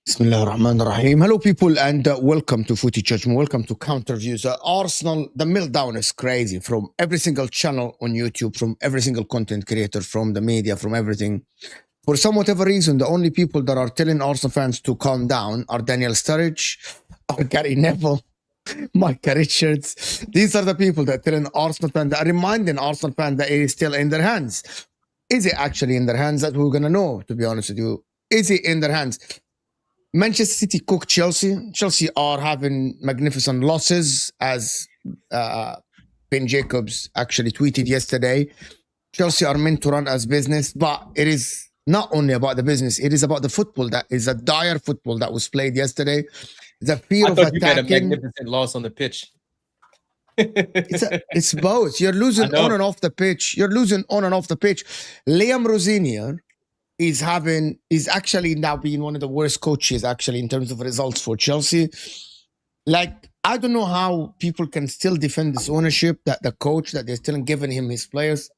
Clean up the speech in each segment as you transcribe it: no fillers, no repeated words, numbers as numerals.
Bismillah ar-Rahman ar-Rahim. Hello, people, and welcome to Footy Judgment. Welcome to Counter Views. Arsenal, the meltdown is crazy from every single channel on YouTube, from every single content creator, from the media, from everything. For some whatever reason, the only people that are telling Arsenal fans to calm down are Daniel Sturridge, Gary Neville, Micah Richards. These are the people that are telling Arsenal fans, that are reminding Arsenal fans that it is still in their hands. Is it actually in their hands? That we're going to know, to be honest with you. Is it in their hands? Manchester City cooked Chelsea. Chelsea are having magnificent losses, as Ben Jacobs actually tweeted yesterday. Chelsea are meant to run as business, but it is not only about the business. It is about the football. That is a dire football that was played yesterday. The fear of attacking. You had a magnificent loss on the pitch. It's both. You're losing on and off the pitch. You're losing on and off the pitch. Liam Rosenior is actually now being one of the worst coaches actually in terms of results for Chelsea. Like, I don't know how people can still defend this ownership, that the coach, that they're still giving him his players.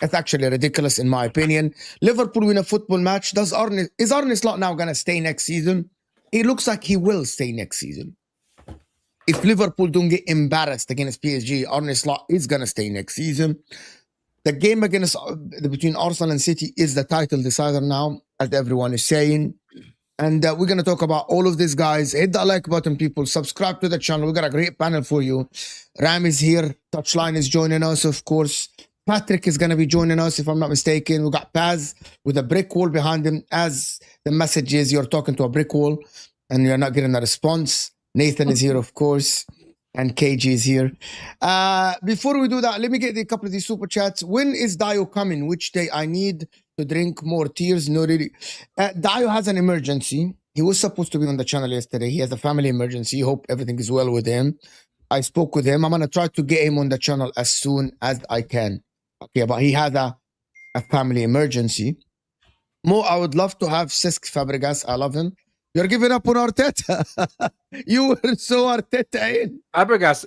That's actually ridiculous in my opinion. Liverpool win a football match. Is Arne Slot now going to stay next season? It looks like he will stay next season. If Liverpool don't get embarrassed against PSG, Arne Slot is going to stay next season. The game between Arsenal and City is the title decider now, as everyone is saying. And we're going to talk about all of these guys. Hit that like button, people. Subscribe to the channel. We got a great panel for you. Ram is here. Touchline is joining us, of course. Patrick is going to be joining us, if I'm not mistaken. We got Paz with a brick wall behind him. As the message is, you're talking to a brick wall and you're not getting a response. Nathan is here, of course. And KG is here. Before we do that, let me get a couple of these super chats. When is Dio coming? Which day? I need to drink more tears. No, really. Dio has an emergency. He was supposed to be on the channel yesterday. He has a family emergency. Hope everything is well with him. I spoke with him. I'm going to try to get him on the channel as soon as I can. Okay, but he had a family emergency. Mo, I would love to have Cesc Fabregas. I love him. You're giving up on Arteta. You were so Arteta in. Fabregas,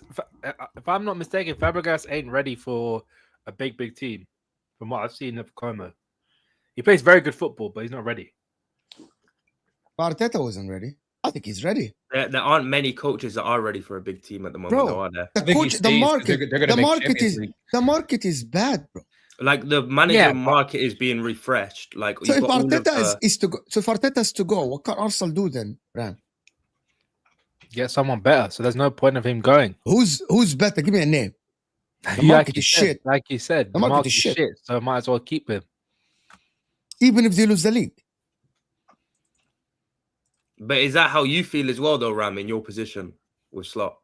if I'm not mistaken, Fabregas ain't ready for a big team. From what I've seen of Como, he plays very good football, but he's not ready. Arteta wasn't ready. I think he's ready. There aren't many coaches that are ready for a big team at the moment, though, are there? The market is bad, bro. Like the manager market is being refreshed. Like, so if Arteta is to go, so if Arteta is to go, what can Arsenal do then, Ram? Get someone better. So there's no point of him going. Who's better? Give me a name. The market is shit. Like you said, the market is shit. So might as well keep him, even if they lose the league. But is that how you feel as well, though, Ram? In your position, with Slot.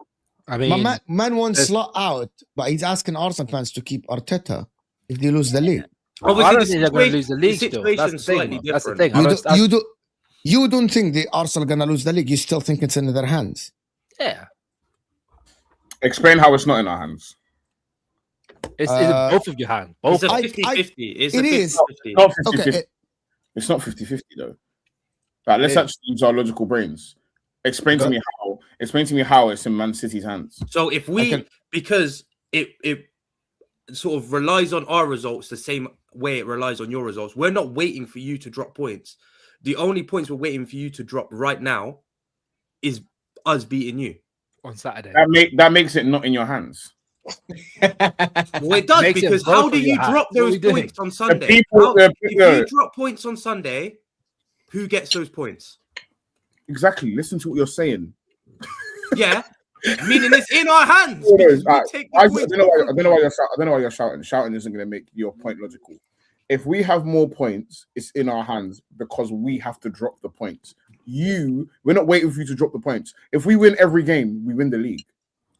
I My mean, man wants there's- Slot out, but he's asking Arsenal fans to keep Arteta if they lose the league. I Obviously, don't think they're going to lose the league still. That's the situation's thing. slightly That's the different. thing. You don't think the Arsenal gonna lose the league? You still think it's in their hands? Yeah. Explain how it's not in our hands. It's in both of your hands. Both. It's a I- 50-50. It's it a is. 50-50. Not 50-50. Okay, It's not 50-50 though. Like, let's Yeah. actually use our logical brains. Explain to me how it's in Man City's hands. So if because it sort of relies on our results the same way it relies on your results, we're not waiting for you to drop points. The only points we're waiting for you to drop right now is us beating you. on Saturday. That makes it not in your hands. Well, it does, Makes it because both how of do your you hands. drop What are those we doing? points on Sunday? if you drop points on Sunday, who gets those points? Exactly. Listen to what you're saying. Yeah, meaning it's in our hands. No, because we I take the don't points know why. from I don't know why you're shouting. I don't know why you're shouting. Shouting isn't going to make your point logical. If we have more points, it's in our hands because we have to drop the points. We're not waiting for you to drop the points. If we win every game, we win the league.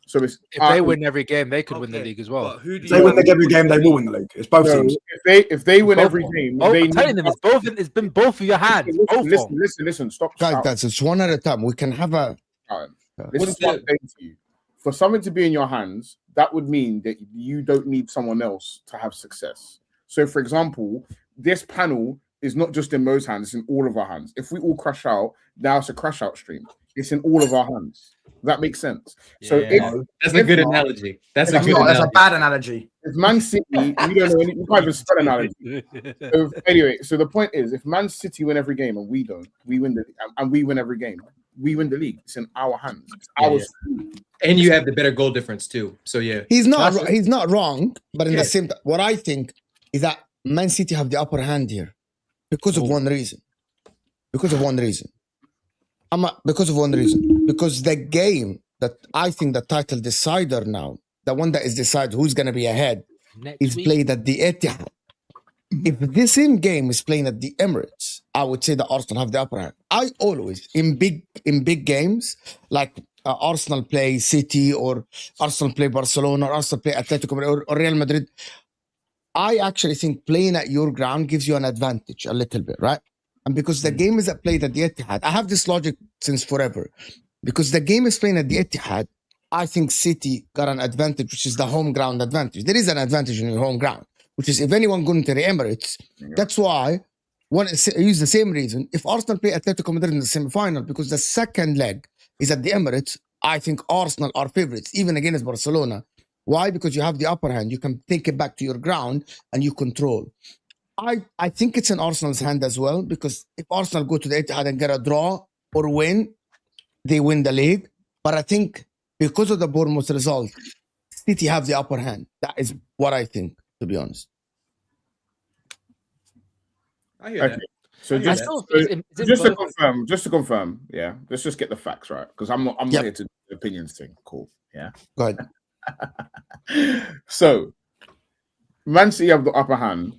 So it's If they win every game, they could win the league as well. But who do If they win every game, they will win the league. It's both No, teams. if they win Both every of them. game, Oh, they I'm telling them, it's both. It's been both of your hands. Both of them. Listen. Stop. guys, shouting. guys, it's one at a time. We can have a. This is what I'm saying to you. For something to be in your hands, that would mean that you don't need someone else to have success. So, for example, this panel is not just in Mo's hands; it's in all of our hands. If we all crash out, now it's a crash out stream. It's in all of our hands. Does that make sense? So, That's a good analogy. That's a That's good not. That's a analogy. bad analogy. if Man City, we don't know any, we can't even spell analogy. So anyway, so the point is, if Man City win every game and we don't, we win and we win every game, we win the league. It's in our hands. It's ours. And you have the better goal difference too. So yeah, He's not wrong, but in Yeah. the same time, what I think is that Man City have the upper hand here because of one reason. Because of one reason. Because the game that I think the title decider now, the one that is decided who's going to be ahead, is played at the Etihad. If the same game is playing at the Emirates, I would say that Arsenal have the upper hand. I always in big games like Arsenal play City or Arsenal play Barcelona or Arsenal play Atletico Madrid or Real Madrid. I actually think playing at your ground gives you an advantage a little bit, right? And because the game is played at the Etihad, I have this logic since forever. Because the game is playing at the Etihad, I think City got an advantage, which is the home ground advantage. There is an advantage in your home ground, which is if anyone going to the Emirates, that's why I use the same reason. If Arsenal play Atletico Madrid in the semi-final, because the second leg is at the Emirates, I think Arsenal are favorites, even against Barcelona. Why? Because you have the upper hand. You can take it back to your ground and you control. I think it's in Arsenal's hand as well, because if Arsenal go to the Etihad and get a draw or win, they win the league. But I think because of the Bournemouth result, City have the upper hand. That is what I think, to be honest. I hear Okay. that. So I hear just to confirm, yeah. Let's just get the facts right, because I'm not here to do the opinions thing. Cool, yeah. Go ahead. So, Man City have the upper hand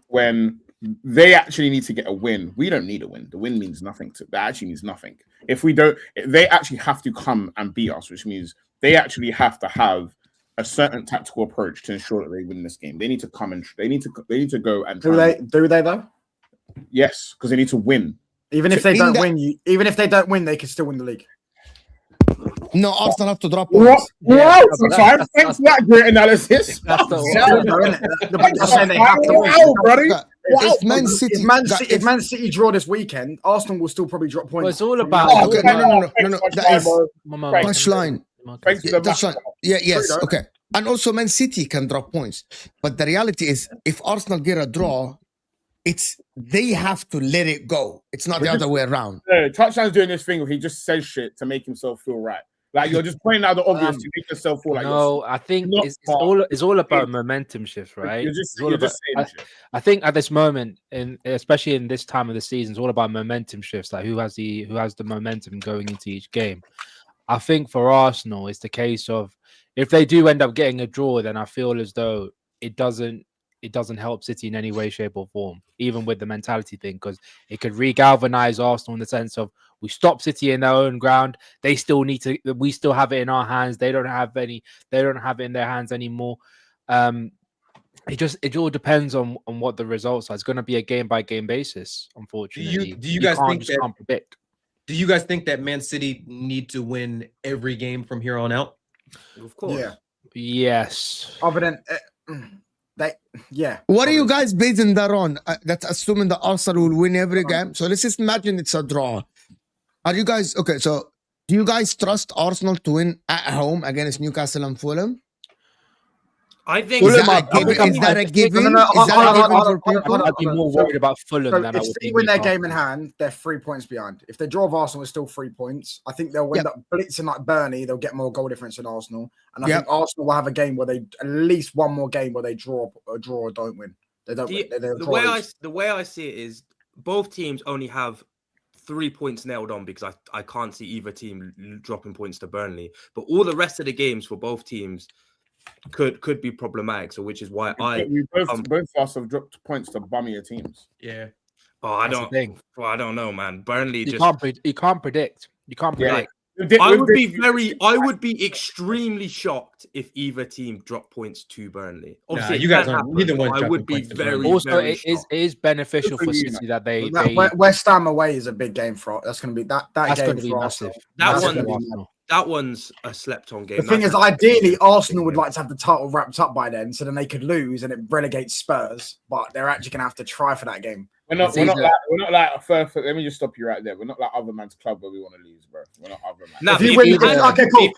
when they actually need to get a win. We don't need a win. The win means nothing. That actually means nothing. If we don't, they actually have to come and beat us, which means they actually have to have a certain tactical approach to ensure that they win this game. They need to come and they need to go and Do they though? Yes, because they need to win. Even if they don't win, they can still win the league. No, Arsenal have to drop What? points. Wow, that's- thanks for that great analysis. That's the The big saying they have to win. Wow, buddy. If Man City, If Man City draw this weekend, Arsenal will still probably drop Well, points. it's all about. Oh, okay, no. That is Thanks. punchline. Thanks Yeah, for that's the right. Yeah, yes, okay. And also Man City can drop points. But the reality is, if Arsenal get a draw, they have to let it go. It's not the other way around. Touchdown's doing this thing where he just says shit to make himself feel right. Like you're just pointing out the obvious to make yourself feel like No, I think not it's all about momentum shifts, right? You're just, It's all you're about- just saying shit. I think at this moment, especially in this time of the season, it's all about momentum shifts. Like who has the momentum going into each game. I think for Arsenal, it's the case of if they do end up getting a draw, then I feel as though it doesn't help City in any way, shape, or form, even with the mentality thing, because it could re-galvanize Arsenal in the sense of We stop City in their own ground. They still need to. We still have it in our hands. They don't have any. They don't have it in their hands anymore. It all depends on what the results are. It's going to be a game by game basis. Unfortunately, Do you guys think that? Can't predict? Do you guys think that Man City need to win every game from here on out? Of course. Yeah. Yes. Other than yeah. What are you guys basing that on? That's assuming that Arsenal will win every game. So let's just imagine it's a draw. Are you guys okay? So do you guys trust Arsenal to win at home against Newcastle and Fulham? I think Is that a given? No, Is that a given for people? I'd be more worried about Fulham So than I if would City be win their Newcastle. game in hand, they're 3 points behind. If they draw with Arsenal, it's still 3 points. I think they'll end up blitzing like Burnley. They'll get more goal difference than Arsenal, and I think Arsenal will have a game where they at least one more game where they draw or don't win. They don't. The way I see it is both teams only have 3 points nailed on because I can't see either team dropping points to Burnley. But all the rest of the games for both teams could be problematic. So which is why both of us have dropped points to bummier teams. Yeah. Oh, I don't know, man. Burnley You can't predict. You can't predict. I would be extremely shocked if either team dropped points to Burnley. Obviously, you guys aren't. Neither one. I would be very. Also, very it is beneficial for City that they West Ham away is a big game for. That's going to be that that's game going to be for massive. That one's a slept-on game. The thing is, ideally, Arsenal would like to have the title wrapped up by then, so then they could lose and it relegates Spurs. But they're actually going to have to try for that game. We're not like first. Let me just stop you right there. We're not like other man's club where we want to lose, bro. We're not other man. No, If you win, okay, cool.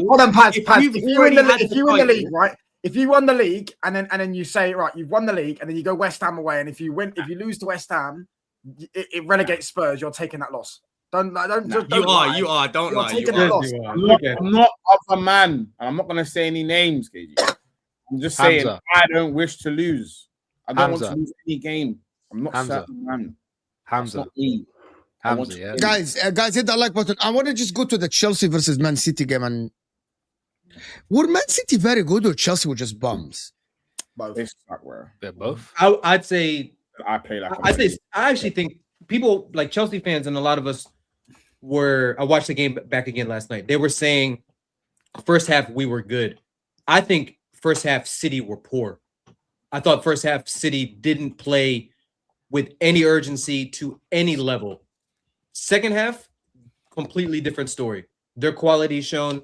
Hold on, Pat. If you win the league, right? If you won the league and then you say right, you've won the league, and then you go West Ham away, and if you lose to West Ham, it relegates Spurs. You're taking that loss. Don't lie. You are. Don't lie. I'm not other man, and I'm not gonna say any names, KG. I'm just saying I don't wish to lose. I don't want to lose any game. I'm not certain, man. Hamza. Yeah. Guys, hit that like button. I want to just go to the Chelsea versus Man City game. And were Man City very good or Chelsea were just bums? They're both. I'd say I play like. I actually think people like Chelsea fans and a lot of us I watched the game back again last night. They were saying first half we were good. I think first half City were poor. I thought first half City didn't play with any urgency to any level. Second half, completely different story. Their quality shown,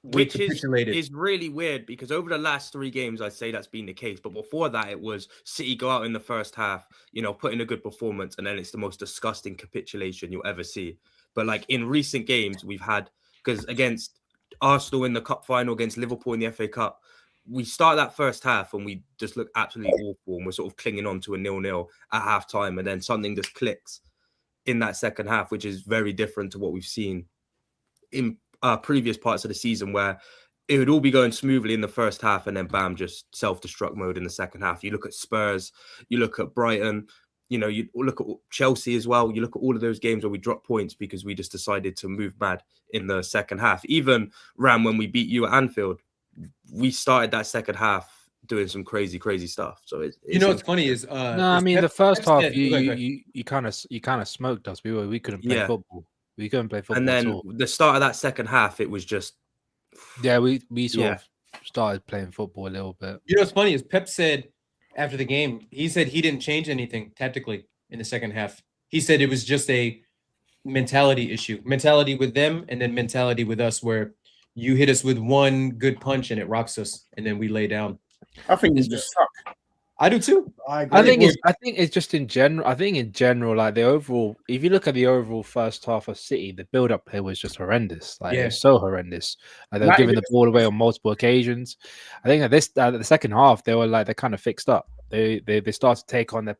which is really weird because over the last 3 games, I'd say that's been the case. But before that, it was City go out in the first half, put in a good performance, and then it's the most disgusting capitulation you'll ever see. But like in recent games, we've had, because against Arsenal in the cup final, against Liverpool in the FA Cup, we start that first half and we just look absolutely awful, and we're sort of clinging on to a 0-0 at half time, and then something just clicks in that second half, which is very different to what we've seen in previous parts of the season, where it would all be going smoothly in the first half and then bam, just self-destruct mode in the second half. You look at Spurs, you look at Brighton, you look at Chelsea as well. You look at all of those games where we dropped points because we just decided to move mad in the second half. Even when we beat you at Anfield, we started that second half doing some crazy stuff. So it's what's funny is the first half you kind of smoked us. We couldn't play football. We couldn't play football. And then the start of that second half, it was just we sort of started playing football a little bit. What's funny is Pep said after the game, he said he didn't change anything tactically in the second half. He said it was just a mentality issue, mentality with them, and then mentality with us, where you hit us with one good punch and it rocks us, and then we lay down. I think it's just suck. I do too. I think it's just in general. I think in general, like the overall, if you look at the overall first half of City, the build-up play was just horrendous. Like it was so horrendous. Like, they were giving the ball away on multiple occasions. I think at the second half, they kind of fixed up. They started to take on the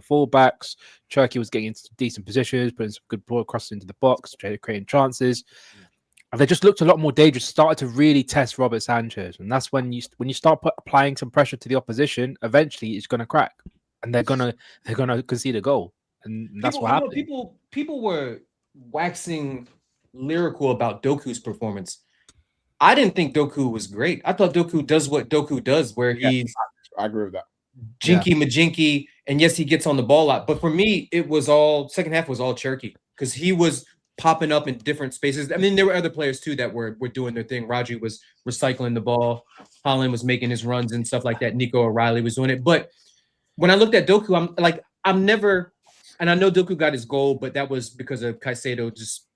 fullbacks. Cherky was getting into decent positions, putting some good ball crosses into the box, creating chances. And they just looked a lot more dangerous, started to really test Robert Sanchez. And that's when you start applying some pressure to the opposition, eventually it's going to crack. And they're going to concede a goal. And that's what happened. People were waxing lyrical about Doku's performance. I didn't think Doku was great. I thought Doku does what Doku does, where he's I agree with that. Majinky, and yes, he gets on the ball a lot. But for me, it was all second half was all Cherky. because he was popping up in different spaces. I mean, there were other players too that were doing their thing. Rodri was recycling the ball. Haaland was making his runs and stuff like that. Nico O'Reilly was doing it. But when I looked at Doku, I'm never, and I know Doku got his goal, but that was because of Caicedo just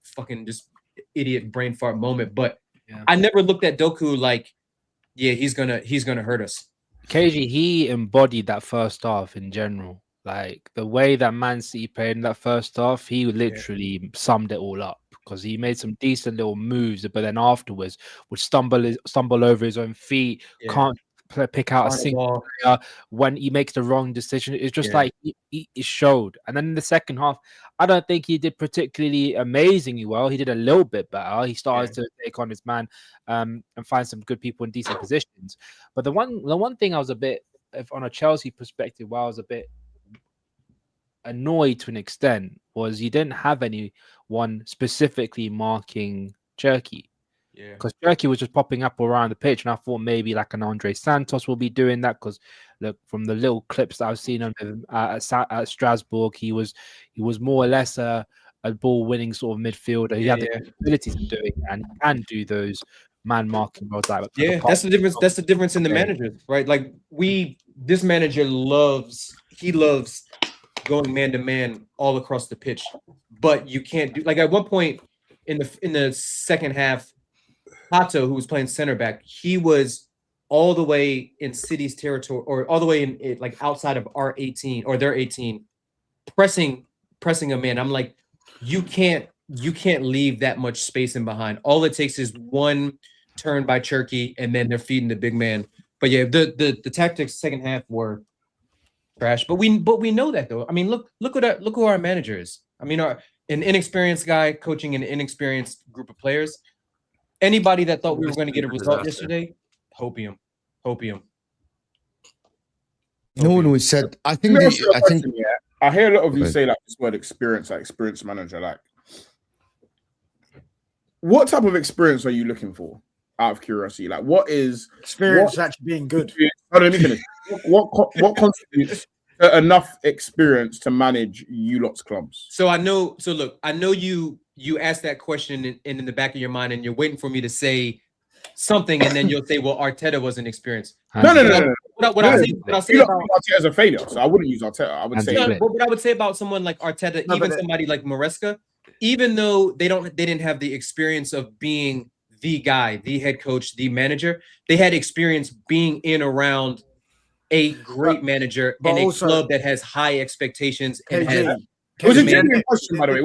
idiot brain fart moment. But I never looked at Doku like, yeah, he's gonna hurt us. KG, he embodied that first half in general. Like the way that Man City played in that first half, he literally summed it all up because he made some decent little moves, but then afterwards would stumble over his own feet, can't pick out a single player when he makes the wrong decision. It's just like it showed. And then in the second half, I don't think he did particularly amazingly well. He did a little bit better. He started to take on his man and find some good people in decent positions. But the one thing I was a bit, on a Chelsea perspective, where I was a bit annoyed to an extent was you didn't have anyone specifically marking Cherky. Because Cherky was just popping up around the pitch, and I thought maybe like an Andre Santos will be doing that. Because look, from the little clips that I've seen of him at Strasbourg, he was more or less a ball-winning sort of midfielder. He had the capabilities of doing it, and he can do those man marking roles. That's the difference. That's the difference in the managers, right? Like this manager loves going man to man all across the pitch, but you can't do like at one point in the second half. Hato, who was playing center back, he was all the way in City's territory, or all the way in like outside of our 18 or their 18, pressing a man. I'm like, you can't leave that much space in behind. All it takes is one turn by Cherky, and then they're feeding the big man. But yeah, the tactics second half were trash. But we know that though. I mean, look who our manager is. I mean, an inexperienced guy coaching an inexperienced group of players. Anybody that thought we were going to get a result yesterday, hopium. No one was said. I think. I hear a lot of you say like this word experience, like experienced manager. Like, what type of experience are you looking for? Out of curiosity, like what is experience actually being good? Hold on, let me finish. What constitutes enough experience to manage you lot's clubs? So look, I know you asked that question in the back of your mind, and you're waiting for me to say something, and then you'll say, "Well, Arteta wasn't experienced." No. What I'll say about Arteta as a failure, so I wouldn't use Arteta. I would say, what I would say about someone like Arteta, somebody like Maresca, even though they didn't have the experience of being the guy, the head coach, the manager, they had experience being in around a great manager and a club that has high expectations and has. It was a genuine question, by the way.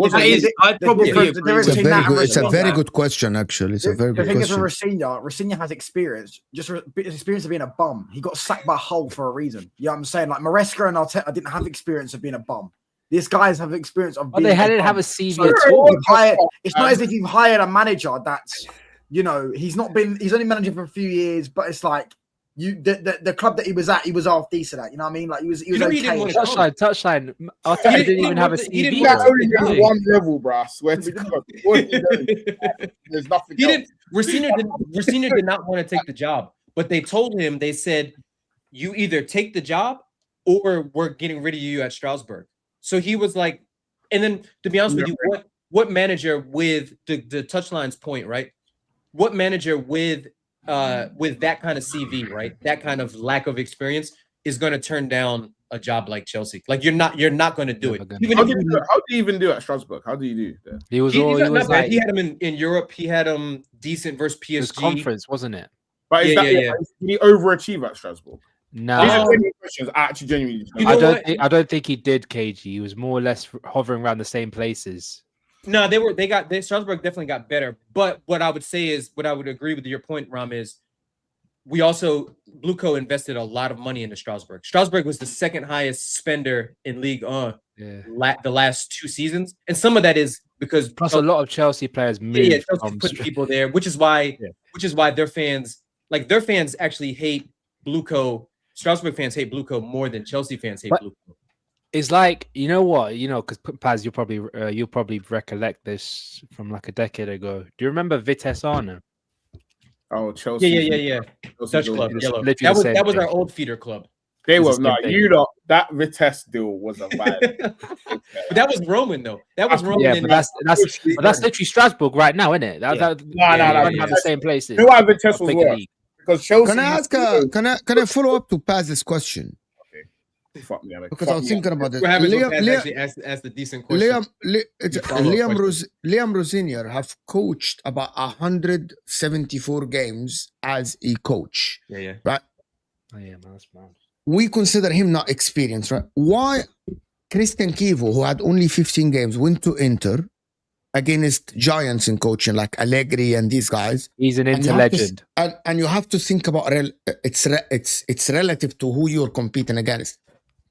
It's a very good question, actually. It's a very good question. The thing is, Rosenior has experience, just experience of being a bum. He got sacked by Hull for a reason. You know what I'm saying? Like Maresca and Arteta didn't have experience of being a bum. These guys have experience of being they hadn't have a CV at all. It's not as if you've hired a manager that's, he's only managing for a few years, but it's like, the club that he was at, he was half decent at. You know what I mean? Like he was okay. Touchline. Arteta didn't even have a CV. He only did one level, bro. I swear to God. There's nothing. Rosenior did not want to take the job, but they told him. They said, "You either take the job, or we're getting rid of you at Strasbourg." So he was like, and then to be honest with you, what manager with the touchline's point, right? What manager with that kind of CV, right? That kind of lack of experience is going to turn down a job like Chelsea. Like you're not going to do it. How do you even do at Strasbourg? How do you do that? He had him in Europe. He had him decent versus PSG. It was conference, wasn't it? But did he overachieve at Strasbourg? No. These are genuine questions. I actually genuinely. I don't think he did, KG. He was more or less hovering around the same places. No, Strasbourg definitely got better. But what I would say is, what I would agree with your point, Ram, is Bluco invested a lot of money into Strasbourg. Strasbourg was the second highest spender in Ligue 1 the last 2 seasons. And some of that is because plus a lot of Chelsea players moved Chelsea put people there, which is why their fans actually hate Bluco. Strasbourg fans hate Bluco more than Chelsea fans hate Bluco. It's like, you know what, because Paz, you'll probably recollect this from like a decade ago. Do you remember Vitesse Arnhem? Oh, Chelsea. Yeah. Dutch club. Yellow. That was our old feeder club. They It's were the same not. thing. You know that Vitesse deal was a vibe. But that was Roman though. That was Roman. Yeah, in but that's literally Strasbourg right now, isn't it? Yeah. That, No. have the same places. You know why Vitesse was Bigger worse? league. Because Chelsea. Can I ask? Can I follow up to pass this question? Fuck me, Alex. Because Fuck I was me, thinking Alex. about this. What happens when Liam, Paz Liam, actually asked the decent question? Liam Rosenior have coached about 174 games as a coach. Yeah. Right? Oh, yeah, man, that's mad. We consider him not experienced, right? Why Christian Kivo, who had only 15 games, went to Inter against giants in coaching like Allegri and these guys? He's an And Inter you have to- legend. and you have to think about it's relative to who you're competing against.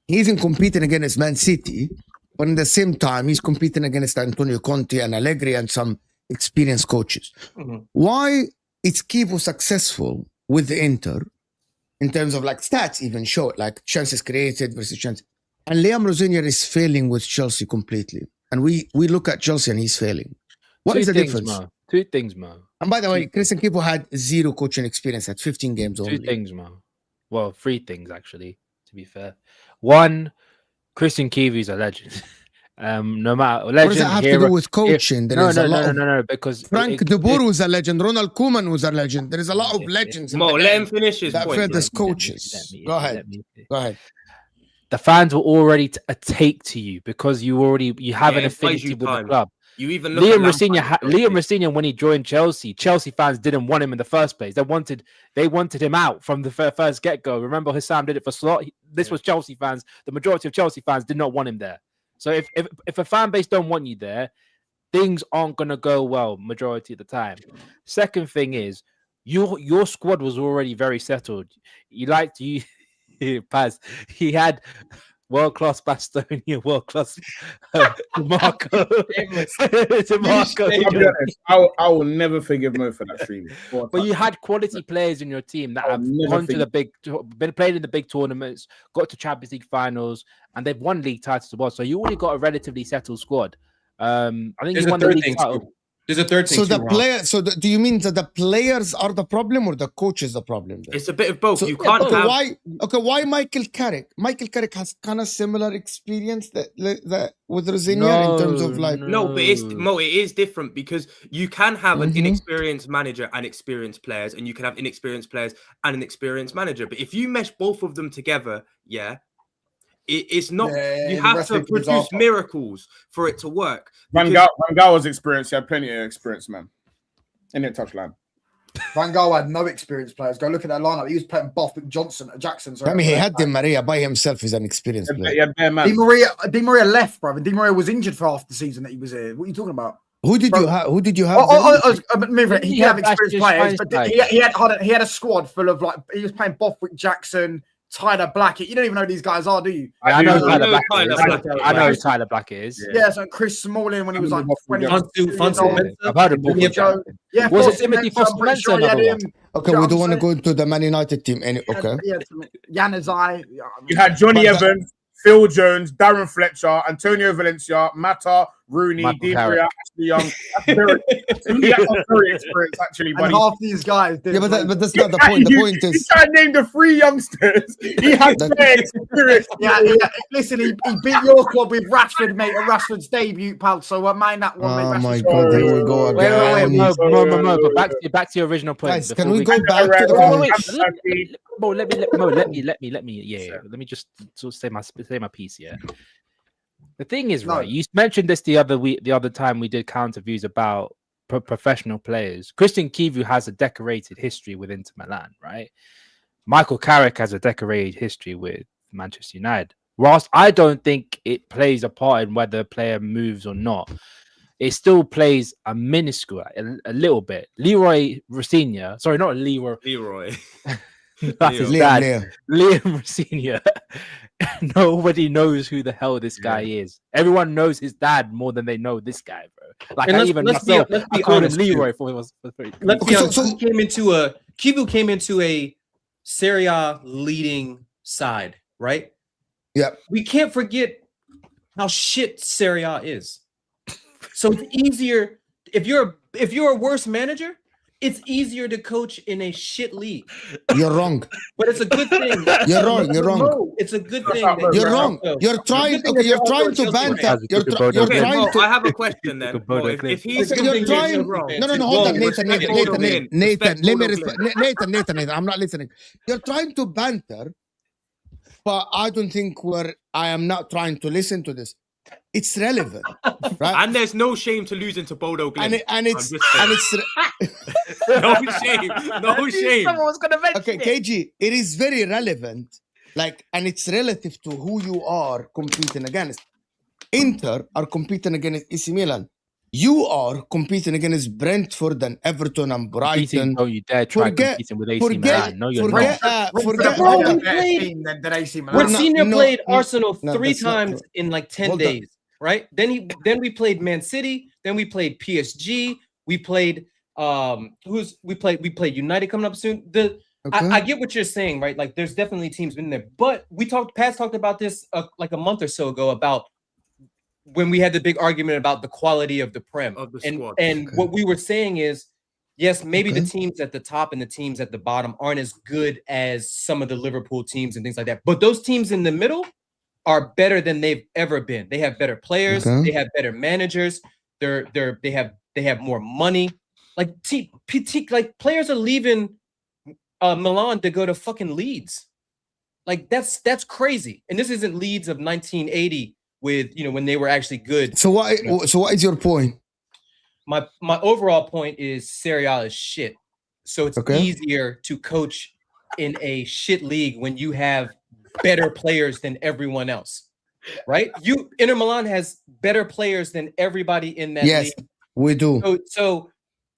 He's in competing against Man City, but in the same time, he's competing against Antonio Conte and Allegri and some experienced coaches. Mhm. Why is Kivo successful with the Inter in terms of like stats, even show it, like chances created versus chances. And Liam Rosenior is failing with Chelsea completely. And we look at Chelsea and he's failing. What is the difference? Mo? Two things, Mo. And by the way, Christian Kivo had zero coaching experience at 15 games only. Two things, Mo. Well, three things actually, to be fair. One, Christian Kiwi is a legend. No matter legend. What does that have to do with coaching? No, because Frank de Boer was a legend. Ronald Koeman was a legend. There is a lot of legends. Mo, let him finish his that point. failed as man. coaches. Go ahead. Go ahead. The fans were already a take to you because you have an it buys affinity you with time. the club. You even look Liam at Rosenior, when he joined Chelsea fans didn't want him in the first place. They wanted him out from the first get-go. Remember, Hussam did it for Slot. This was Chelsea fans. The majority of Chelsea fans did not want him there. So if a fan base don't want you there, things aren't gonna go well majority of the time. Second thing is your squad was already very settled. Paz. He had world-class Bastonia, world-class DeMarco. I'll be honest, I will never forgive Mo for that streaming. But you had quality players in your team that have gone to been played in the big tournaments, got to Champions League finals, and they've won league titles as well. So you already got a relatively settled squad. I think you won the league title. There's a third thing. Do you mean that the players are the problem or the coach is the problem? Then? It's a bit of both. So, you can't have... why Michael Carrick? Michael Carrick has kind of similar experience that with Rosenior in terms of like No, but it is different because you can have an inexperienced manager and experienced players, and you can have inexperienced players and an experienced manager. But if you mesh both of them together, it's not. You have to produce miracles for it to work. Van Gaal was experienced. He had plenty of experience, man. In the touchline. Van Gaal had no experienced players. Go look at that lineup. He was playing Jackson. Sorry. I mean, he had Di Maria by himself. He's an experienced player. Di Maria left, brother. Di Maria was injured for half the season that he was here. What are you talking about? Who did you have? He had experienced players, but he had a squad full of like he was playing Bothwick, Jackson, Tyler Blackett. You don't even know who these guys are, do you? I know who Tyler Blackett is. Yeah, so Chris Smalling when he was like 20. I've heard of both. Yeah, was it Timothy Foster-Mensah? Okay, we don't want to go into the Man United team. Okay. Januzaj. You had Johnny Evans, Phil Jones, Darren Fletcher, Antonio Valencia, Mata, Rooney, Di Maria, Ashley Young. That's very experienced, actually, buddy. And half these guys. But that's not the point. The point is, he tried to name the three youngsters. He had experience. Listen, he beat your club with Rashford, mate, at Rashford's debut, pal. So mind that one, mate. Oh my God, here we go again. Mo, but back to your original point. Guys, can we go back to the let me just sort of say my piece here. The thing is, right, you mentioned this the other time we did counter views about professional players. Christian Kivu has a decorated history with Inter Milan, right? Michael Carrick has a decorated history with Manchester United. Whilst I don't think it plays a part in whether a player moves or not, it still plays a minuscule, a little bit. Leroy Rosenior, sorry, not Leroy. That's his dad. Liam Rosenior. Nobody knows who the hell this guy is. Everyone knows his dad more than they know this guy, bro. Like let's be honest, Leroy for Kivu came into a Serie A leading side, right? Yeah. We can't forget how shit Serie A is. So it's easier if you're a worse manager, It's easier to coach in a shit league. You're wrong. But it's a good thing. You're wrong. You're wrong. No, it's a good thing. That You're wrong. You're trying. Okay, you're trying to banter. You're Okay, trying Mo, to. I have a question then. Mo, if he's You're trying. No. Hold on, Nathan. Let me respect. Nathan. I'm not listening. You're trying to banter, but I don't think I am not trying to listen to this. It's relevant, right? And there's no shame to losing to Bodo Glimt. And it's no shame. No shame. Someone's gonna mention okay, KG. It is very relevant, and it's relative to who you are competing against. Inter are competing against AC Milan. You are competing against Brentford and Everton and Brighton. Don't you dare try competing with AC Milan. No, you're not. Rosenior played Arsenal 3 times in like 10 days, right? Then we played Man City. Then we played PSG. We played we played United coming up soon. I get what you're saying, right? Like there's definitely teams in there, but Pat talked about this like a month or so ago about when we had the big argument about the quality of the Prem squad. And what we were saying is, yes, maybe the teams at the top and the teams at the bottom aren't as good as some of the Liverpool teams and things like that. But those teams in the middle are better than they've ever been. They have better players. They have better managers. They have more money. Like players are leaving Milan to go to fucking Leeds. Like that's crazy. And this isn't Leeds of 1980 with when they were actually good. So what is your point? My overall point is Serie A is shit. So it's easier to coach in a shit league when you have better players than everyone else. Right? Inter Milan has better players than everybody in that league. Yes, we do. So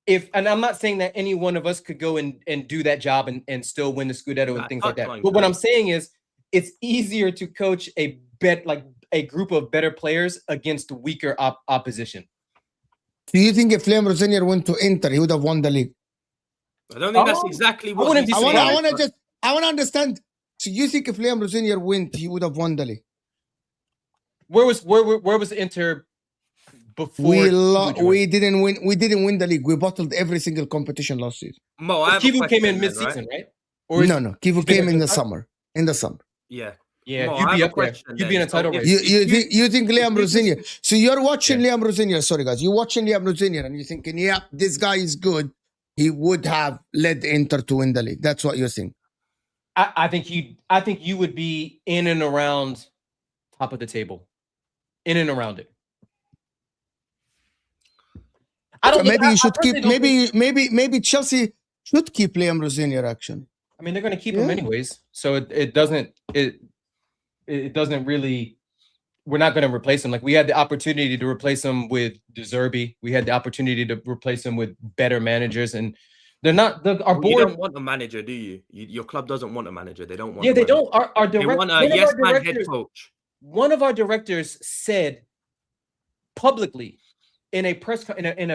and I'm not saying that any one of us could go and do that job and still win the Scudetto and things like that. But what I'm saying is it's easier to coach a group of better players against weaker opposition. Do you think if Liam Rosenior went to Inter, he would have won the league? I don't think that's exactly what I want to understand. So you think if Liam Rosenior went, he would have won the league? Where was Inter before? We didn't win. We didn't win the league. We bottled every single competition last season. Mo, Kivu came in mid-season, right? No. Kivu came in the summer. Yeah. Yeah, Mo, you'd be up there. You'd be in a title race. You think Liam Rosenior? So you're watching Liam Rosenior. Sorry, guys. You're watching Liam Rosenior and you're thinking, yeah, this guy is good. He would have led Inter to win the league. That's what you're saying. I think you would be in and around top of the table, in and around it. Maybe you should keep. Maybe Chelsea should keep Liam Rosenior. Actually, I mean, they're going to keep him anyways, so it doesn't really. We're not going to replace him. Like we had the opportunity to replace him with De Zerbi. We had the opportunity to replace him with better managers, and they're not. Our board. You don't want a manager, do you? Your club doesn't want a manager. They don't want. Yeah, they don't. Our they want a yes man head coach. One of our directors said publicly in a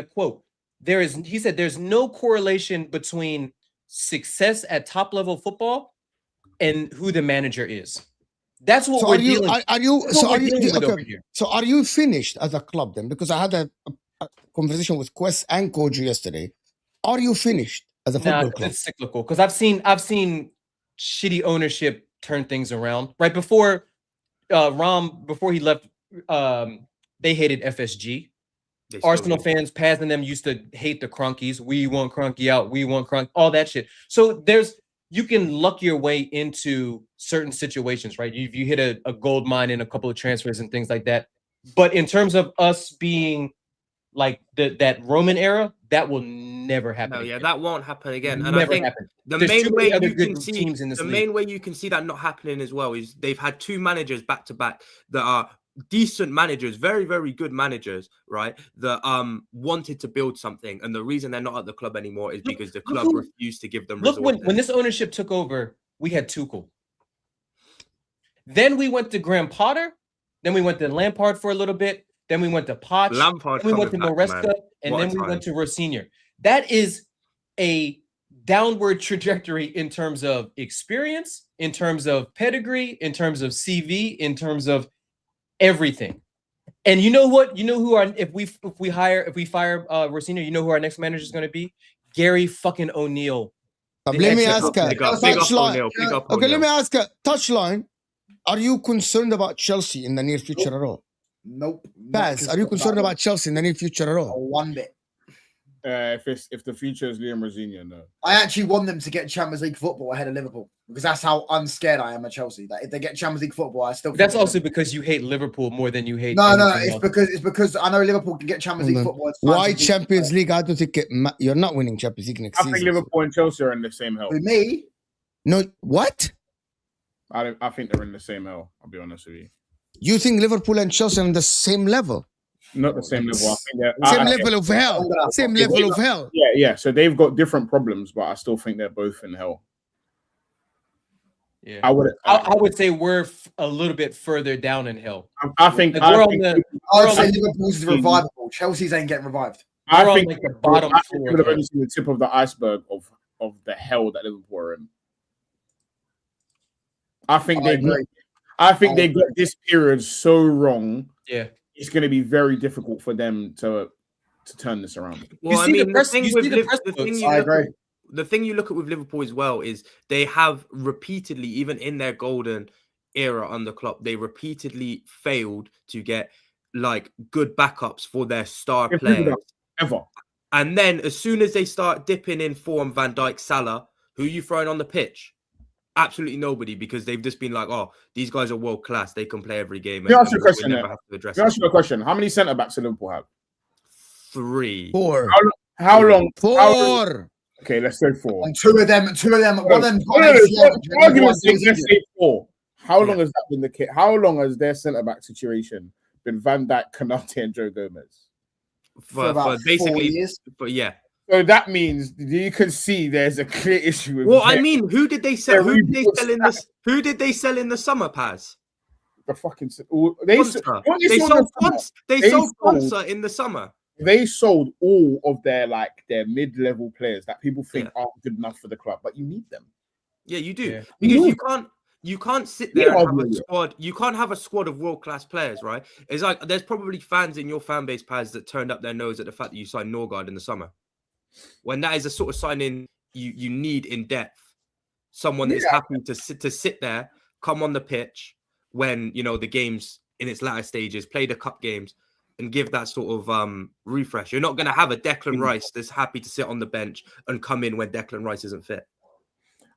quote, he said there's no correlation between success at top level football and who the manager is. That's what we're dealing with. So are you finished as a club then? Because I had a conversation with Quest and Koji yesterday. Are you finished as a football club? It's cyclical because I've seen shitty ownership turn things around. Right before before he left, they hated FSG. Arsenal fans, past them, used to hate the Cronkies. We want Cronky out. We want Cronky. All that shit. So you can luck your way into certain situations, right? You hit a gold mine in a couple of transfers and things like that. But in terms of us being like that Roman era, that will never happen. No, yeah, again. That won't happen again. And never I think happen. the main way you can see that not happening as well is they've had 2 managers back to back that are decent managers, very, very good managers, right? That wanted to build something, and the reason they're not at the club anymore is because the club refused to give them resources. Look, when this ownership took over, we had Tuchel. Then we went to Graham Potter. Then we went to Lampard for a little bit. Then we went to Poch. Lampard. Then we went to Maresca, and then we went to Rosenior. That is a downward trajectory in terms of experience, in terms of pedigree, in terms of CV, in terms of everything. And you know what? You know who if we fire Rosenior, you know who our next manager is going to be? Gary fucking O'Neill. Let me ask her. Big up Touchline. O'Neil, big up Okay, let O'Neil. me ask her. Touchline. Are you concerned about Chelsea in the near future at all? Nope. Baz, are you concerned about Chelsea in the near future at all? One bit. If the future is Liam Rosenior, no. I actually want them to get Champions League football ahead of Liverpool because that's how unscared I am at Chelsea. That if they get Champions League football, I still. That's also because you hate Liverpool more than you hate. No, anything else. it's because I know Liverpool can get Champions League football. Why Champions League? I don't think you're not winning Champions League next season. I think Liverpool and Chelsea are in the same hell. With me? No, what? I think they're in the same hell. I'll be honest with you. You think Liverpool and Chelsea are on the same level? Not the same level. I think same level of hell. Same level of hell. Yeah. So they've got different problems, but I still think they're both in hell. Yeah, I would say we're a little bit further down in hell. I think I'd say Liverpool's is revivable. Chelsea's ain't getting revived. I think like the bottom four. Would have only seen the tip of the iceberg of the hell that Liverpool are in. I think they got this period so wrong. Yeah, it's going to be very difficult for them to turn this around. Well, the thing you look at with Liverpool as well is they have repeatedly, even in their golden era under Klopp, they repeatedly failed to get like good backups for their star players. Ever. And then as soon as they start dipping in form, Van Dijk, Salah, who are you throwing on the pitch? Absolutely nobody, because they've just been like, oh, these guys are world class. They can play every game. Let me ask you a question. Let me ask you a question. How many centre backs do Liverpool have? 3. 4. How long? 4. Okay, let's say 4. And two of them. One of them. Let's say 4. How long has that been the case? How long has their centre back situation been Van Dijk, Konate, and Joe Gomez? For basically 4 years. But yeah. So that means you can see there's a clear issue with. Well, I mean, who did they sell? Who did they sell in the summer, Paz? The fucking sold Ponsa in the summer. They sold all of their mid-level players that people think aren't good enough for the club, but you need them. Yeah, you do. Yeah. Because you can't sit there and have a squad. You can't have a squad of world-class players, right? It's like there's probably fans in your fan base, Paz, that turned up their nose at the fact that you signed Norgard in the summer. When that is a sort of signing you need in depth. Someone that is happy to sit there, come on the pitch when the game's in its latter stages, play the cup games, and give that sort of refresh. You're not going to have a Declan Rice that's happy to sit on the bench and come in when Declan Rice isn't fit.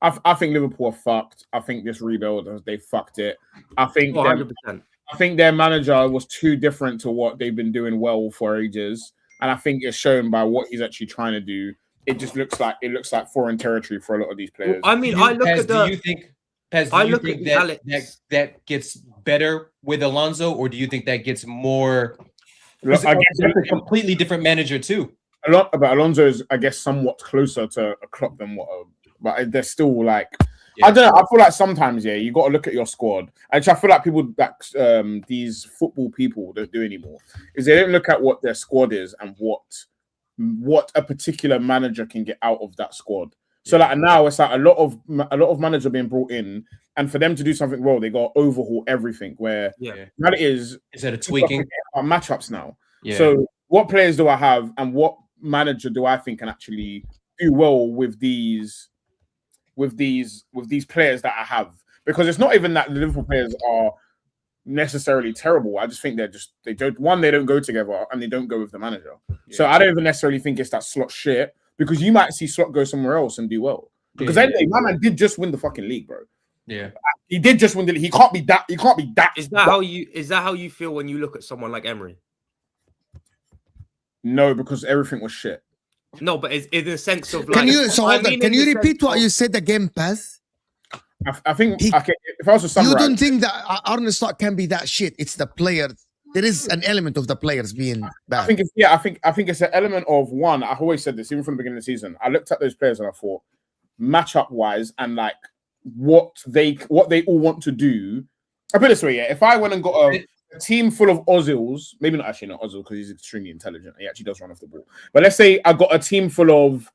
I think Liverpool are fucked. I think this rebuild, they fucked it. I think 100%. I think their manager was too different to what they've been doing well for ages. And I think it's shown by what he's actually trying to do. It just looks like foreign territory for a lot of these players. Well, I mean, do you think that gets better with Alonso, or do you think that gets more? I guess a completely different manager too. But Alonso is, I guess, somewhat closer to a Klopp than but they're still like. Yeah. I don't know. I feel like sometimes, you got to look at your squad. And I feel like people that these football people don't do anymore is they don't look at what their squad is and what a particular manager can get out of that squad. So now it's like a lot of managers being brought in, and for them to do something well, they got to overhaul everything. Where that is instead of tweaking matchups now. Yeah. So what players do I have, and what manager do I think can actually do well with these players that I have? Because it's not even that the Liverpool players are necessarily terrible. I just think they don't go together, and they don't go with the manager. Yeah. So I don't even necessarily think it's that Slot shit, because you might see Slot go somewhere else and do well. Because anyway, my man did just win the fucking league, bro. Yeah, he did just win the league. He can't be that. Is that how you feel when you look at someone like Emery? No, because everything was shit. No, but it's in the sense of like. Can you repeat what you said again, Paz? I think if I was to summarize, you don't think that Arne Slot can be that shit? It's the player. There is an element of the players being bad. I think it's an element of one. I've always said this, even from the beginning of the season. I looked at those players and I thought, matchup wise, and like what they all want to do. I put it this way, if I went and got a team full of Ozils, maybe not Ozil because he's extremely intelligent. He actually does run off the ball. But let's say I got a team full of,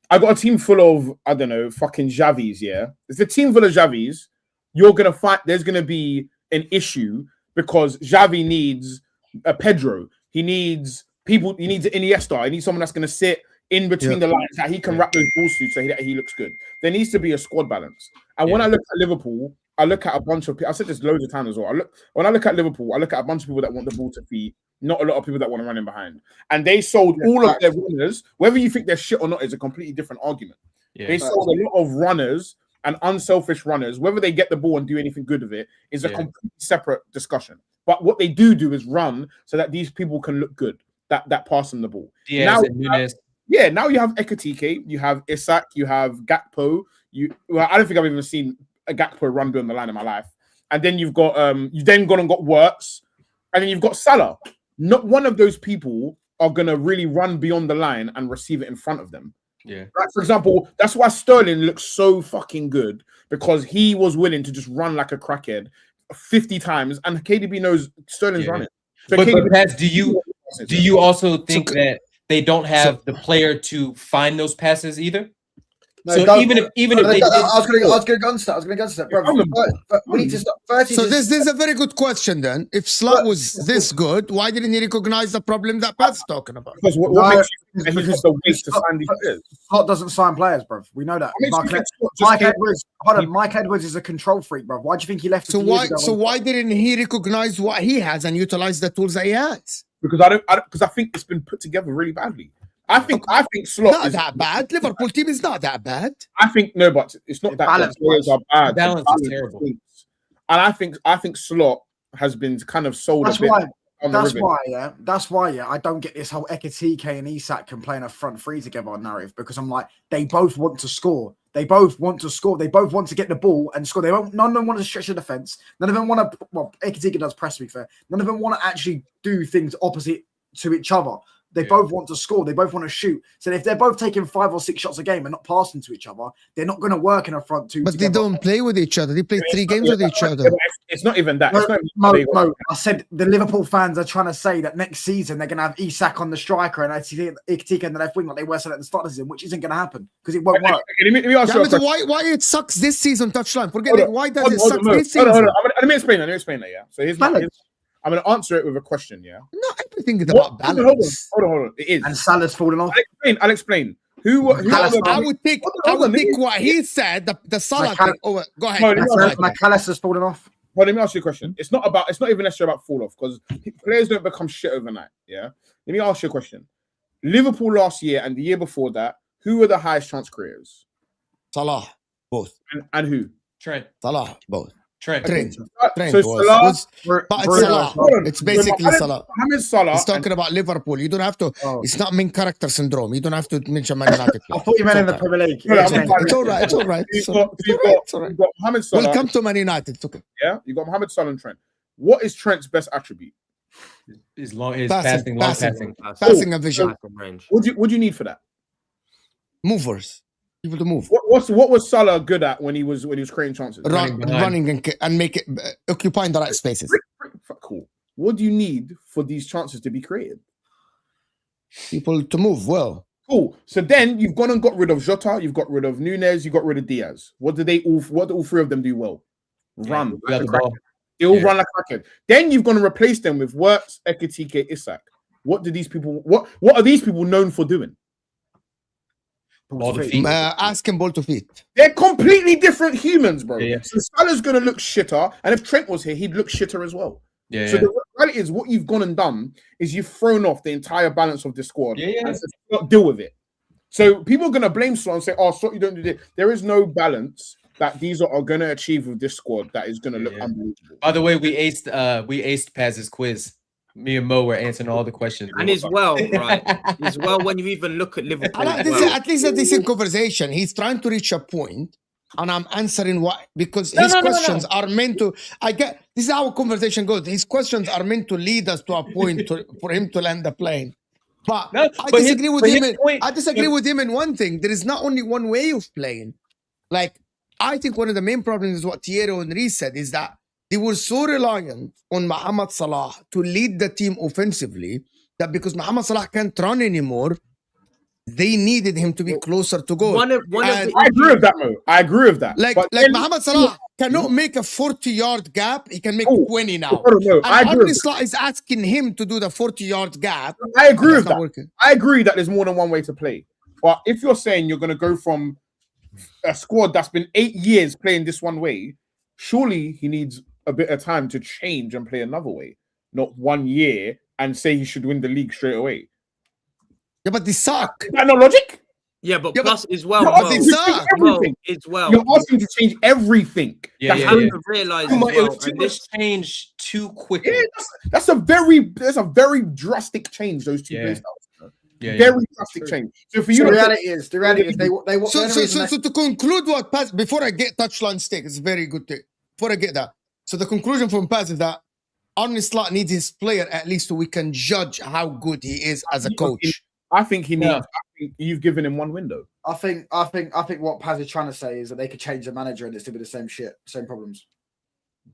I don't know, fucking Xavis, yeah? It's a team full of Xavis. You're going to find there's going to be an issue because Xavi needs a Pedro. He needs people. He needs an Iniesta. He needs someone that's going to sit in between the lines that he can wrap those balls to so that he looks good. There needs to be a squad balance. And when I look at Liverpool, I look at a bunch of people. I've said this loads of times as well. When I look at Liverpool, I look at a bunch of people that want the ball to feet, not a lot of people that want to run in behind. And they sold all of their runners. Whether you think they're shit or not is a completely different argument. Yeah, they sold a lot of runners and unselfish runners. Whether they get the ball and do anything good with it is a completely separate discussion. But what they do is run so that these people can look good. That pass them the ball. Now you have Ekitike, you have Isak, you have Gakpo. I don't think I've even seen a Gakpo run beyond the line in my life. And then you've got you then gone and got Wirtz, and then you've got Salah. Not one of those people are gonna really run beyond the line and receive it in front of them. Yeah. Like, for example, that's why Sterling looks so fucking good, because he was willing to just run like a crackhead 50 times, and KDB knows Sterling's running. So but Pats, do you also think that they don't have the player to find those passes either? No, so even if they I was going to go on to that, bro. We need to stop. So this is a very good question. Then, if Slot was this good, why didn't he recognize the problem that Pat's talking about? Because what makes you think he's the way to sign these players? Slot doesn't sign players, bro. We know that. Mike Edwards is a control freak, bro. Why do you think he left? So why didn't he recognize what he has and utilize the tools that he has? Because I think it's been put together really badly. I think Slot not that bad. Liverpool team is not that bad. I think no, but it's not that bad. Players are bad. Balance is terrible. And I think Slot has been kind of sold That's a bit. That's why I don't get this whole Ekitike and Isak can play in a front three together narrative, because I'm like, they both want to score. They both want to score. They both want to get the ball and score. None of them want to stretch the defense. None of them want to. Well, Ekitike does press, to be fair. None of them want to actually do things opposite to each other. They both want to score. They both want to shoot. So if they're both taking 5 or 6 shots a game and not passing to each other, they're not going to work in a front two. But together. they don't play with each other. They play 3 games with each other. It's not even that. Mo, I said the Liverpool fans are trying to say that next season they're going to have Isak on the striker and Ekitike on the left wing like they were saying at the start of the season, which isn't going to happen because it won't work. Let me ask you why it sucks this season, touchline? Forget it. Why does it suck this season? Hold on. Let me explain that. Yeah. So I'm going to answer it with a question, yeah? Not everything is about balance. Hold on. It is. And Salah's falling off. I'll explain. I would take what he said, the Salah thing. Oh, go ahead. McAllister's falling off. Well, let me ask you a question. It's not even necessarily about fall off, because players don't become shit overnight, yeah? Let me ask you a question. Liverpool last year and the year before that, who were the highest chance creators? Salah, both. And who? Trent. Salah, both. Trent. So Salah, it's basically Salah. Mohamed Salah. He's talking about Liverpool. You don't have to. It's not main character syndrome. You don't have to mention Man United. I thought you meant in the Premier League. It's all right. You've got Mohamed Salah. We'll come to Man United. It's okay. Yeah, you got Mohamed Salah and Trent. What is Trent's best attribute? His passing and vision. What do you need for that? Movers. People to move. What was Salah good at when he was creating chances? Running and make it occupying the right spaces. Cool. What do you need for these chances to be created? People to move well. Cool. So then you've gone and got rid of Jota, you've got rid of Nunez, you got rid of Diaz. What do all 3 of them do well? Run. They all run like a crackhead. Then you've gone and replaced them with Wirtz, Ekitike, Isak. What are these people known for doing? Asking ball to feet. They're completely different humans, bro. Yeah. So Salah's gonna look shitter, and if Trent was here, he'd look shitter as well. Yeah. So the reality is, what you've gone and done is you've thrown off the entire balance of the squad. And said, not deal with it. So people are gonna blame Slot and say, "Oh, Slot, you don't do this." There is no balance that these are gonna achieve with this squad that is gonna look unbelievable. By the way, we aced Paz's quiz. Me and Mo were answering all the questions. And as well, when you even look at Liverpool, at least a decent conversation. He's trying to reach a point, and I'm answering why, because his questions are meant to. This is how conversation goes. His questions are meant to lead us to a point for him to land the plane. But I disagree with him. I disagree with him in one thing. There is not only one way of playing. Like, I think one of the main problems is what Thierry Henry said, is that they were so reliant on Mohamed Salah to lead the team offensively that because Mohamed Salah can't run anymore, they needed him to be closer to goal. I agree with that, Mo. I agree with that. Like Mohamed Salah cannot make a 40-yard gap. He can make 20 now. And Salah is asking him to do the 40-yard gap. I agree with that. I agree that there's more than one way to play. But if you're saying you're going to go from a squad that's been 8 years playing this one way, surely he needs a bit of time to change and play another way, not 1 year and say he should win the league straight away. Yeah, but they suck. Is that not logic? Yeah, but Yeah, plus as well, You're asking to change everything. as well. You're asking to change everything. Yeah, You yeah, have yeah. to realize Too as much, it well, was too and much this change too quickly. Yeah, that's a very drastic change. Those two Yeah. play styles. Yeah, Very drastic change. So for you, The to reality is they So to conclude what Paz, before I get touchline stick, it's a very good thing. Before I get that, so the conclusion from Paz is that Arne Slot needs his player at least so we can judge how good he is as a coach. I think he needs. Yeah. I think you've given him one window. I think what Paz is trying to say is that they could change the manager and it's still be the same shit, same problems.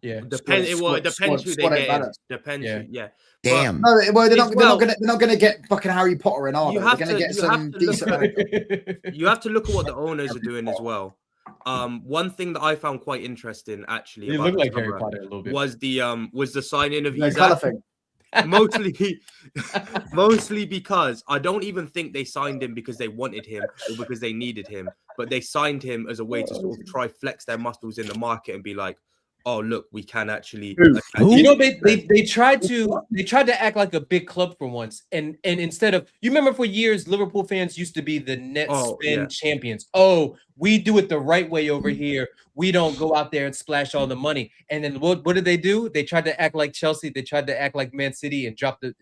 Yeah. depends who they get in. Depends. Yeah. Yeah. Damn. No, well, they're As not gonna get fucking Harry Potter in, are You they? have They're gonna to- get you some have to look decent at- manager. You have to look at what the owners are doing as well. One thing that I found quite interesting actually You about look the like Harry summer Potter a little bit. was the signing of The colour Isak. thing. Mostly because I don't even think they signed him because they wanted him or because they needed him, but they signed him as a way to sort of try flex their muscles in the market and be like, oh look, we can actually You know, they tried to act like a big club for once, and instead of, you remember for years Liverpool fans used to be the net spin champions. Oh, we do it the right way over here. We don't go out there and splash all the money. And then what did they do? They tried to act like Chelsea. They tried to act like Man City and drop the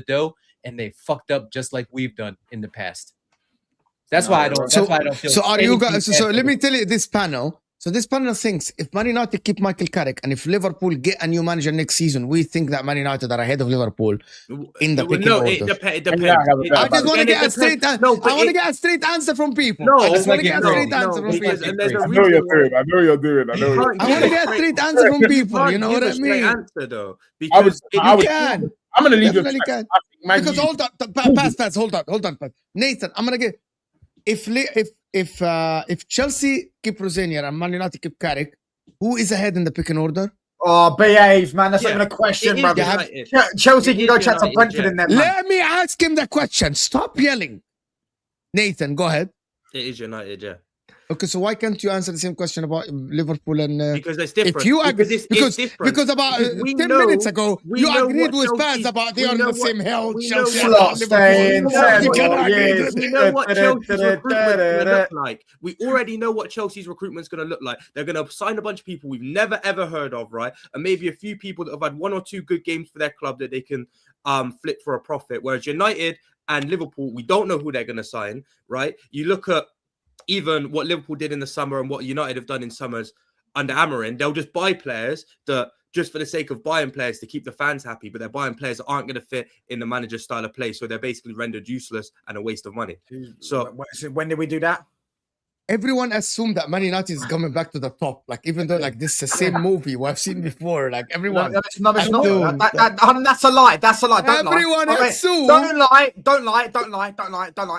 dough, and they fucked up just like we've done in the past. That's why I don't. That's why I don't feel. So are you guys? So let me tell tell you this panel. So this panel thinks if Man United keep Michael Carrick and if Liverpool get a new manager next season, we think that Man United are ahead of Liverpool in the picking order. It depends. I just want to get a straight. I want to get a straight answer from people. I just want to get a straight answer from people. I know you're doing. I know you're doing. I know. I want to get a straight answer from people. You know what I mean? Answer though, because You can. I'm gonna leave you. Definitely can. Because hold on, pass. Hold on, pass. Nathan, I'm gonna get if Chelsea keep Rosenior and Man United keep Carrick, who is ahead in the picking order? Oh, behave, man. That's not even a question, bro. Chelsea can go chat to Brentford in there. Let me ask him the question. Stop yelling. Nathan, go ahead. it is United, yeah. Okay, so why can't you answer the same question about Liverpool and because it's different. if you agree, it's different. because about 10 minutes ago you agreed with Spurs about they are in the same hell. Chelsea and Liverpool. We know what Chelsea's recruitment's going to look like. We already know what Chelsea's recruitment's going to look like. They're going to sign a bunch of people we've never ever heard of, right? And maybe a few people that have had one or two good games for their club that they can flip for a profit. Whereas United and Liverpool, we don't know who they're going to sign, right? You look at even what Liverpool did in the summer and what United have done in summers under Amorim. They'll just buy players that just for the sake of buying players to keep the fans happy, but they're buying players that aren't going to fit in the manager's style of play. So they're basically rendered useless and a waste of money. So when did we do that? Everyone assumed that Man United is coming back to the top. Like, even though like this is the same movie we've seen before. Like everyone. That's not. That's a lie. That's a lie. Don't everyone lie. assumed. Don't lie.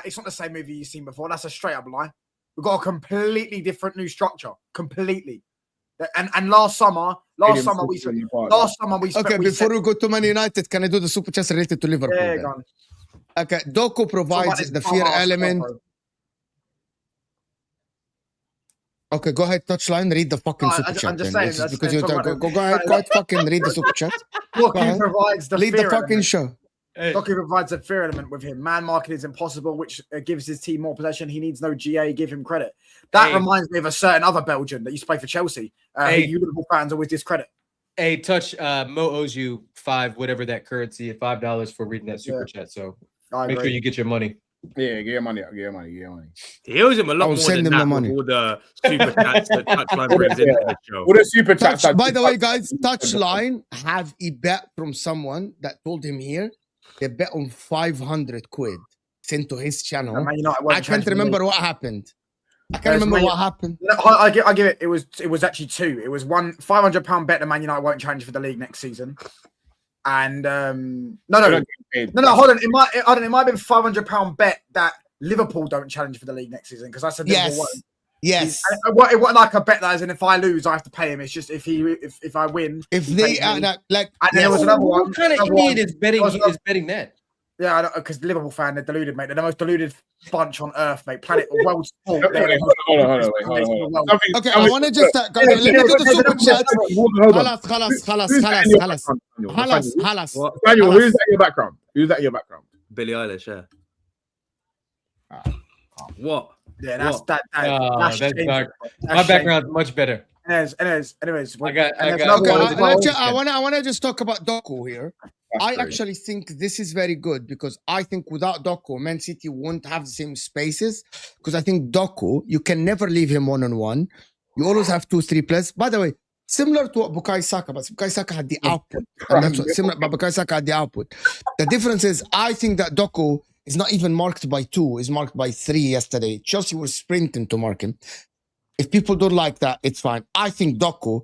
It's not the same movie you've seen before. That's a straight up lie. We've got a completely different new structure. Completely. And last summer we spent. Okay, before we go to Man United, can I do the super chats related to Liverpool? Yeah, go on. Okay, Doku provides the fear element. Okay, go ahead, touchline. Read the fucking super chat. I'm just saying, because you go ahead, fucking read the super chat. Doku provides the lead fear the fucking element. show. Doku provides a fear element with him. Man marking is impossible, which gives his team more possession. He needs no GA. Give him credit. That reminds me of a certain other Belgian that used to play for Chelsea. Who you Liverpool fans always discredit. Hey, Touch, Mo owes you $5 for reading that super chat. So make sure you get your money. Yeah, get your money out. Get your money. he owes him a lot more than that. The money. With all the super chats that Touchline brings into the show. What a super chat. By the way, guys, Touchline have a bet from someone that told him here. They bet on 500 quid sent to his channel. I can't remember what happened. I can't remember what happened. I give it. It was actually two. It was one £500 bet that Man United won't challenge for the league next season. And no. Hold on. It might have been £500 bet that Liverpool don't challenge for the league next season because I said Liverpool won't. Yes. It wasn't like a bet that as in if I lose, I have to pay him. It's just if I win. If they are like, and there was another one. What kind of idiot is betting that? Yeah, because Liverpool fan, they're deluded, mate. They're the most deluded bunch on earth, mate. Planet world sport. Hold on. Okay, I want to just let me do the super chat. خلاص. Daniel, who's that in your background? Who's that in your background? Billie Eilish, yeah. What? Yeah, that's What? that. That's shameful. dark. That's My shameful. background's much better. Anyways. I got- Okay, Well, I want to just talk about Doku here. I actually think this is very good because I think without Doku, Man City won't have the same spaces. Because I think Doku, you can never leave him one-on-one. You always have 2-3 players. By the way, similar to what Bukayo Saka, but Bukayo Saka had the output. And that's what similar, but Bukayo Saka had the output. The difference is I think that Doku is not even marked by 2, is marked by 3 yesterday. Chelsea were sprinting to mark him. If people don't like that, it's fine. I think Doku,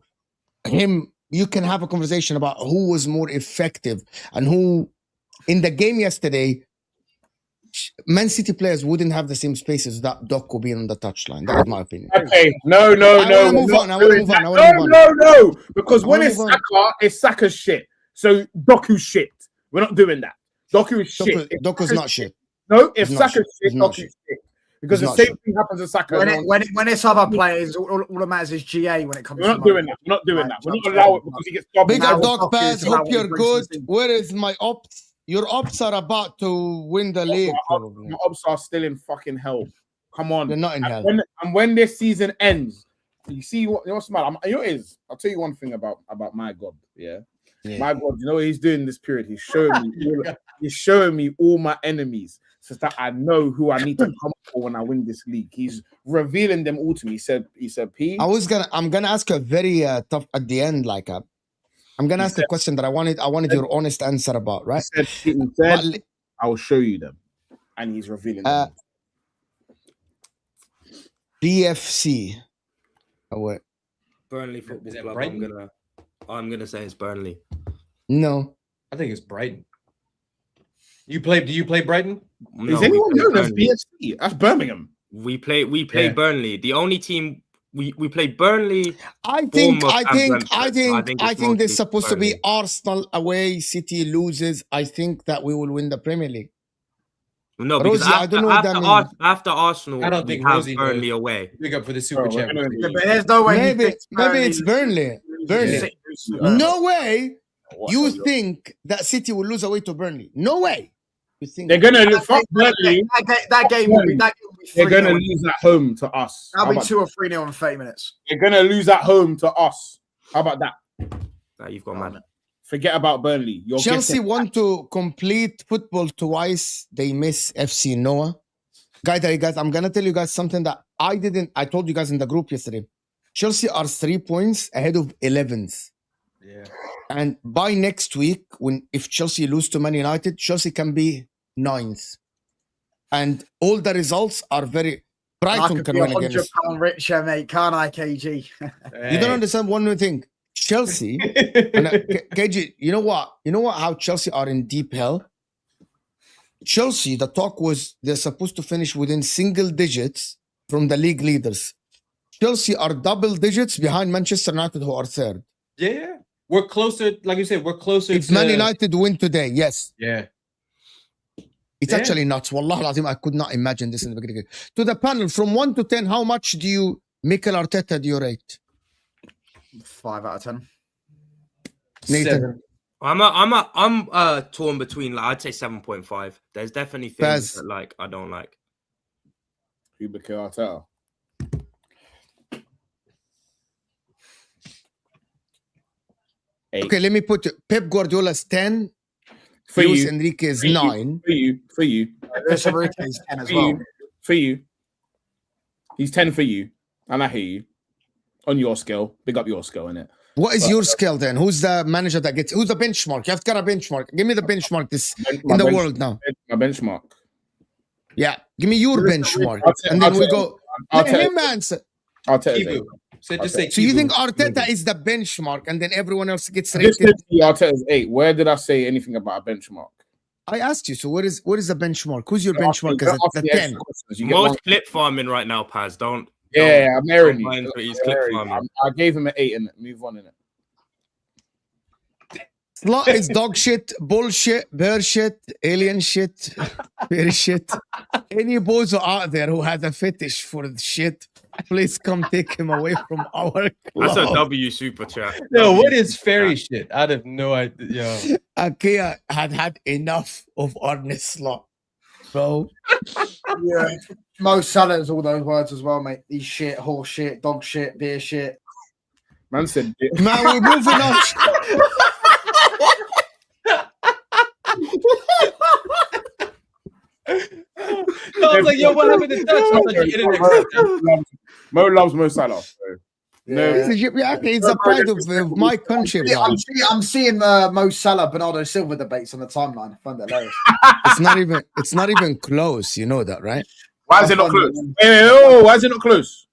you can have a conversation about who was more effective and who, in the game yesterday, Man City players wouldn't have the same spaces without Doku being on the touchline. That was my opinion. Okay, no. I wanna move on. No. Because when it's Saka, it's Saka's shit. So Doku's shit. We're not doing that. Doku is shit. Doku's not shit. No, if It's not Saka's shit, Doku's shit. Because the same thing happens to Saka. When it's other players, all that matters is GA when it comes. We're not doing that. We're not doing that. We're not allowing it because he gets doubled. Big up, Now, Dog Pass. Hope you're good. brings Where is my ops? Your ops are about to win the league. Probably. My ops are still in fucking hell. Come on. They're not in hell. And when this season ends, you see what's mad. I'll tell you one thing about my God. Yeah. My God, you know what he's doing in this period? He's showing me all my enemies so that I know who I need to come for when I win this league. He's revealing them all to me. He said, P. I'm gonna ask a very tough at the end, I'm gonna ask a question that I wanted your honest answer about, right? He said I will show you them. And he's revealing them. BFC. Oh wait. Burnley Football Club. Brighton? I'm gonna say it's Burnley. No. I think it's Brighton. Do you play Brighton? No, Is anyone known as BFC? That's Birmingham. We play Burnley. The only team we played Burnley. I think Bournemouth there's supposed to be Burnley. Arsenal away, City loses. I think that we will win the Premier League. No, because Rosie, I don't know what that means. after Arsenal, I don't think we have Rosie Burnley knows. away. Big up for the super chat. But there's no way. Maybe it's Burnley. Burnley. No way. You think that City will lose away to Burnley? No way. You think They're gonna fuck Burnley. That game will be. They're gonna lose at home to us. That'll be 2 or 3-0 in 30 minutes. They're gonna lose at home to us. How about that? You've got mad. Forget about Burnley. Chelsea want to complete football twice. They miss FC Noah. Guys, I'm gonna tell you guys something that I told you guys in the group yesterday. Chelsea are 3 points ahead of 11th. Yeah. And by next week, if Chelsea lose to Man United, Chelsea can be 9th. And all the results are very. Brighton can win against. £100 richer, mate. Can't I, KG? You don't understand one new thing. Chelsea, and, KG, you know what? How Chelsea are in deep hell? Chelsea, the talk was they're supposed to finish within single digits from the league leaders. Chelsea are double digits behind Manchester United, who are 3rd. Yeah. We're closer, like you said, we're closer If to Man United win today, yes. Yeah. It's actually nuts. Wallah al-Azim, I could not imagine this in the beginning. To the panel, from 1 to 10, how much do Mikel Arteta do you rate? 5 out of 10. Nathan. 7. I'm torn between, I'd say 7.5. There's definitely things Paz. that I don't like. Mikel Arteta. 8. Okay, let me put Pep Guardiola's 10. For Luis you. Enrique is For you. 9. For you. There's some is 10 as well. For you. He's 10 for you. And I hear you. On your scale. Big up your scale, innit? What is your scale then? Who's the manager that gets? Who's the benchmark? You have to get a benchmark. Give me the benchmark in the world now. My benchmark. Yeah, give me your benchmark, and then we go. Let him answer. Arteta. So you think Arteta is the benchmark, and then everyone else gets This rated? is Arteta's 8. Where did I say anything about a benchmark? I asked you. So what is the benchmark? Who's your benchmark? Is it the 10? Most clip farming right now, Paz. Don't. Yeah, I'm airing you. He's clip farming. I gave him an 8 and move on in it. Slot is dog shit, bullshit, bear shit, alien shit, bear shit. Any bozo out there who has a fetish for the shit, please come take him away from our club. That's a W super chat. No, W what is super fairy chat. shit? I have no idea. Yo. Ikea had enough of Arne Slot, bro. Yeah. Mo Salah's all those words as well, mate. He's shit, horse shit, dog shit, beer shit. Man said, Man, we're moving on. No, I was like, yo, what happened to touch? I was like, the internet cut down. Mo loves Mo Salah. So. No, Yeah, it's a pride of my country, bro. I'm seeing Mo Salah, Bernardo Silva debates on the timeline. I find that hilarious. It's not even close. You know that, right? why is it not close? Why is it not close?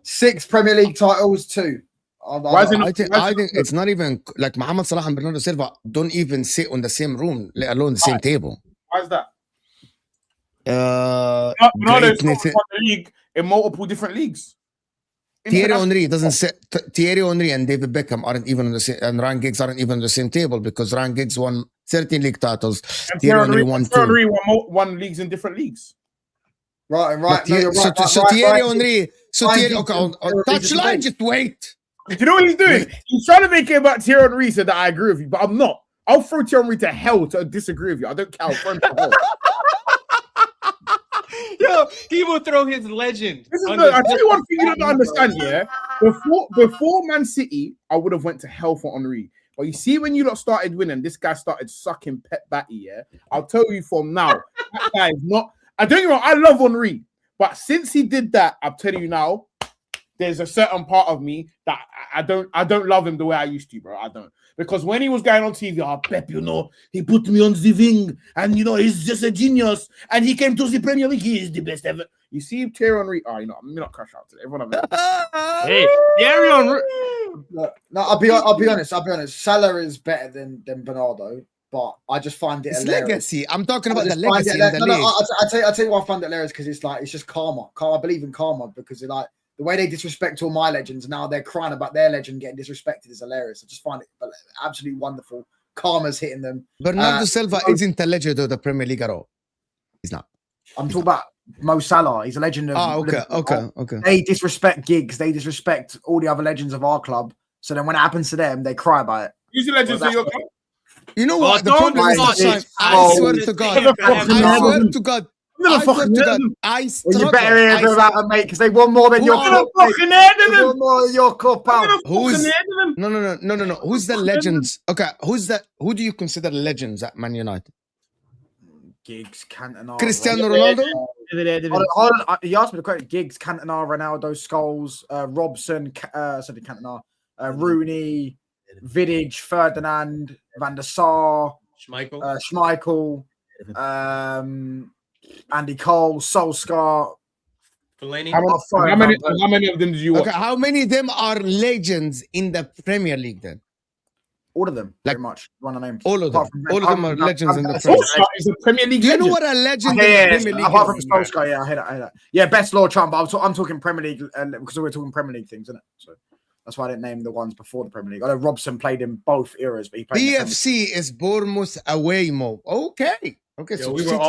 6 Premier League titles, 2. Why is it not, I think it's not even like Mohamed Salah and Bernardo Silva don't even sit on the same room, let alone the same table. Why is that? Greatness- Silva won the league in multiple different leagues. Thierry Henry doesn't sit. Thierry Henry and David Beckham aren't even on the same, and Ryan Giggs aren't even on the same table because Ryan Giggs won 13 league titles. And Thierry Henry won 2. Thierry won leagues in different leagues. Right. But No, you're right. so right, Thierry right. Henry. So Ryan Thierry, Giggs okay, on touchline, just wait. Do you know what he's doing? He's trying to make it about Thierry Henry so that I agree with you, but I'm not. I'll throw Thierry Henry to hell to disagree with you. I don't care. I'll throw him to hell. Yo, he will throw his legend. This is on I tell you one thing you don't understand, yeah. Before Man City, I would have went to hell for Henry. But you see, when you lot started winning, this guy started sucking Pep Batty, yeah. I'll tell you from now, that guy is not. I don't get me wrong, I love Henry, but since he did that, I'm telling you now, there's a certain part of me that I don't love him the way I used to, bro. I don't. Because when he was going on TV, Pep, you know, he put me on the wing, and you know, he's just a genius, and he came to the Premier League, he is the best ever. You see Thierry Henry, you know, I'm not crash out today. Everyone Hey, Thierry Henry. No, I'll be honest. Salah is better than Bernardo, but I just find it It's hilarious. legacy. I'm talking about I the just find legacy it- in the no, league. I'll tell you why I find it hilarious because it's just karma. I believe in karma because like the way they disrespect all my legends, now they're crying about their legend getting disrespected is hilarious. I just find it absolutely wonderful. Karma's hitting them. Bernardo Silva isn't a legend of the Premier League at all. He's not. I'm talking about Mo Salah. He's a legend of Liverpool. Okay. They disrespect Giggs. They disrespect all the other legends of our club. So then when it happens to them, they cry about it. Who's the legends of your club? You know Oh, what? The don't problem is start this time. this. I Oh, swear this to God. thing. I swear to God. I swear to God. I Well, struggle. you better hear about them, mate, because they won more than your club. Mate. They won more than your club, pal. Who's no. Who's the legends? Okay, who do you consider legends at Man United? Giggs, Cantona, Cristiano Ronaldo? Hold on. He asked me the question. Giggs, Cantona, Ronaldo, Scholes, Robson, Cantona, Rooney, Vidic, Ferdinand, Van der Sar, Schmeichel, Schmeichel, Andy Cole, Solskjaer. Fellaini. How many of them did you watch? Okay, how many of them are legends in the Premier League then? All of them, Like, pretty much. Run the names. All of them. All of them are legends in the Premier League. Solskjaer is a Premier League Do you know legend. what a legend in Yeah, the Premier League apart from is? Solskjaer, yeah, I hear that. Yeah, best Lord Trump, but I'm talking Premier League because we're talking Premier League things, isn't it? So that's why I didn't name the ones before the Premier League. I know Robson played in both eras, but he played in the Premier League. BFC is Bournemouth away, Mo. Okay. Yo, So we City were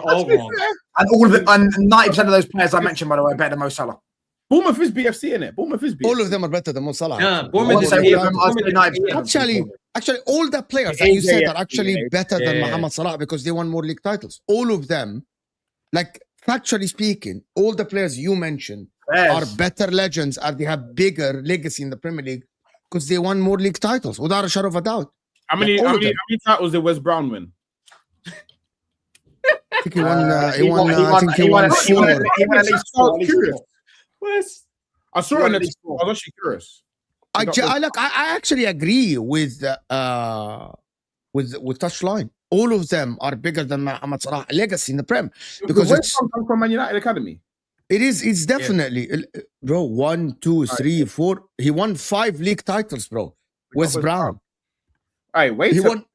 all wrong. And all of it, and 90% of those players I mentioned, by the way, are better than Mo Salah. Bournemouth is BFC, innit? Bournemouth is BFC. all of them are better than Mo Salah. Nah, actually. Bournemouth I'd is say all of them- I'd say 90%. Actually, all the players that you said are actually better than Yeah. Mohamed Salah because they won more league titles. All of them, like factually speaking, all the players you mentioned are better legends and they have bigger legacy in the Premier League because they won more league titles without a shadow of a doubt. How many titles did Wes Brown win? I think he won. I think he He won won 4. at least four. Wes. I saw it on the team. I was actually curious. I actually agree with touchline. All of them are bigger than Mohamed Salah legacy in the Prem because Wes Brown come from Man United Academy. it's definitely bro 1, 2, 3, 4. He won 5 league titles, bro. Wes Brown. Hey, wait He to won.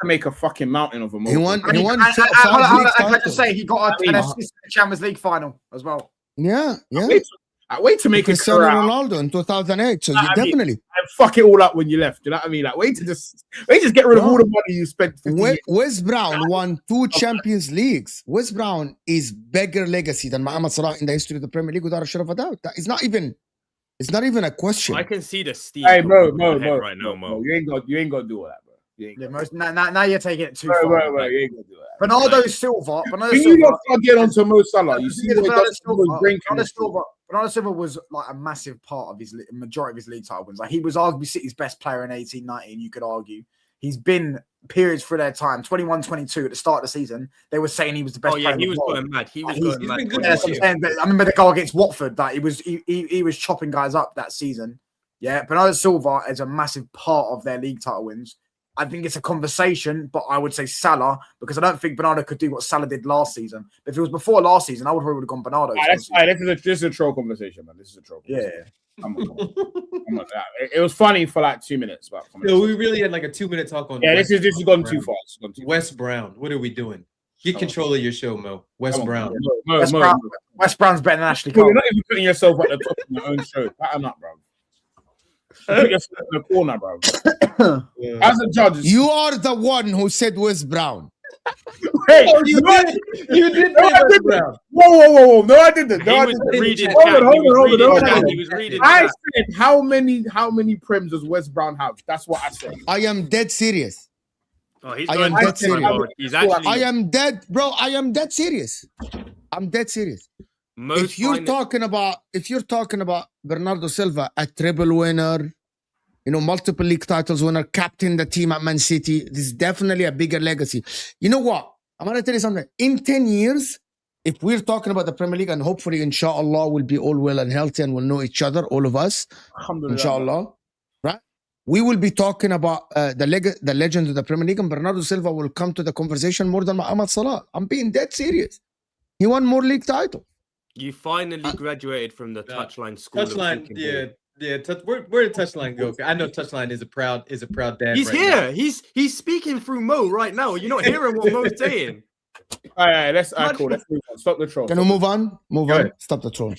make a fucking mountain of a He won. He won. And 5 hold on, league I can titles. just say he got an assist in the Champions League final as well. Yeah. Wait Like, wait to make a Cristiano career out. Ronaldo in 2008. So you I mean, definitely. And fuck it all up when you left. You know what I mean? Like, wait to just get rid of all the money you spent. 50 years. West Brown won 2 Champions Leagues. West Brown is bigger legacy than Mohamed Salah in the history of the Premier League without a shadow of a doubt. That is not even. It's not even a question. I can see the steam. Hey, Mo, right now, Mo. You ain't got to do all that, bro. Now you're taking it too far. Bro, you ain't gonna do that. Bernardo Silva. Can you not get onto Mo Salah? You see Bernardo Silva was like a massive part of his majority of his league title wins. Like he was arguably City's best player in 18-19. You could argue he's been periods through their time. 21-22 at the start of the season, they were saying he was the best. Oh yeah, player he in was the world. going mad. He was He's going mad. been good. Yeah, that's what I'm saying. But I remember the goal against Watford. That he was chopping guys up that season. Yeah, Bernardo Silva is a massive part of their league title wins. I think it's a conversation, but I would say Salah because I don't think Bernardo could do what Salah did last season. But if it was before last season, I would have gone Bernardo. This is a troll conversation, man. This is a troll conversation. Yeah. Come on. It was funny for like 2 minutes, but No, we really had like a 2-minute talk on. Yeah, this has gone too far. West Brown, what are we doing? Get control of your show, Mo. West Brown. West Brown's better than Ashley Cole. Cole. You're not even putting yourself at the top of your own show. Pattern up, bro. Put yourself in the corner, bro. As a judge, You are the one who said West Brown. Hey, you did West Brown. Whoa. No, I didn't. He was reading chat. He was reading I chat. said, how many Prems does West Brown have? That's what I said. I am dead serious. Oh, he's I going am dead dead serious. serious. He's actually. I am dead, bro. I am dead serious. I'm dead serious. If you're talking about Bernardo Silva, a treble winner, multiple league titles winner, captain the team at Man City, this is definitely a bigger legacy. You know what? I'm gonna tell you something. In 10 years, if we're talking about the Premier League, and hopefully, inshallah, we'll be all well and healthy and we'll know each other, all of us, inshallah, right? We will be talking about the legend of the Premier League, and Bernardo Silva will come to the conversation more than Mohamed Salah. I'm being dead serious. He won more league titles. You finally graduated from the touchline school. Touchline, where did touchline go? I know touchline is a proud dad. He's right here. now. He's speaking through Mo right now. You're not hearing what Mo's saying. All right, let's move on. Stop the troll. Can we move on? Move Go on. ahead. Stop the troll.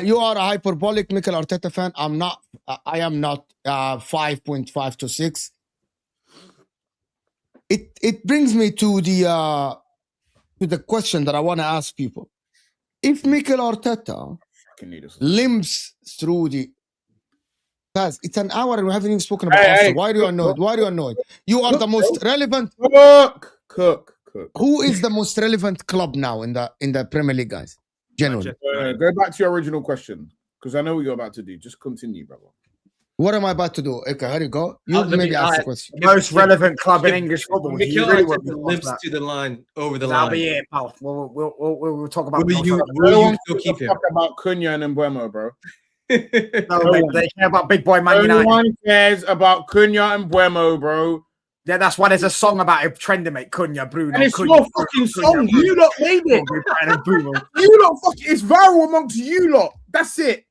You are a hyperbolic Mikel Arteta fan. I'm not. I am not. 5.5 to 6. It brings me to the question that I want to ask people. If Mikel Arteta limps through guys, it's an hour and we haven't even spoken about Arsenal. Why are you annoyed? You are the most relevant. Cook. Who is the most relevant club now in the Premier League, guys? Generally. Go back to your original question because I know what you're about to do. Just continue, brother. What am I about to do? Okay, here you go. You maybe ask the question. Most relevant club in English football. Mikel Arteta limps to the line over the line. That'll be it, pal. We'll talk about. Will you still keep him? Talk about Cunha and Mbeumo, bro. No, they care about big boy Man United. No one cares about Cunha and Mbeumo, bro. Yeah, that's why there's a song about it trending, mate. Cunha, Bruno. And it's Cunha, your fucking song. Bruno. You lot made it. You lot fucking. It's viral amongst you lot. That's it.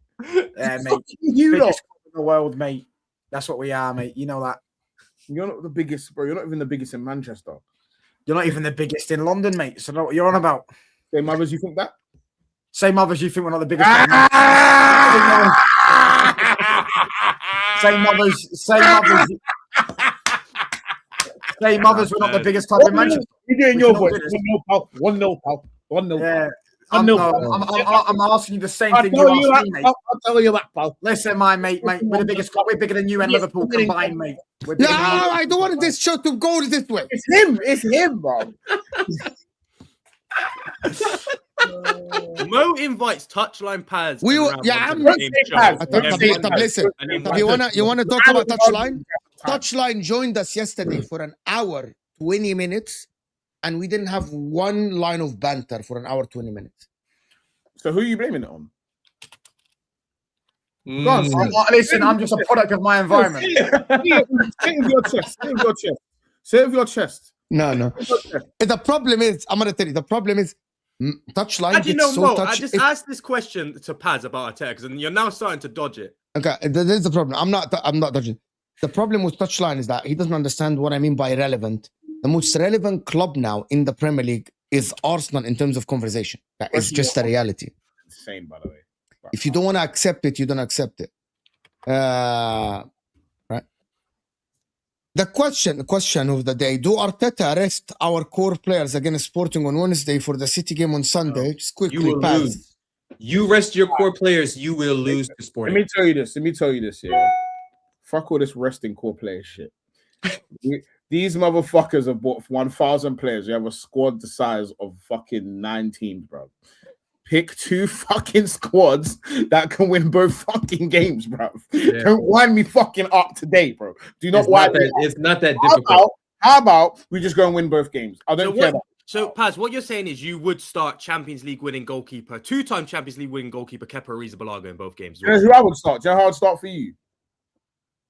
Yeah, mate. You lot. Biggest club in the world, mate. That's what we are, mate. You know that. You're not the biggest, bro. You're not even the biggest in Manchester. You're not even the biggest in London, mate. So know what you're on about. Same others, you think that? Same others, you think we're not the biggest. Same others, we're not the biggest club in Manchester. You're doing your voice. 1-0, pal. 1-0, pal. 1-0. Yeah. I'm asking you the same thing you asked me, mate. I'll tell you that, pal. Listen, my mate, we're the biggest club. We're bigger than you and Liverpool combined, mate. No, I don't want this show to go this way. It's him, bro. Mo invites touchline pads. Listen, you wanna talk about touchline? Touchline joined us yesterday for an hour, 20 minutes, and we didn't have one line of banter for an hour, 20 minutes. So who are you blaming it on? Listen, I'm just a product of my environment. Say it with your chest. Say it with your chest. No. The problem is, I'm gonna tell you, the problem is touchline. Actually, no, Mo, I just asked this question to Paz about Arteta, and you're now starting to dodge it. Okay, there's the problem. I'm not dodging. The problem with touchline is that he doesn't understand what I mean by relevant. The most relevant club now in the Premier League is Arsenal in terms of conversation. That is just a reality. Insane, by the way. If you don't want to accept it, you don't accept it. Right. The question of the day: do Arteta rest our core players against Sporting on Wednesday for the City game on Sunday? Just quickly, You will Paz. lose. You rest your core players, you will lose to Let Sporting. me tell you this. Yeah, fuck all this resting core player shit. These motherfuckers have bought 1,000 players. You have a squad the size of fucking 9 teams, bro. Pick 2 fucking squads that can win both fucking games, bro. Yeah. Don't wind me fucking up today, bro. Do not It's wind not me that, up. it's not that difficult. How about we just go and win both games? I don't care. So, Paz, what you're saying is you would start Champions League winning goalkeeper, 2-time Champions League winning goalkeeper Kepa Arrizabalaga in both games. You know who I would start? Do you know how I'd start for you?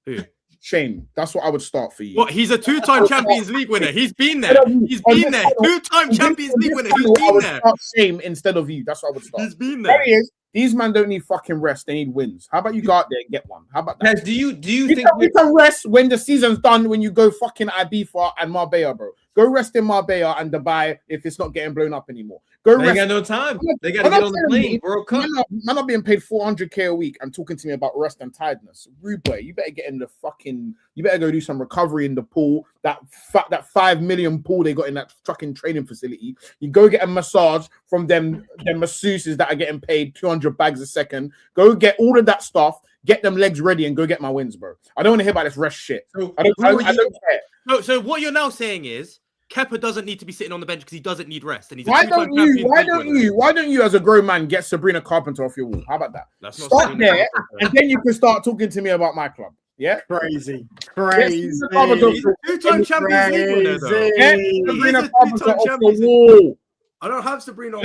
Who? Shane. That's what I would start for you. What? He's a 2-time Champions League winner. He's been there. He's been there. 2-time Champions League winner. He's been there. Start Shane instead of you. That's what I would start. He's been There there. he is. These men don't need fucking rest. They need wins. How about you go out there and get one? How about that? Paz, do you think You can rest when the season's done, when you go fucking Ibiza and Marbella, bro. Go rest in Marbella and Dubai if it's not getting blown up anymore. Go they rest. got no time? They got to get on the plane. World Cup. Man, not being paid 400k a week and talking to me about rest and tiredness. Rude boy, you better get in the fucking. You better go do some recovery in the pool. That 5 million pool they got in that fucking training facility. You go get a massage from them masseuses that are getting paid 200 bags a second. Go get all of that stuff. Get them legs ready and go get my wins, bro. I don't want to hear about this rest shit. So, I don't care. So what you're now saying is Kepa doesn't need to be sitting on the bench because he doesn't need rest. And he's Why don't you, as a grown man, get Sabrina Carpenter off your wall? How about that? That's not Start Sabrina there, Carpenter. and then you can start talking to me about my club. Yeah, Crazy. He's a 2-time Champions League winner, though. Yeah, Sabrina Carpenter off the wall. I don't have Sabrina on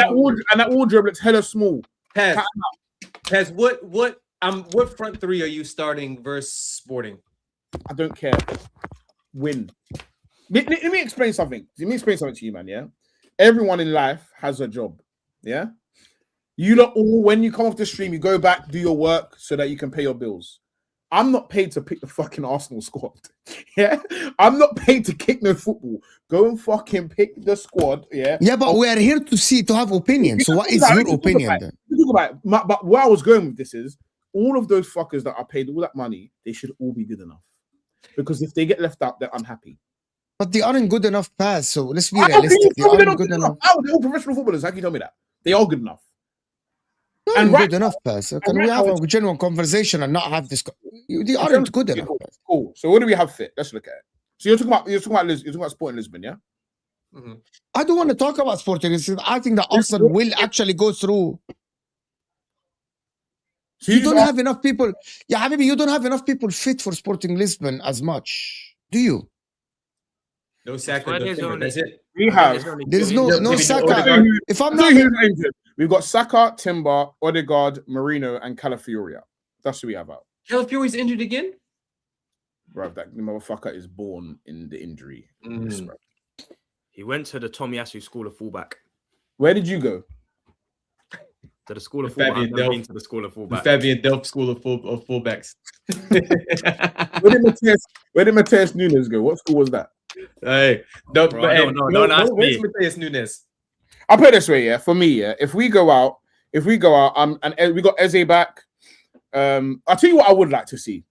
That wardrobe looks hella small. Paz, what front three are you starting versus Sporting? I don't care. Win. Let me explain something. Let me explain something to you, man. Yeah. Everyone in life has a job. Yeah. You lot all, when you come off the stream, you go back, do your work so that you can pay your bills. I'm not paid to pick the fucking Arsenal squad. Yeah. I'm not paid to kick no football. Go and fucking pick the squad. Yeah. Yeah, but we are here to have opinions. So what is your opinion then? But where I was going with this is all of those fuckers that are paid all that money, they should all be good enough. Because if they get left out, they're unhappy. But they aren't good enough, Paz. So let's be realistic. They aren't good enough. How? They're all professional footballers. How can you tell me that? They are good enough. And good enough, Paz. Can we have a genuine conversation and not have this? They aren't good enough. Cool. So what do we have fit? Let's look at it. So you're talking about Sporting Lisbon, yeah? Mm-hmm. I don't want to talk about Sporting. I think that Arsenal will actually go through. So you don't have enough people. Yeah, Habibi, you don't have enough people fit for Sporting Lisbon as much, do you? No Saka. That's it. We have. There's no Saka. If I'm not injured, we've got Saka, Timber, Odegaard, Marino, and Calafiori. That's who we have out. Calafiori's injured again? Bro, that motherfucker is born in the injury. Mm. He went to the Tomiyasu School of Fullback. Where did you go? To the School of Fullback. I've never been to the School of Fullback. The Fabian Delph School of Fullbacks. Where did Mateus Nunes go? What school was that? Hey, don't ask me. Mateus Nunes. I'll put it this way, yeah. For me, yeah, if we go out, and we got Eze back. I'll tell you what I would like to see.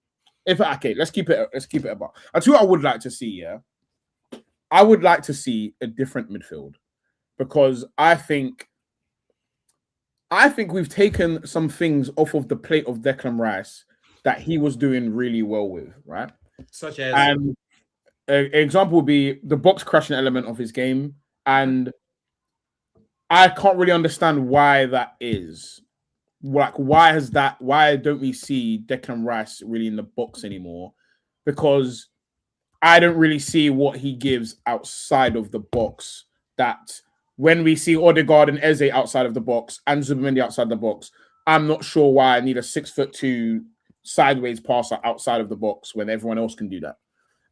Let's keep it about. I'll tell you what I would like to see, yeah. I would like to see a different midfield because I think we've taken some things off of the plate of Declan Rice that he was doing really well with, right? Such as an example would be the box crashing element of his game, and I can't really understand why that is. Like, why don't we see Declan Rice really in the box anymore? Because I don't really see what he gives outside of the box. That when we see Odegaard and Eze outside of the box and Zubimendi outside the box, I'm not sure why I need a 6'2" sideways passer outside of the box when everyone else can do that.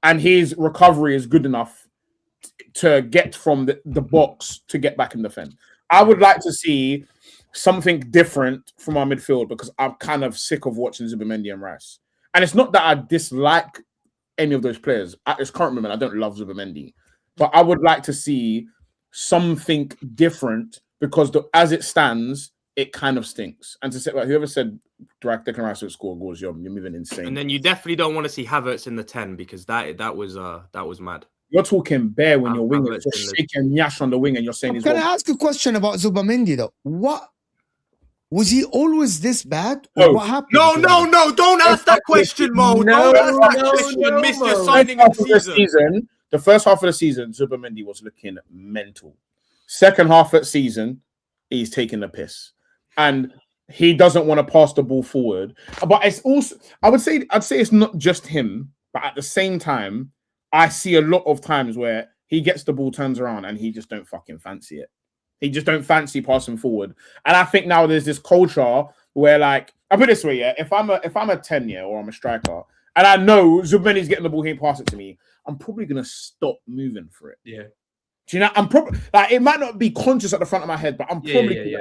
And his recovery is good enough to get from the box to get back in the defense. I would like to see something different from our midfield because I'm kind of sick of watching Zubimendi and Rice. And it's not that I dislike any of those players. At this current moment, I don't love Zubimendi. But I would like to see something different because as it stands, it kind of stinks. And to say, like, whoever said Declan Rice would score goals, you're moving insane. And then you definitely don't want to see Havertz in the 10 because that was mad. You're talking bare when you're winging, just shaking Nyash on the wing, and you're saying, "Can I ask a question about Zubamendi though? What was he always this bad? Or what happened? No, don't ask that question, Mo. Don't ask that question. Missed your signing of the season. The first half of the season, Zubamendi was looking mental. Second half of the season, he's taking the piss, and he doesn't want to pass the ball forward. But it's also, I'd say it's not just him, but at the same time, I see a lot of times where he gets the ball, turns around, and he just don't fucking fancy it. He just don't fancy passing forward. And I think now there's this culture where, like, I put it this way, yeah, if I'm a 10, yeah, or I'm a striker, and I know Zubamendi's getting the ball, he ain't pass it to me, I'm probably gonna stop moving for it. Yeah. Do you know? I'm probably like, it might not be conscious at the front of my head, but I'm probably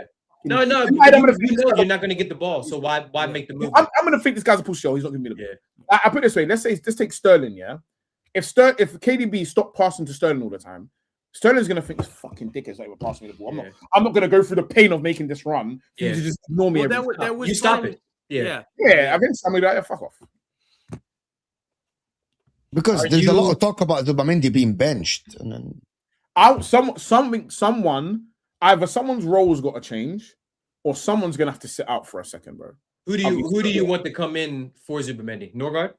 No, you're not going to get the ball, so why make the move? I'm going to think this guy's a push show. He's not going to be the ball. I put it this way. Let's take Sterling, yeah? If KDB stopped passing to Sterling all the time, Sterling's going to think this fucking dickhead's not even passing me the ball. I'm not going to go through the pain of making this run for you to just ignore me. You stop it. Yeah. I think somebody like, fuck off. Because there's a lot of talk about Zubamendi being benched. And then... Either someone's role's got to change, or someone's gonna have to sit out for a second, bro. Who do you want to come in for Zubamendi? Norgard?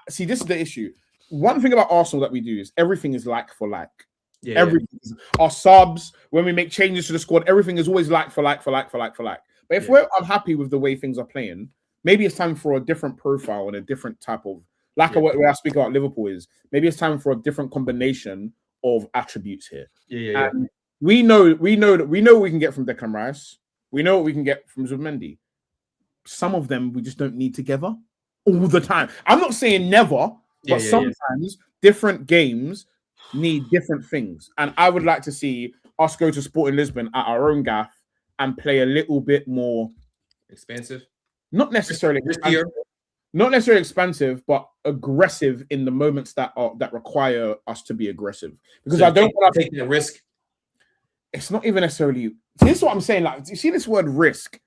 See, this is the issue. One thing about Arsenal that we do is everything is like for like. Yeah, everything. Our subs, when we make changes to the squad, everything is always like for like. But if we're unhappy with the way things are playing, maybe it's time for a different profile and a different type of where I speak about Liverpool is. Maybe it's time for a different combination of attributes here. And we know what we can get from Declan Rice. We know what we can get from Zubamendi. Some of them we just don't need together all the time. I'm not saying never, but sometimes different games need different things. And I would like to see us go to Sporting Lisbon at our own gaff and play a little bit more expansive. Not necessarily expansive, but aggressive in the moments that require us to be aggressive. Because I don't want to take the risk. It's not even necessarily. See, this is what I'm saying. Like, you see this word risk.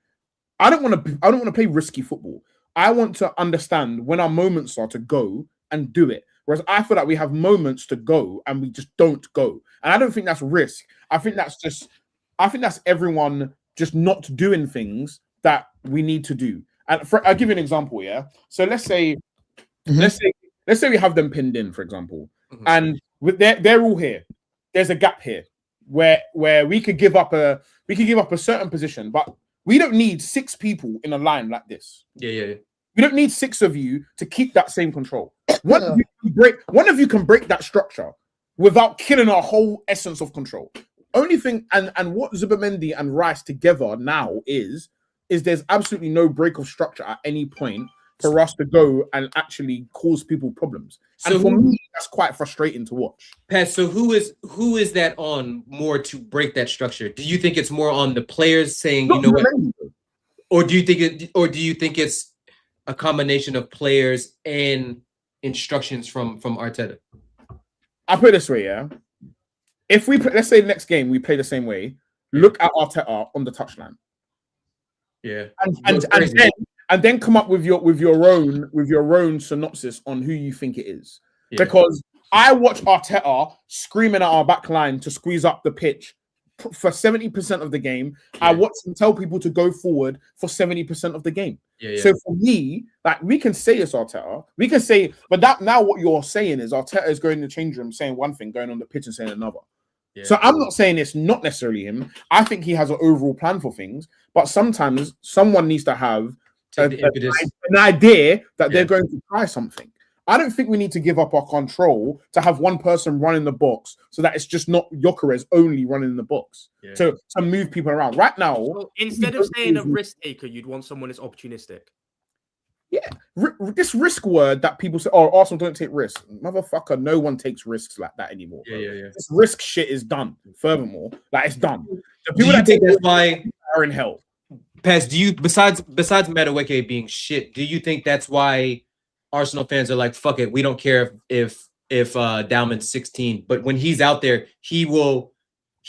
I don't want to play risky football. I want to understand when our moments are to go and do it. Whereas I feel like we have moments to go and we just don't go. And I don't think that's risk. I think that's everyone just not doing things that we need to do. And I'll give you an example, yeah. So let's say we have them pinned in, for example, and they're all here. There's a gap here where we could give up a certain position, but we don't need 6 people in a line like this. Yeah. We don't need 6 of you to keep that same control. One of you can break that structure without killing our whole essence of control. Only thing, and what Zubamendi and Rice together now is there's absolutely no break of structure at any point for us to go and actually cause people problems. So and for me, that's quite frustrating to watch. Pat, so who is that on more to break that structure? Do you think it's more on the players saying, you know what, or do you think it's a combination of players and instructions from Arteta? I'll put it this way, yeah. If we let's say next game we play the same way, look at Arteta on the touchline. Yeah, and then come up with your own synopsis on who you think it is. Yeah. Because I watch Arteta screaming at our back line to squeeze up the pitch for 70% of the game. Yeah. I watch him tell people to go forward for 70% of the game. Yeah. So for me, like, we can say it's Arteta. We can say, but that now what you're saying is Arteta is going in the change room saying one thing, going on the pitch and saying another. Yeah. So I'm not saying it's not necessarily him. I think he has an overall plan for things, but sometimes someone needs to have an idea that they're going to try something. I don't think we need to give up our control to have one person running the box so that it's just not Gyökeres only running the box to move people around. Right now, so instead of saying a risk taker, you'd want someone that's opportunistic. Yeah, this risk word that people say, "Oh, Arsenal don't take risks." Motherfucker, no one takes risks like that anymore. Yeah. This risk shit is done. Furthermore, like, it's done. The people that take that's why are in hell. Paz, do you besides Madueke being shit, do you think that's why Arsenal fans are like, fuck it, we don't care if Daumann's 16, but when he's out there, he will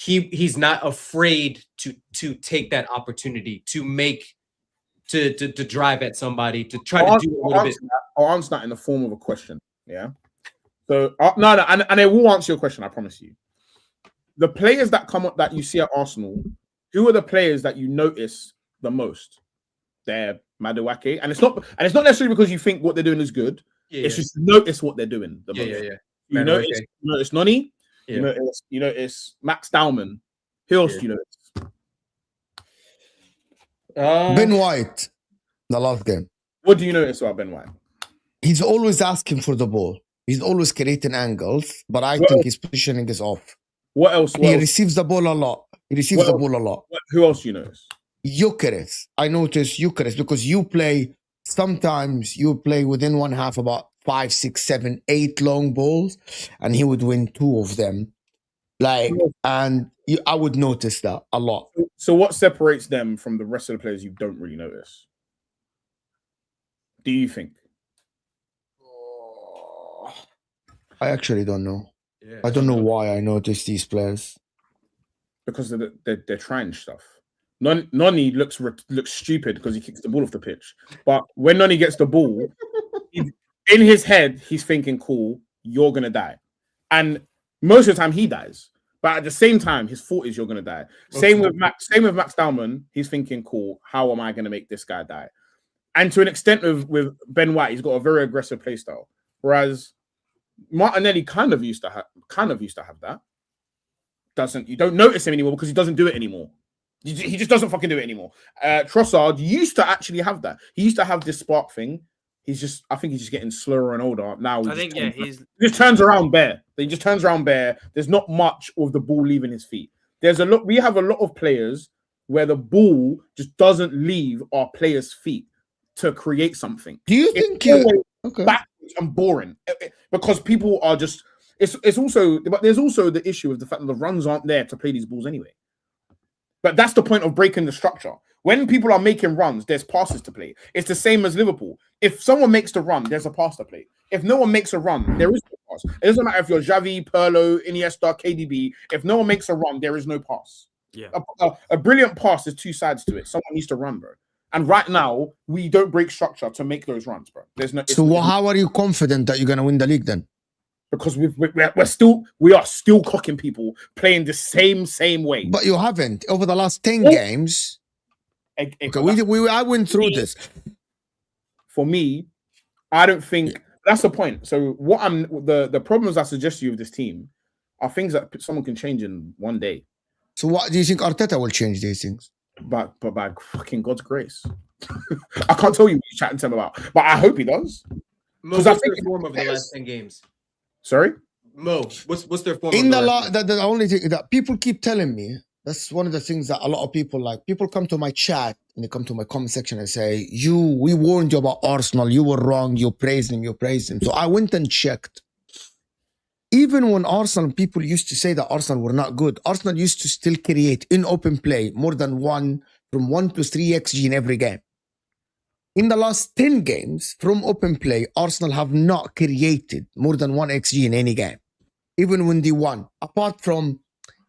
he's not afraid to take that opportunity to drive at somebody, to try to do a little bit. I'll answer that in the form of a question. Yeah. So no, and I will answer your question. I promise you. The players that come up that you see at Arsenal, who are the players that you notice the most? They're Madueke, and it's not necessarily because you think what they're doing is good. It's just you notice what they're doing the most. You notice Noni. You notice Max Dowman. Who else do you notice? Ben White, the last game. What do you notice about Ben White? He's always asking for the ball. He's always creating angles, but I think his positioning is off. What else? He receives the ball a lot. Who else do you notice? Eucharist. I notice Eucharist because sometimes you play within one half about 5, 6, 7, 8 long balls, and he would win 2 of them. I would notice that a lot. So what separates them from the rest of the players you don't really notice? Do you think? I actually don't know. I don't know why I notice these players. Because they're trying stuff. Noni looks stupid because he kicks the ball off the pitch. But when Noni gets the ball, in his head, he's thinking, cool, you're going to die. And most of the time, he dies. But at the same time, his thought is you're going to die. Same with Max Dowman. He's thinking, cool, how am I going to make this guy die? And to an extent with Ben White, he's got a very aggressive play style. Whereas Martinelli kind of used to have that. You don't notice him anymore because he doesn't do it anymore. He just doesn't fucking do it anymore. Trossard used to actually have that. He used to have this spark thing. I think he's just getting slower and older now. He just turns around bare. He just turns around bare. There's not much of the ball leaving his feet. We have a lot of players where the ball just doesn't leave our players' feet to create something. Do you think backwards and boring because people are just. It's also, but there's also the issue of the fact that the runs aren't there to play these balls anyway. But that's the point of breaking the structure. When people are making runs, there's passes to play. It's the same as Liverpool. If someone makes the run, there's a pass to play. If no one makes a run, there is no pass. It doesn't matter if you're Xavi, Pirlo, Iniesta, KDB. If no one makes a run, there is no pass. Yeah. A brilliant pass is 2 sides to it. Someone needs to run, bro. And right now, we don't break structure to make those runs, bro. How are you confident that you're going to win the league then? Because we are still cocking people playing the same way. But you haven't over the last 10 games. I went through this. For me, I don't think that's the point. So the problems I suggest to you with this team are things that someone can change in one day. So what do you think Arteta will change these things? But by fucking God's grace. I can't tell you what he's chatting to him about, but I hope he does. What's their form of the last 10 games? Sorry? Mo, what's their form? In the only thing that people keep telling me, that's one of the things that a lot of people like. People come to my chat and they come to my comment section and say, we warned you about Arsenal. You were wrong. You praised him. So I went and checked. Even when Arsenal, people used to say that Arsenal were not good, Arsenal used to still create in open play more than from 1 to 3 XG in every game. In the last 10 games from open play, Arsenal have not created more than 1 XG in any game, even when they won. Apart from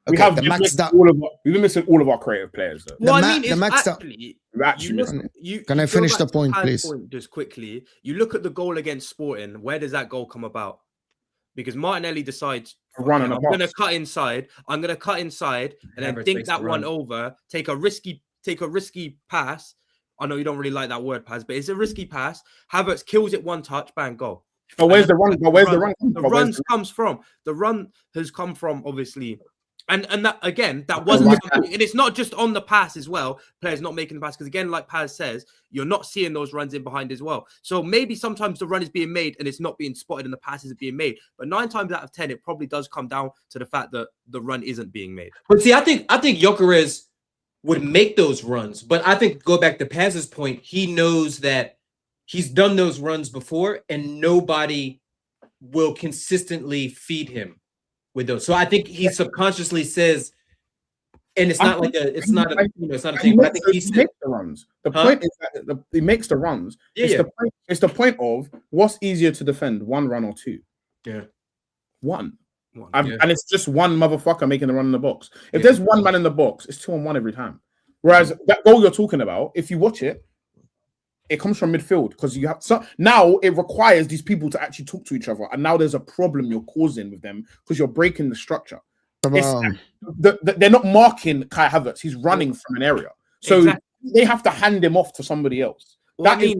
we've been missing all of our creative players. Though. Well, can I finish the point, please? Just quickly, you look at the goal against Sporting. Where does that goal come about? Because Martinelli decides, I'm going to cut inside. I'm going to cut inside and then think that one over. Take a risky pass. I know you don't really like that word, Paz, but it's a risky pass. Havertz kills it, one touch, bang, goal. But where's the run? The run has come from obviously, and that again, that wasn't, and it's not just on the pass as well. Players not making the pass because again, like Paz says, you're not seeing those runs in behind as well. So maybe sometimes the run is being made and it's not being spotted and the passes are being made. But 9 times out of 10, it probably does come down to the fact that the run isn't being made. But see, I think Gyökeres would make those runs, but I think go back to Paz's point, he knows that he's done those runs before and nobody will consistently feed him with those. So I think he subconsciously says, and it's not a thing, but I think he makes the runs. The point is that he makes the runs. It's the point of what's easier to defend, 1 run or 2. Yeah. 1. And it's just one motherfucker making the run in the box. If there's one man in the box, it's 2-on-1 every time. Whereas that goal you're talking about, if you watch it, it comes from midfield because you have now it requires these people to actually talk to each other, and now there's a problem you're causing with them because you're breaking the structure. They're not marking Kai Havertz; he's running from an area, so they have to hand him off to somebody else. Well, that is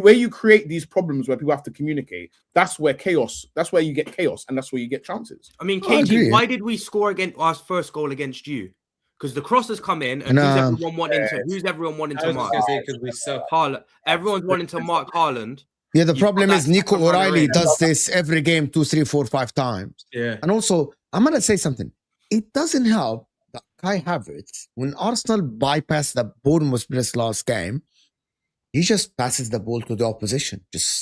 where you create these problems where people have to communicate. That's where chaos. That's where you get chaos, and that's where you get chances. I mean, KG, why did we score against our first goal against you? Because the crosses come in, and who's everyone wanting to mark? Because we suck. Everyone's wanting to mark Haaland. Yeah, the problem is Nico O'Reilly does this every game 2, 3, 4, 5 times. Yeah. And also, I'm going to say something. It doesn't help that Kai Havertz, when Arsenal bypassed the Bournemouth press last game, he just passes the ball to the opposition, just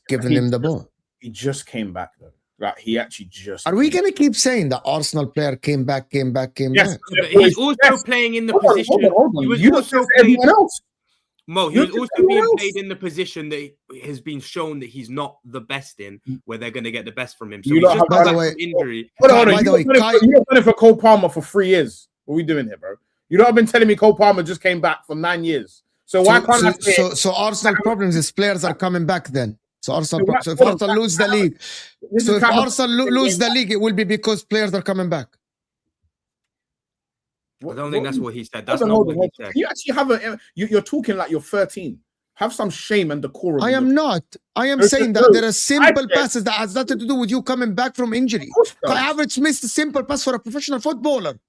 giving them the ball. He just came back, though. Like, he actually just... Are we going to keep saying the Arsenal player came back? Yes, but he's also playing in the position... Hold on. He was also everyone else. Mo, he was also being played in the position that has been shown that he's not the best in, where they're going to get the best from him. So he's just by the way, injury. Hold on. You've done it for Cole Palmer for 3 years. What are we doing here, bro? You know, I've been telling me Cole Palmer just came back for 9 years. So why can't I say... So Arsenal problems is players are coming back then. So if Arsenal lose the league, if Arsenal lose the league, it will be because players are coming back. I don't think that's what he said. That's not what he said. You actually have you're talking like you're 13. Have some shame and decorum. I am not. I am saying that there are simple passes that has nothing to do with you coming back from injury. Kai Havertz missed a simple pass for a professional footballer.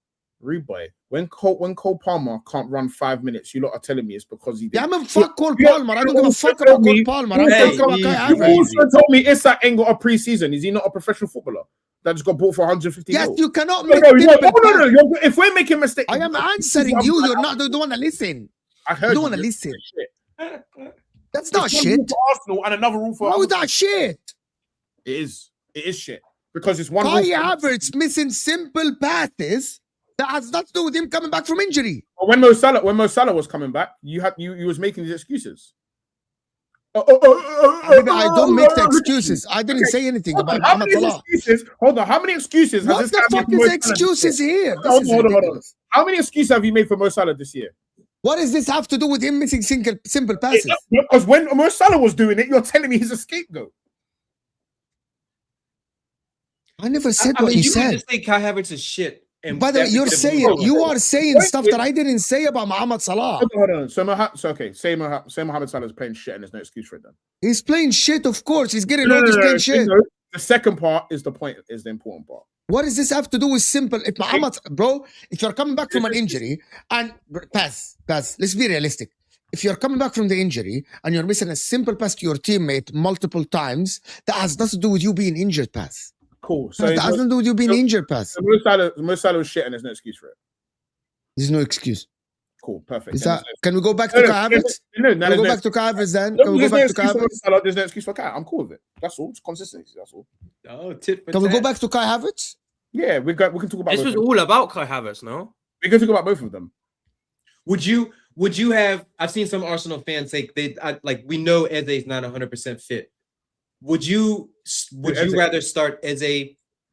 Reboy, when Cole Palmer can't run 5 minutes, you lot are telling me it's because he did. Yeah, I'm a fuck Cole Palmer. I don't give a fuck about Cole Palmer. I'm talking about Kai Havertz. You also told me Isak ain't got a pre-season. Is he not a professional footballer that just got bought for 150 Yes, mil? you cannot make no. If we're making mistakes, I am answering you. You're not. You don't want to listen. I heard you don't want to listen. That's not shit. For Arsenal and another rule for. How is that shit? It is. It is shit because it's one. Kai Havertz missing simple passes. That has nothing to do with him coming back from injury. When Mo Salah was coming back, you was making these excuses. I don't make the excuses. I didn't say anything about Mohamed Salah. Hold on, how many excuses? What the fuck is excuses here? Hold on. How many excuses have you made for Mo Salah this year? What does this have to do with him missing simple passes? Because when Mo Salah was doing it, you're telling me he's a scapegoat. I never said what you said. You just say Kai Havertz is shit. And by the way, you are saying stuff that I didn't say about Mohamed Salah. Hold on. So okay, say Mohamed Salah is playing shit and there's no excuse for it then. He's playing shit, of course. He's getting all this playing shit. The second part is the important part. What does this have to do with simple? If Mohamed, bro, if you're coming back from an injury and pass, let's be realistic. If you're coming back from the injury and you're missing a simple pass to your teammate multiple times, that has nothing to do with you being injured, pass. Cool. So that doesn't do with you being injured, pass. Mo Salah was shit and there's no excuse for it. There's no excuse. Cool, perfect. Can we go back to Kai Havertz? Can we go back to Kai Havertz then? Can we go back to Kai Havertz? There's no excuse for Kai. I'm cool with it. That's all. It's consistency. That's all. Can we go back to Kai Havertz? Yeah, we can talk about. This was all about Kai Havertz, no? We can talk about both of them. Would you have? I've seen some Arsenal fans say we know Eze is not 100% fit. Would you rather start Eze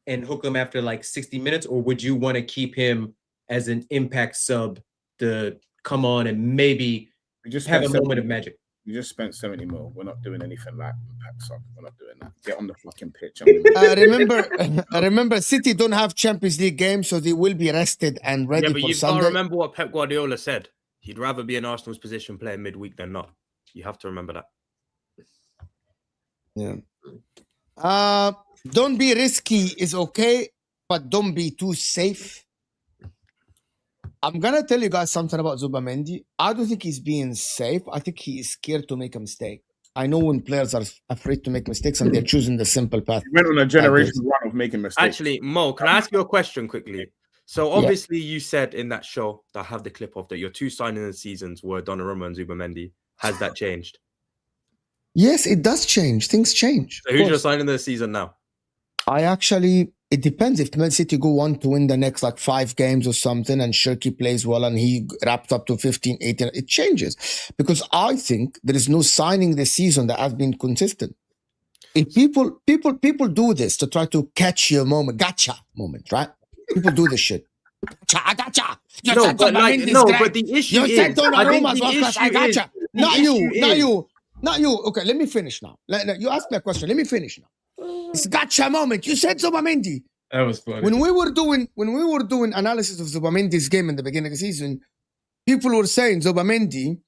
and hook him after like 60 minutes, or would you want to keep him as an impact sub to come on and maybe have a moment of magic? We just spent 70 mil. We're not doing anything like impact sub. We're not doing that. Get on the fucking pitch. Remember, City don't have Champions League games, so they will be rested and ready for Sunday. You've got to remember what Pep Guardiola said. He'd rather be in Arsenal's position playing midweek than not. You have to remember that. Yeah. Don't be risky is okay, but don't be too safe. I'm gonna tell you guys something about Zubimendi. I don't think he's being safe. I think he is scared to make a mistake. I know when players are afraid to make mistakes and they're choosing the simple path. He went on a generational run of making mistakes. Actually, Mo, can I ask you a question quickly? So obviously you said in that show that I have the clip of that your 2 signings seasons were Donnarumma and Zubimendi. Has that changed? Yes, it does change. Things change. So who's your signing of the season now? It depends. If Man City go on to win the next 5 games or something and Shirky plays well and he wrapped up to 15, 18, it changes. Because I think there is no signing this season that has been consistent. If people do this to try to catch your moment, gotcha moment, right? People do this shit. Gotcha. You No, said but like, Zubimendi is no, great. but the issue You said is, I think Donnarumma's the world class. I issue is, gotcha. the Not you. issue Not is- you. Not you. Okay, let me finish now. You asked me a question. Let me finish now. It's gotcha moment. You said Zubimendi. That was funny. When we were doing analysis of Zubamendi's game in the beginning of the season, people were saying Zubamendi,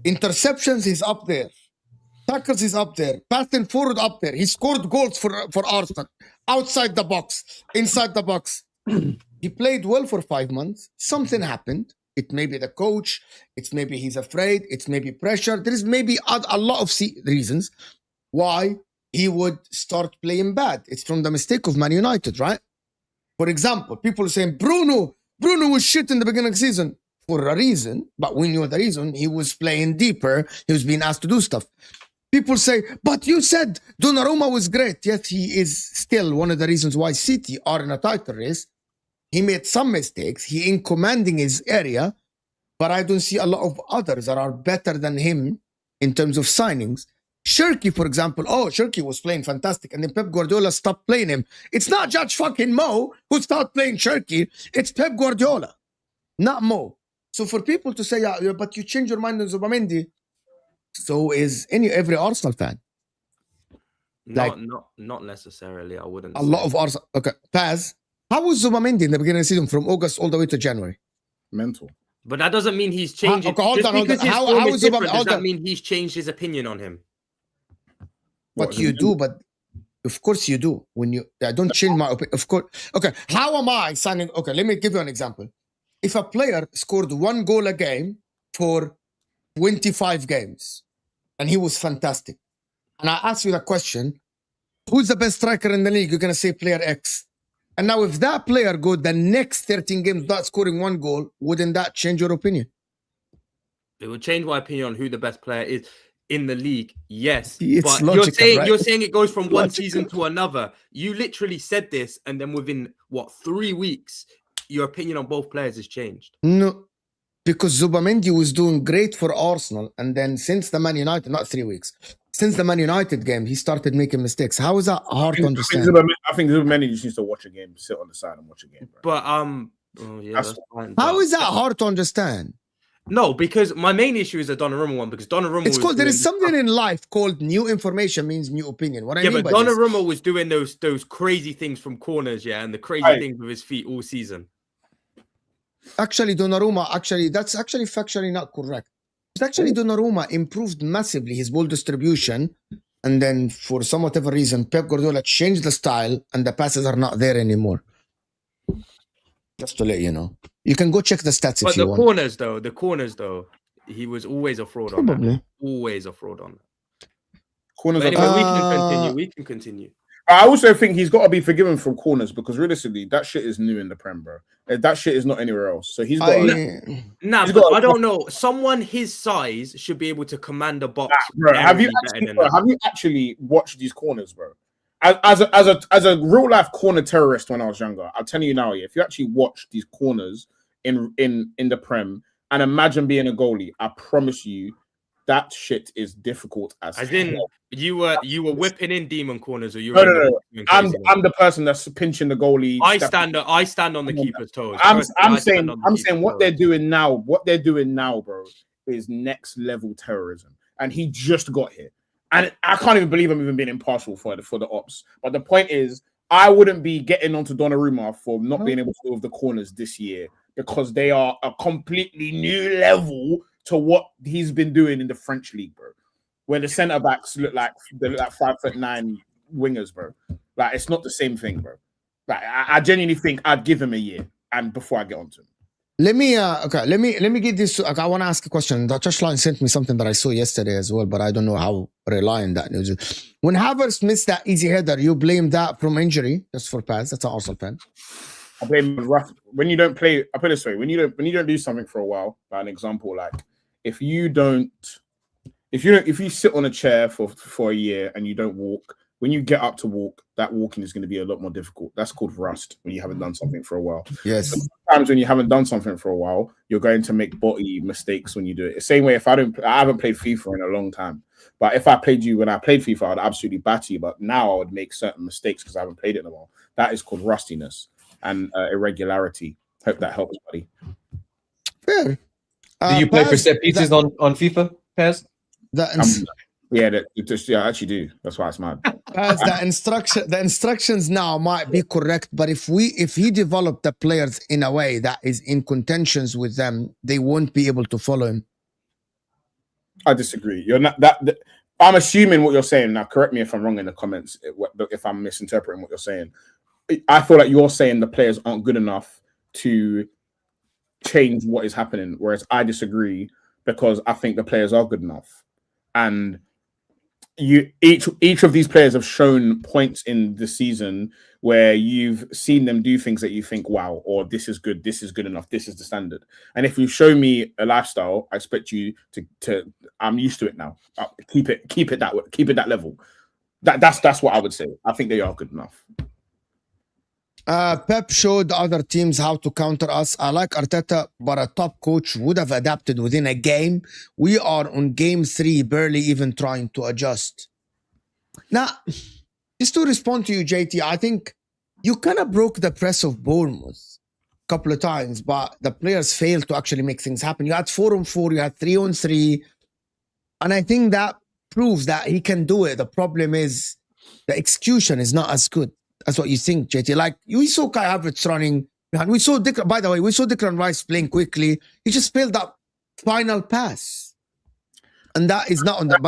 interceptions is up there, tackles is up there, passing forward up there. He scored goals for Arsenal, outside the box, inside the box. He played well for 5 months. Something happened. It may be the coach. It's maybe he's afraid. It's maybe pressure. There is maybe a lot of reasons why he would start playing bad. It's from the mistake of Man United, right? For example, people are saying Bruno was shit in the beginning of the season for a reason, but we knew the reason. He was playing deeper. He was being asked to do stuff. People say, but you said Donnarumma was great. Yes, he is still one of the reasons why City are in a title race. He made some mistakes. He in commanding his area, but I don't see a lot of others that are better than him in terms of signings. Shirky, for example. Oh, Shirky was playing fantastic, and then Pep Guardiola stopped playing him. It's not Judge fucking Mo who stopped playing Shirky. It's Pep Guardiola, not Mo. So for people to say, yeah, but you change your mind on Zubamendi, so is every Arsenal fan. Not necessarily. I wouldn't. A lot of Arsenal. Okay, Paz. How was Zubamendi in the beginning of the season from August all the way to January? Mental. But that doesn't mean he's changing. Okay, hold Just on, hold because on. his How form is is different, Zubamendi- does hold that on. mean he's changed his opinion on him? But you do, but of course you do. When I don't change my opinion. Of course. Okay, how am I signing? Okay, let me give you an example. If a player scored 1 goal a game for 25 games, and he was fantastic, and I ask you the question, who's the best striker in the league? You're going to say player X. And now if that player go the next 13 games not scoring 1 goal, wouldn't that change your opinion? It would change my opinion on who the best player is in the league. Yes, It's but logical, right? you're saying it goes from one Logical. season to another. You literally said this, and then within 3 weeks, your opinion on both players has changed. No, because Zubamendi was doing great for Arsenal, and then since the Man United, not 3 weeks, since the Man United game, he started making mistakes. How is that hard to understand? I think Zubamendi just needs to watch a game, sit on the side and watch a game. Bro. But that's fine. How but- is that hard to understand? No, because my main issue is the Donnarumma one. Because Donnarumma, It's was called, there is doing- something in life called new information means new opinion. What I Yeah, mean but by this, Donnarumma was doing those crazy things from corners, yeah, and the crazy Right. things with his feet all season. actually Donnarumma, that's actually factually not correct. It's actually Donnarumma improved massively his ball distribution, and then for some whatever reason, Pep Guardiola changed the style, and the passes are not there anymore. Just to let you know, you can go check the stats But if you the want. corners though, he was always a fraud on that. Probably. Always a fraud on that. Corners But are anyway, Uh, we can continue. I also think he's got to be forgiven from corners because realistically, that shit is new in the Prem, bro. That shit is not anywhere else. So he's got. Nah, he's but got- I don't know. Someone his size should be able to command a box. Bro, have you barely better than that. actually watched these corners, bro? As a real life corner terrorist when I was younger, I'll tell you now, yeah, if you actually watch these corners in the Prem and imagine being a goalie, I promise you that shit is difficult as in hell. you were whipping in demon corners, or you No, were no, doing I'm crazy ones? the person that's pinching the goalie. I stand on the keeper's toes. I'm Personally, I stand saying on the keeper's what toes. they're doing now, bro, is next level terrorism. And he just got here. And I can't even believe I'm even being impartial for the ops. But the point is, I wouldn't be getting onto Donnarumma for not being able to go with the corners this year because they are a completely new level to what he's been doing in the French league, bro. Where the centre backs look like 5'9" wingers, bro. Like it's not the same thing, bro. Like I genuinely think I'd give him a year and before I get onto him. Let me get this. Okay, I want to ask a question. The touchline sent me something that I saw yesterday as well, but I don't know how reliant that news is. When Havertz missed that easy header, you blame that from injury. That's for Paz. That's an Arsenal fan. I blame rough when you don't play. I put it this way: when you don't do something for a while. By an example, like if you sit on a chair for a year and you don't walk when you get up to walk, that walking is going to be a lot more difficult. That's called rust when you haven't done something for a while. Yes. So sometimes when you haven't done something for a while, you're going to make body mistakes when you do it. The same way I haven't played FIFA in a long time, but if I played you when I played FIFA, I'd absolutely batter you. But now I would make certain mistakes because I haven't played it in a while. That is called rustiness and irregularity. Hope that helps, buddy. Fair. Do you play for Paz, set pieces on FIFA, Paz? I actually do. That's why it's mad. As the instructions now might be correct, but if he developed the players in a way that is in contentions with them, they won't be able to follow him. I disagree. You're not that. I'm assuming what you're saying now. Correct me if I'm wrong in the comments. If I'm misinterpreting what you're saying, I feel like you're saying the players aren't good enough to change what is happening, whereas I disagree because I think the players are good enough, and each of these players have shown points in the season where you've seen them do things that you think, wow, or this is good enough, this is the standard. And if you show me a lifestyle, I expect you to I'm used to it now. Keep it that level. That's what I would say. I think they are good enough. Pep showed other teams how to counter us. I like Arteta, but a top coach would have adapted within a game. We are on game 3, barely even trying to adjust. Now, just to respond to you, JT, I think you kind of broke the press of Bournemouth a couple of times, but the players failed to actually make things happen. You had 4-on-4, you had 3-on-3, and I think that proves that he can do it. The problem is the execution is not as good. That's what you think, JT. Like, we saw Kai Havertz running behind. We saw Declan Rice playing quickly. He just failed that final pass. And that is not on the...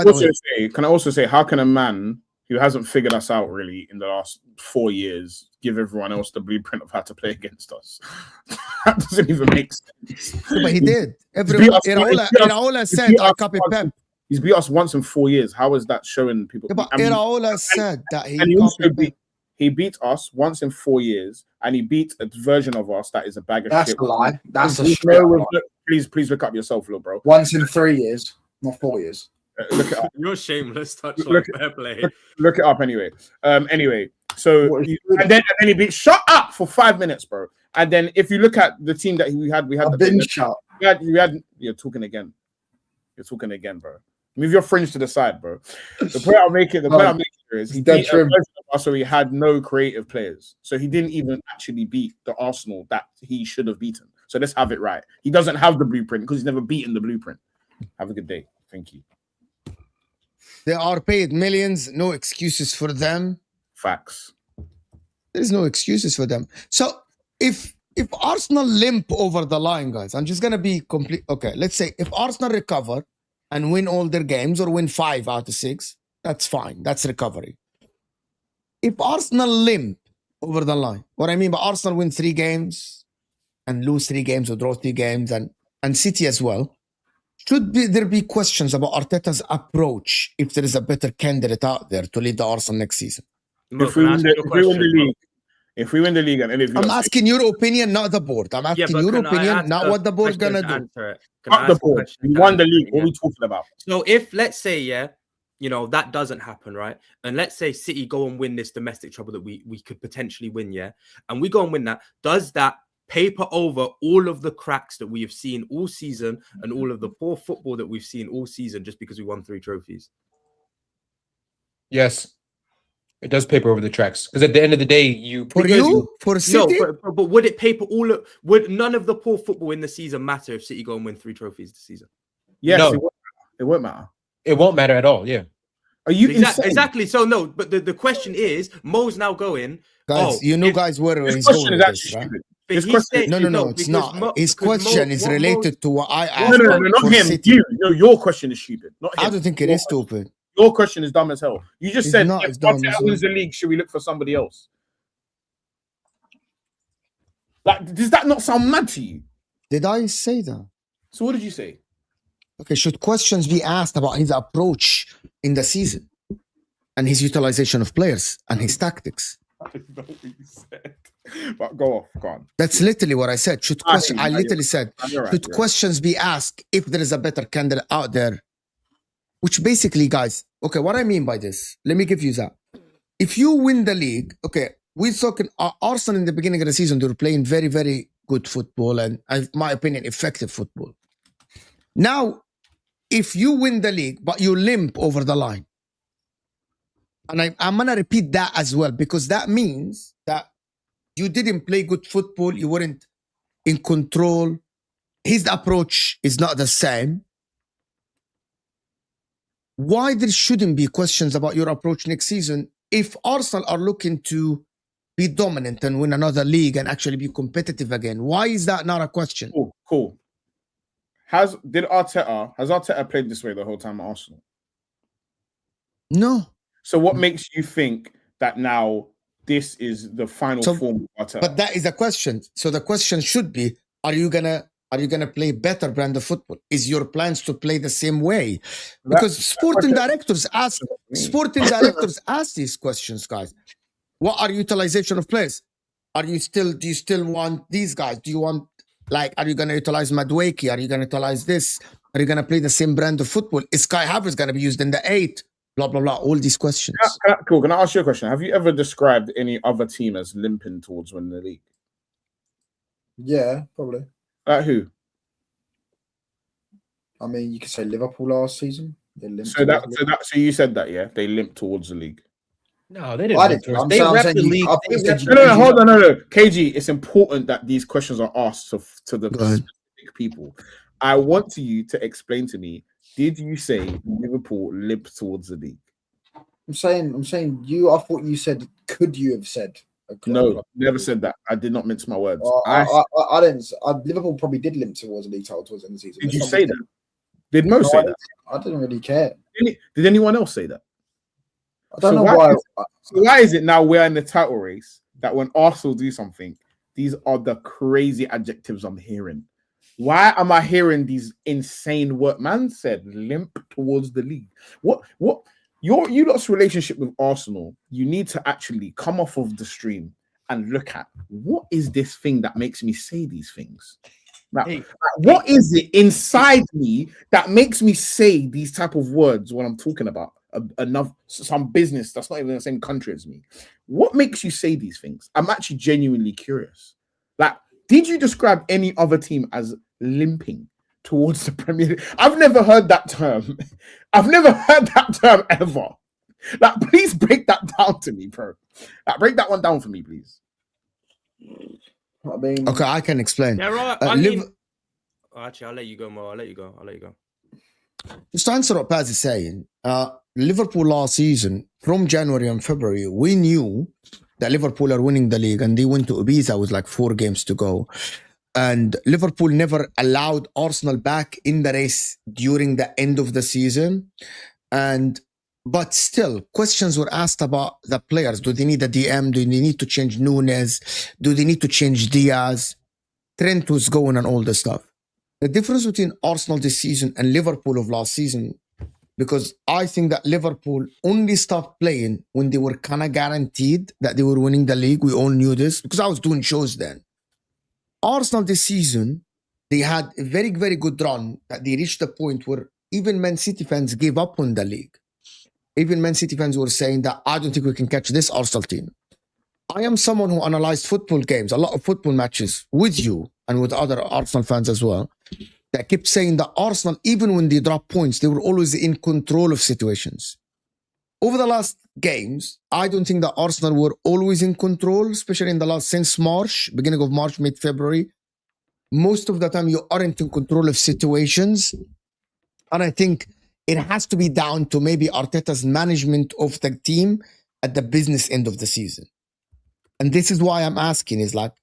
Can I also say, how can a man who hasn't figured us out really in the last 4 years give everyone else the blueprint of how to play against us? That doesn't even make sense. Yeah, but he did. Iraola said, I copy Pep. He's beat us once in 4 years. How is that showing people? Yeah, but Iraola said that he beat us once in 4 years, and he beat a version of us that is a bag of That's shit. a lie. That's a straight lie. Please look up yourself, little bro. Once in 3 years, not 4 years. Look it up. You're shameless. Touch Look fair play. Look it up anyway. So and then he beat. Shut up for 5 minutes, bro. And then if you look at the team that we had I've been shut. You're talking again. You're talking again, bro. Move your fringe to the side, bro. The point I'm making is he beat a version of us, so he had no creative players. So he didn't even actually beat the Arsenal that he should have beaten. So let's have it right. He doesn't have the blueprint because he's never beaten the blueprint. Have a good day. Thank you. They are paid millions. No excuses for them. Facts. There's no excuses for them. So if Arsenal limp over the line, guys, I'm just going to be complete. Okay, let's say if Arsenal recover and win all their games or win 5 out of 6, that's fine. That's recovery. If Arsenal limp over the line, what I mean by Arsenal win 3 games and lose 3 games or draw 3 games and City as well, there be questions about Arteta's approach if there is a better candidate out there to lead the Arsenal next season? If we win the league, and I'm asking your opinion, not the board. I'm asking your opinion, not what the board's gonna do. Not the board. We won the league. What are we talking about? So if, let's say, that doesn't happen, right? And let's say City go and win this domestic trouble that we could potentially win, and we go and win that, does that paper over all of the cracks that we have seen all season and all of the poor football that we've seen all season just because we won 3 trophies? Yes. It does paper over the tracks because at the end of the day, for City, but would it paper would none of the poor football in the season matter if City go and win 3 trophies this season? Yes, no. It won't matter. It won't matter at all. Yeah. Are you exactly? So no, but the question is, Mo's now going. Guys, guys where he's going with this, right? His question, no, it's not. His question is related to what I asked. No, not him. City. Your question is stupid. Not him. I don't think it is stupid. Your question is dumb as hell. You just said, if Arteta wins the league, should we look for somebody else? Like, does that not sound mad to you? Did I say that? So what did you say? Okay, should questions be asked about his approach in the season and his utilization of players and his tactics? I don't know what you said. But go on. That's literally what I said. I literally said, should questions be asked if there is a better candidate out there? Which basically, guys, okay, what I mean by this, let me give you that. if you win the league, okay, we're talking Arsenal in the beginning of the season, they were playing very, very good football and, in my opinion, effective football. Now, if you win the league, but you limp over the line, and I'm going to repeat that as well, because that means that you didn't play good football, you weren't in control, his approach is not the same. Why there shouldn't be questions about your approach next season if Arsenal are looking to be dominant and win another league and actually be competitive again? Why is that not a question? Cool. Has Arteta played this way the whole time at Arsenal? No. So what makes you think that now this is the final form of Arteta? But that is a question. So the question should be: Are you gonna play better brand of football? Is your plans to play the same way? Because sporting directors ask these questions, guys. What are utilization of players? Do you still want these guys? Do you want, like, are you going to utilize Madueke? Are you going to utilize this? Are you going to play the same brand of football? Is Kai Havertz going to be used in the 8? Blah, blah, blah. All these questions. Cool. Can I ask you a question? Have you ever described any other team as limping towards winning the league? Yeah, probably. Who? I mean, you could say Liverpool last season. So you said that, yeah? They limped towards the league. No, they didn't. They repped the league. No, hold on, no. KG, it's important that these questions are asked to the specific people. I want you to explain to me, did you say Liverpool limped towards the league? I'm saying you. I thought you said. Could you have said? No, never said that. I did not mince my words. I didn't. Liverpool probably did limp towards the league title towards the end of the season. Did you say that? Did Mo say that? I didn't really care. Did anyone else say that? I don't know why. Why is it now we're in the title race that when Arsenal do something, these are the crazy adjectives I'm hearing? Why am I hearing these insane words? Man said limp towards the league. What you lot's relationship with Arsenal, you need to actually come off of the stream and look at what is this thing that makes me say these things? What is it inside me that makes me say these type of words when I'm talking about some business that's not even in the same country as me? What makes you say these things? I'm actually genuinely curious. Like, did you describe any other team as limping towards the Premier League? I've never heard that term. I've never heard that term ever. Like, please break that down to me, bro. Like, break that one down for me, please. I mean, okay, I can explain. There are. Actually, I'll let you go, Mo. I'll let you go. Just to answer what Paz is saying, Liverpool last season, from January and February, we knew that Liverpool are winning the league, and they went to Ibiza with like 4 games to go. And Liverpool never allowed Arsenal back in the race during the end of the season. But still, questions were asked about the players. Do they need a DM? Do they need to change Nunes? Do they need to change Diaz? Trent was going and all this stuff. The difference between Arsenal this season and Liverpool of last season, because I think that Liverpool only stopped playing when they were kind of guaranteed that they were winning the league. We all knew this because I was doing shows then. Arsenal this season, they had a very, very good run that they reached the point where even Man City fans gave up on the league. Even Man City fans were saying that I don't think we can catch this Arsenal team. I am someone who analyzed football games, a lot of football matches with you and with other Arsenal fans as well, that kept saying that Arsenal, even when they dropped points, they were always in control of situations. Over the last games, I don't think that Arsenal were always in control, especially in the last, since March, beginning of March, mid-February. Most of the time, you aren't in control of situations. And I think it has to be down to maybe Arteta's management of the team at the business end of the season. And this is why I'm asking, is like,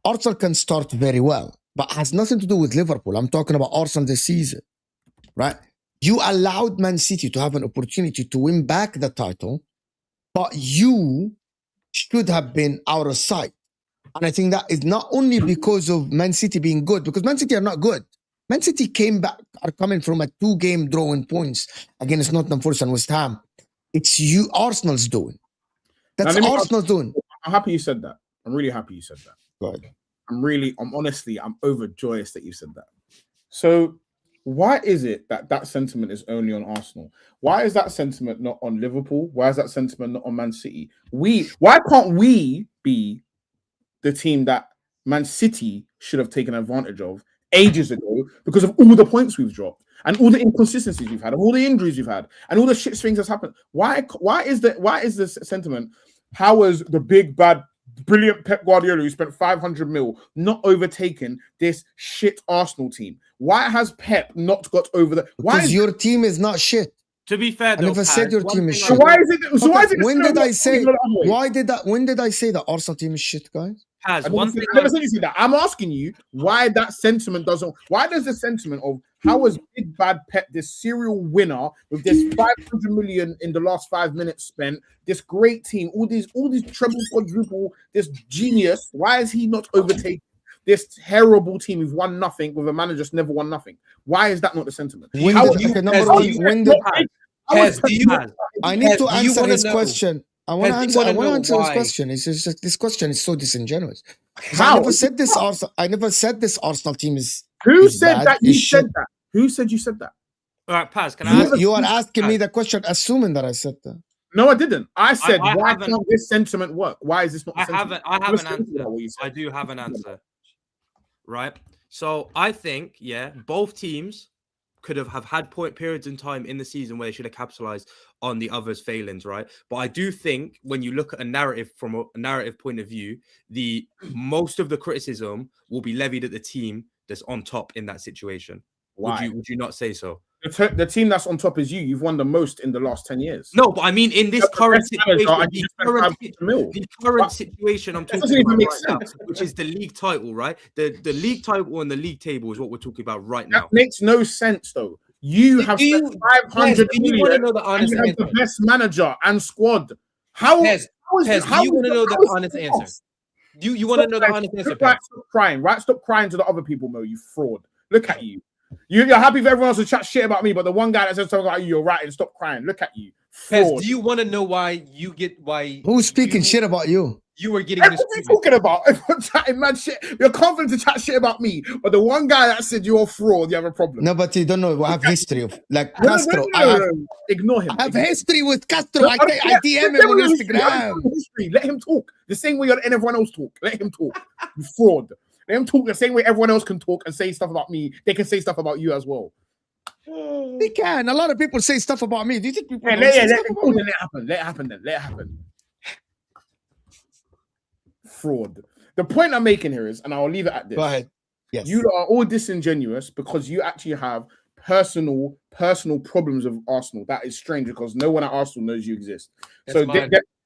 Arsenal can start very well, but has nothing to do with Liverpool. I'm talking about Arsenal this season, right? You allowed Man City to have an opportunity to win back the title, but you should have been out of sight. And I think that is not only because of Man City being good, because Man City are not good. Man City are coming from a 2-game draw in points against Nottingham Forest and West Ham. It's you, Arsenal's doing. That's Arsenal's doing. I'm happy you said that. I'm really happy you said that. Good. I'm overjoyous that you said that. So why is it that sentiment is only on Arsenal? Why is that sentiment not on Liverpool? Why is that sentiment not on Man City? Why can't we be the team that Man City should have taken advantage of ages ago because of all the points we've dropped and all the inconsistencies we've had and all the injuries we've had and all the shit things that's happened? Why is this sentiment? How was the big bad brilliant Pep Guardiola who spent 500 mil not overtaken this shit Arsenal team? Why has Pep not got over the? Because your team is not shit. To be fair, I never said your team is shit. So why is it? So why is it? When did I say? When did I say the Arsenal team is shit, guys? I never said you said that. I'm asking you why that sentiment doesn't. Why does the sentiment of how was big bad Pep this serial winner with this 500 million in the last 5 minutes spent, this great team, all these treble quadruple, this genius? Why is he not overtaken this terrible team who've won nothing with a manager just never won nothing? Why is that not the sentiment? I need to answer his question. I want to answer this question. It's just this question is so disingenuous. I never said this Arsenal team is. Who said that? You said that. Who said you said that? All right, Paz, can I ask you are asking me the question, assuming that I said that. No, I didn't. I said, why can't this sentiment work? Why is this not? I have an answer. I do have an answer. Right. So I think, both teams could have had point periods in time in the season where they should have capitalized on the other's failings, right? But I do think when you look at a narrative from a narrative point of view, the most of the criticism will be levied at the team that's on top in that situation. Why? Would you not say so? The team that's on top is you. You've won the most in the last 10 years. No, but I mean in this current situation, the current situation I'm talking about right now, which is the league title, right? The league title and the league table is what we're talking about right now. That makes no sense, though. You have spent 500 million and you have the best manager and squad. How? Do you want to know the honest answer? You want to know the honest answer? Stop crying, right? Stop crying to the other people, Mo. You fraud. Look at you. You're happy for everyone else to chat shit about me, but the one guy that says something about you, you're right, and stop crying. Look at you. Pez, do you want to know why who's speaking shit about you? You were getting what are you talking about? Everyone chatting mad shit. You're confident to chat shit about me, but the one guy that said you're a fraud, you have a problem. No, but you don't know. I have history of Castro. Ignore him. I have history with Castro. I DM him on Instagram. Let him talk. The same way you're letting everyone else talk. Let him talk. You fraud. Let him talk the same way everyone else can talk and say stuff about me. They can say stuff about you as well. They can. A lot of people say stuff about me. Do you think people let it happen. Let it happen. Fraud. The point I'm making here is, and I'll leave it at this. Go ahead. Yes. You are all disingenuous because you actually have personal problems with Arsenal. That is strange because no one at Arsenal knows you exist. So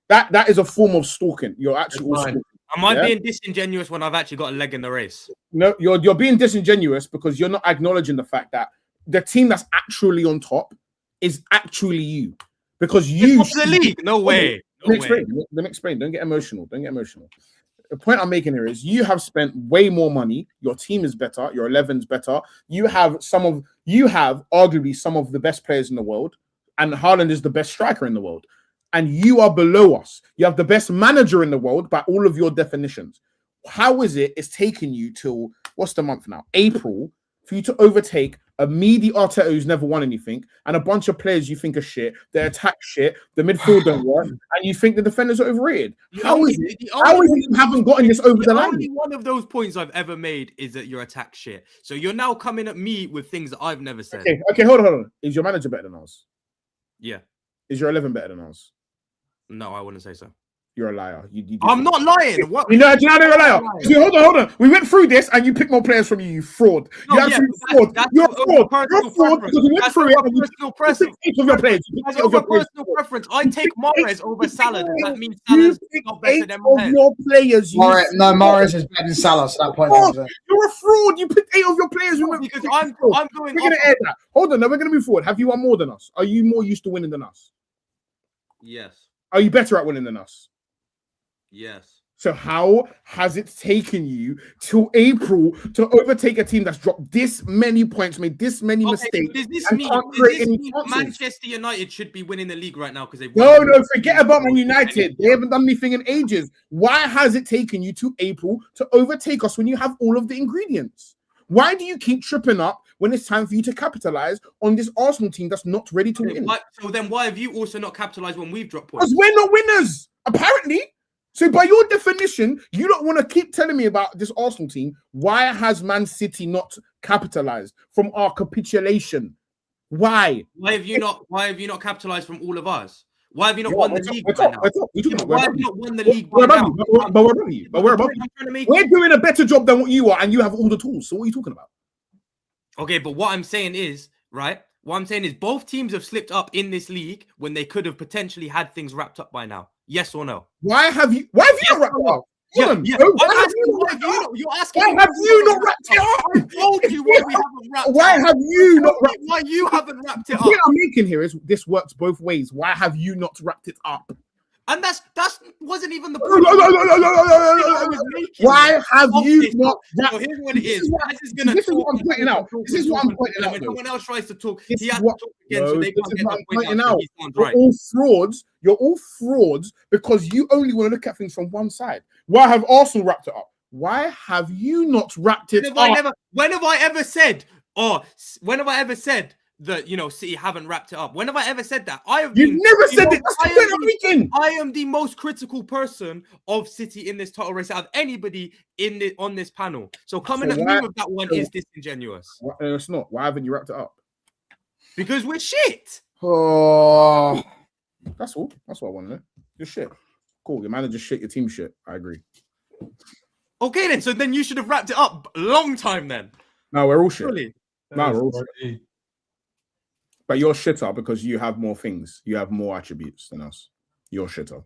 that is a form of stalking. You're actually stalking. Am I being disingenuous when I've actually got a leg in the race? No, you're being disingenuous because you're not acknowledging the fact that the team that's actually on top is actually you. Because you the league. No way. Let me explain. Don't get emotional. The point I'm making here is you have spent way more money. Your team is better. Your 11's better. You have arguably some of the best players in the world, and Haaland is the best striker in the world. And you are below us. You have the best manager in the world by all of your definitions. How is it's taking you till, what's the month now? April, for you to overtake a meaty Arteta who's never won anything, and a bunch of players you think are shit, their attack shit, the midfield don't work, and you think the defenders are overrated. How is it you haven't gotten this over the line? Only one of those points I've ever made is that your attack shit. So you're now coming at me with things that I've never said. Okay, hold on. Is your manager better than ours? Yeah. Is your 11 better than ours? No, I wouldn't say so. You're a liar. I'm not lying. What? You know you're a liar. Hold on. We went through this and you picked more players from you. You fraud. You're fraud. You're a fraud. You're a fraud because we went through it and you picked 8 of your players. That's over personal preference. I take Mahrez over Salah. Does that mean Salah's not better than Mahrez? Your players. Mahrez is better than Salah. So that point. You're a fraud. You picked 8 of your players. Because I'm going. We're going to air that. Hold on. Now we're going to move forward. Have you won more than us? Are you more used to winning than us? Yes. Are you better at winning than us? Yes. So how has it taken you till April to overtake a team that's dropped this many points, made this many mistakes? Does this mean Manchester United should be winning the league right now because they've No, forget about Man United. They haven't done anything in ages. Why has it taken you to April to overtake us when you have all of the ingredients? Why do you keep tripping up when it's time for you to capitalize on this Arsenal team that's not ready to win. So then why have you also not capitalized when we've dropped Because points? we're not winners, apparently. So by your definition, you don't want to keep telling me about this Arsenal team. Why has Man City not capitalized from our capitulation? Why? Why have you not capitalized from all of us? Why have you not Yeah, won the league by now? Why have you not won the league by now? But we're above you. But we're above you. We're doing a better job than what you are, and you have all the tools. So what are you talking about? Okay, but what I'm saying is, right? What I'm saying is both teams have slipped up in this league when they could have potentially had things wrapped up by now. Yes or no? Why have you not wrapped it up? Yeah. Why have you not wrapped it up? You're asking Why have you not wrapped it up? I told you why we haven't wrapped it Why up. have you not wrapped Why you haven't wrapped it The up? point I'm making here is this works both ways. Why have you not wrapped it up? And that wasn't even the No, point. no, no, no, no, no, no, no, no, no. Why have you not So here's what it is. This is what I'm pointing out. This is what I'm pointing out. When someone else tries to talk, This he is has what- to talk again, so No, they this can't is get what their I'm point pointing out. So out. he sounds You're right. all frauds. You're all frauds because you only want to look at things from one side. Why have Arsenal wrapped it up? Why have you not wrapped it up? When have I ever said? When have I ever said that? City haven't wrapped it up. When have I ever said that? You've never said it. That's the point I'm making. I am the most critical person of City in this title race out of anybody on this panel. So coming at me with that one is disingenuous. It's not. Why haven't you wrapped it up? Because we're shit. Oh, that's all. That's what I want to know. You're shit. Cool. Your manager shit. Your team shit. I agree. Okay, then. So then you should have wrapped it up a long time then. No, we're all shit. Surely. No, we're all shit. But you're shitter because you have more things. You have more attributes than us. You're shitter.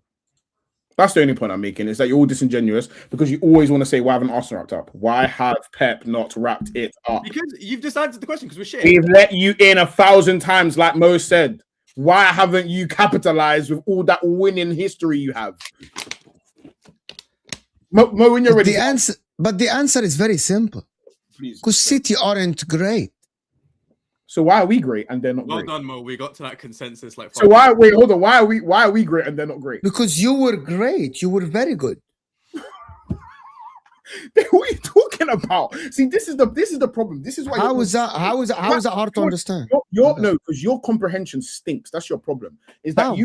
That's the only point I'm making, is that you're all disingenuous because you always want to say, why haven't Arsenal wrapped up? Why have Pep not wrapped it up? Because you've just answered the question because we're shit. We've let you in 1,000 times, like Mo said. Why haven't you capitalized with all that winning history you have? Mo, when you're ready. But the answer is very simple. Please. Because City aren't great. So why are we great and they're not Well great? done, Mo. We got to that consensus like. So wait, hold on. Why are we great and they're not great? Because you were great. You were very good. What are you talking about? See, this is the problem. This is why. How is that hard to understand? No, because your comprehension stinks. That's your problem. Is that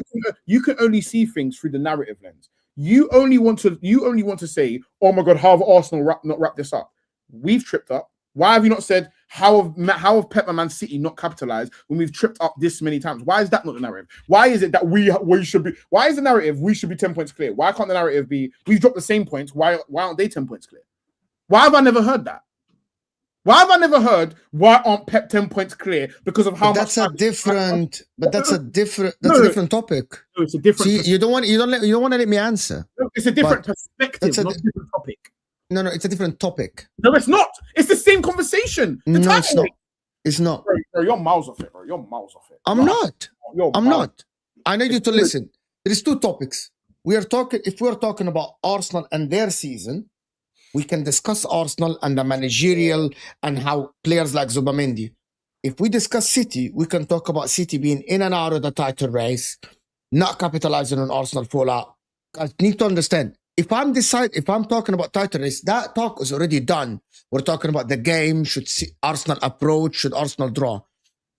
you can only see things through the narrative lens. You only want to say, oh my God, how have Arsenal not wrapped this up? We've tripped up. Why have you not said how have Pep and Man City not capitalized when we've tripped up this many times? Why is that not the narrative? Why is it that we should be? Why is the narrative we should be 10 points clear? Why can't the narrative be we've dropped the same points? Why aren't they 10 points clear? Why have I never heard that? Why have I never heard why aren't Pep 10 points clear because of how that's much? That's a different topic. No, it's a different. See, you don't want to let me answer. No, it's a different perspective, not a different topic. No, it's a different topic. No, it's not. It's the same conversation. No, it's not. It's not. Bro, you're miles off it, bro. You're miles off it. I'm not. I need you to listen. There is two topics. If we're talking about Arsenal and their season, we can discuss Arsenal and the managerial and how players like Zubamendi. If we discuss City, we can talk about City being in and out of the title race, not capitalizing on Arsenal fallout. I need to understand. If I'm talking about title race, that talk is already done. We're talking about the game. Should Arsenal approach? Should Arsenal draw?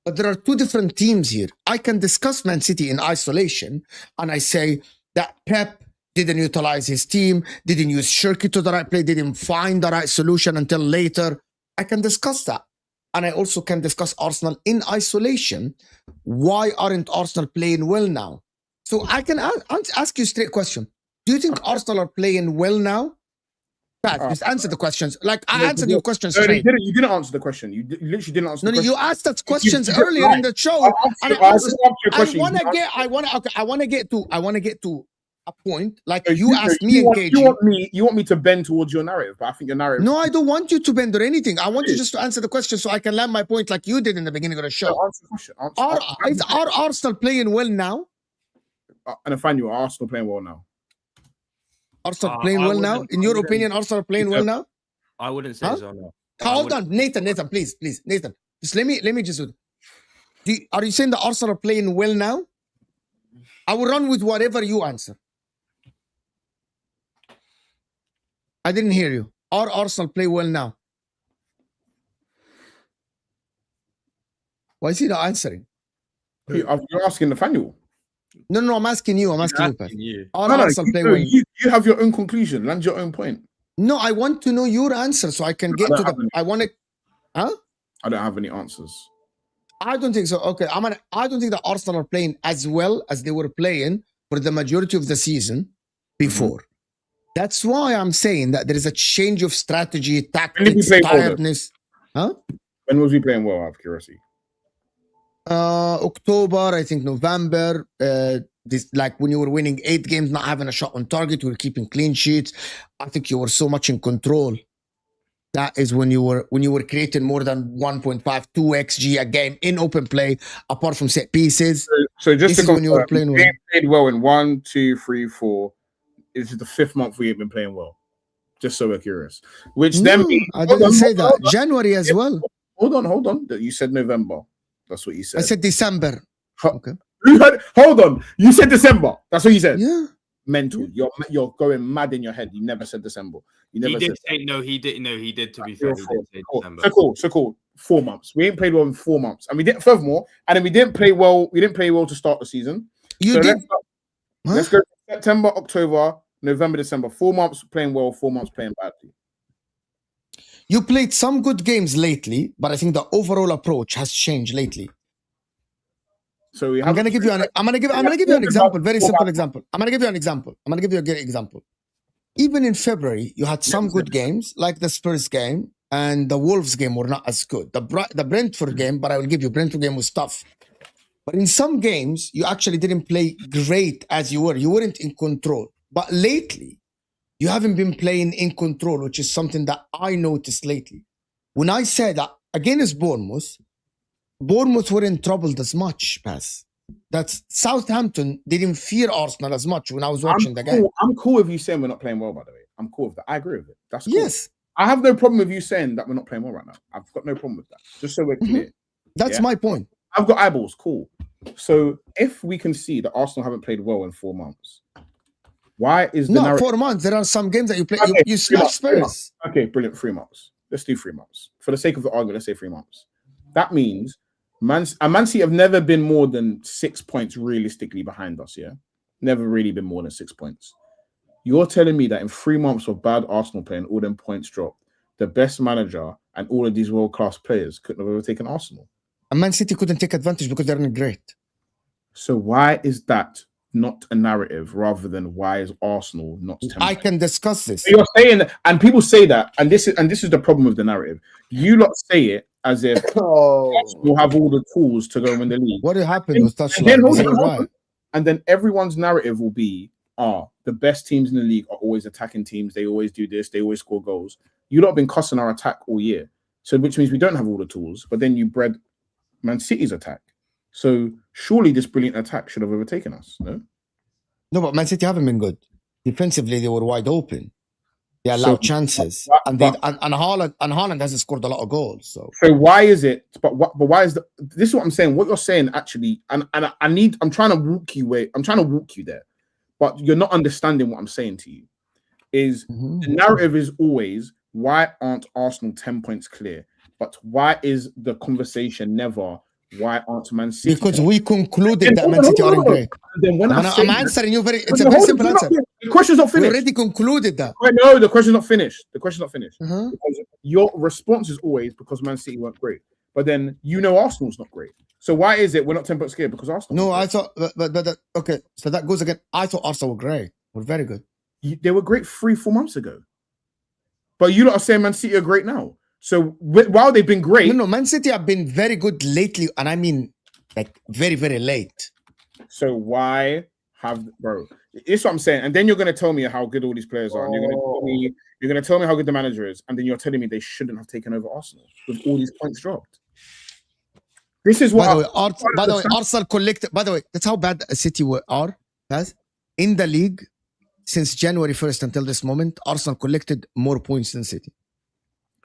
But there are two different teams here. I can discuss Man City in isolation, and I say that Pep didn't utilize his team, didn't use Shirky to the right play, didn't find the right solution until later. I can discuss that. And I also can discuss Arsenal in isolation. Why aren't Arsenal playing well now? So I can ask you a straight question. Do you think Arsenal are playing well now? Pat, just answer the questions. Like I answered your questions straight. You didn't answer the question. You literally didn't answer the question. You asked us questions earlier in the show. I want to get to a point. Like you asked me engaging. You want me to bend towards your narrative, but I think your narrative. No, I don't want you to bend or anything. I want you just to answer the question so I can land my point like you did in the beginning of the show. Answer the question. Are Arsenal playing well now? And I find you are Arsenal playing well now. Arsenal playing well now? In your opinion, Arsenal playing well now? I wouldn't say so, no. Hold on, Nathan, please, Nathan. Just let me just. Are you saying that Arsenal are playing well now? I will run with whatever you answer. I didn't hear you. Are Arsenal play well now? Why is he not answering? You're asking Nathaniel. No, I'm asking you. I'm asking you, Pat. Are Arsenal playing well? You have your own conclusion. Land your own point. No, I want to know your answer so I can get to the. I want to. Huh? I don't have any answers. I don't think so. Okay, I don't think that Arsenal are playing as well as they were playing for the majority of the season before. That's why I'm saying that there is a change of strategy, tactics, tiredness. Huh? When was we playing well? Out of curiosity. October, I think November. This like when you were winning 8 games, not having a shot on target, you were keeping clean sheets. I think you were so much in control. That is when you were creating more than 1.5, 2 XG a game in open play, apart from set pieces. So just this is when you were playing well. Played well in 1, 2, 3, 4. This is the 5th month we have been playing well. Just so we're curious. Which then means, I didn't say that. January as well. Hold on. You said November. That's what you said. I said December. Okay. Hold on. You said December. That's what you said. Yeah. Mental. You're going mad in your head. You never said December. He did say no. He did. No, he did. To be fair, he did say December. So cool. 4 months. We ain't played well in 4 months, and we didn't. Furthermore, and then we didn't play well. We didn't play well to start the season. You did. Let's go September, October, November, December. 4 months playing well. 4 months playing badly. You played some good games lately, but I think the overall approach has changed lately. So I'm gonna give you an example, very simple example. I'm gonna give you an example. I'm gonna give you a good example. Even in February, you had some good games, like the Spurs game and the Wolves game were not as good. The Brentford game, but I will give you, Brentford game was tough. But in some games, you actually didn't play great as you were. You weren't in control. But lately, you haven't been playing in control, which is something that I noticed lately. When I said that against Bournemouth weren't troubled as much, Paz. That's Southampton didn't fear Arsenal as much when I was watching the game. I'm cool with you saying we're not playing well, by the way. I'm cool with that. I agree with it. That's cool. Yes. I have no problem with you saying that we're not playing well right now. I've got no problem with that. Just so we're clear. That's my point. I've got eyeballs. Cool. So if we can see that Arsenal haven't played well in 4 months, why is the narrative... 4 months? There are some games that you play. Okay, you smash Spurs. Okay, brilliant. 3 months. Let's do 3 months. For the sake of the argument, let's say 3 months. That means Man City have never been more than 6 points realistically behind us, yeah? Never really been more than 6 points. You're telling me that in 3 months of bad Arsenal playing, all them points dropped, the best manager and all of these world-class players couldn't have overtaken Arsenal? And Man City couldn't take advantage because they're not great. So why is that not a narrative rather than why is Arsenal not 10 I can discuss this. So you're saying, and people say that, and this is the problem with the narrative. You lot say it as if Arsenal have all the tools to go and win the league. What happened with touchline? And then everyone's narrative will be, the best teams in the league are always attacking teams. They always do this. They always score goals. You lot have been cussing our attack all year. So which means we don't have all the tools, but then you bred Man City's attack. So surely this brilliant attack should have overtaken us, no? No, but Man City haven't been good. Defensively, they were wide open. They allowed chances. And Haaland hasn't scored a lot of goals. So why is it, but why is this is what I'm saying. What you're saying actually, and I'm trying to walk you there, but you're not understanding what I'm saying to you. Is the narrative is always, why aren't Arsenal 10 points clear? But why is the conversation never, why aren't Man City? Because we concluded that Man City aren't great. Then when I'm answering you it's a very simple answer. The question's not finished. We already concluded that. No, the question's not finished. Because your response is always because Man City weren't great. But then Arsenal's not great. So why is it we're not 10 points clear? Because Arsenal. No, I thought, but okay. So that goes again. I thought Arsenal were great. We're very good. They were great 3-4 months ago. But you lot are saying Man City are great now. So while they've been great, no, Man City have been very good lately, and I mean, like very, very late. So why have It's what I'm saying, and then you're going to tell me how good all these players are, and you're going to tell me how good the manager is, and then you're telling me they shouldn't have taken over Arsenal with all these points dropped. This is what. By the way, Arsenal collected. By the way, that's how bad City are. Guys, in the league since January 1st until this moment, Arsenal collected more points than City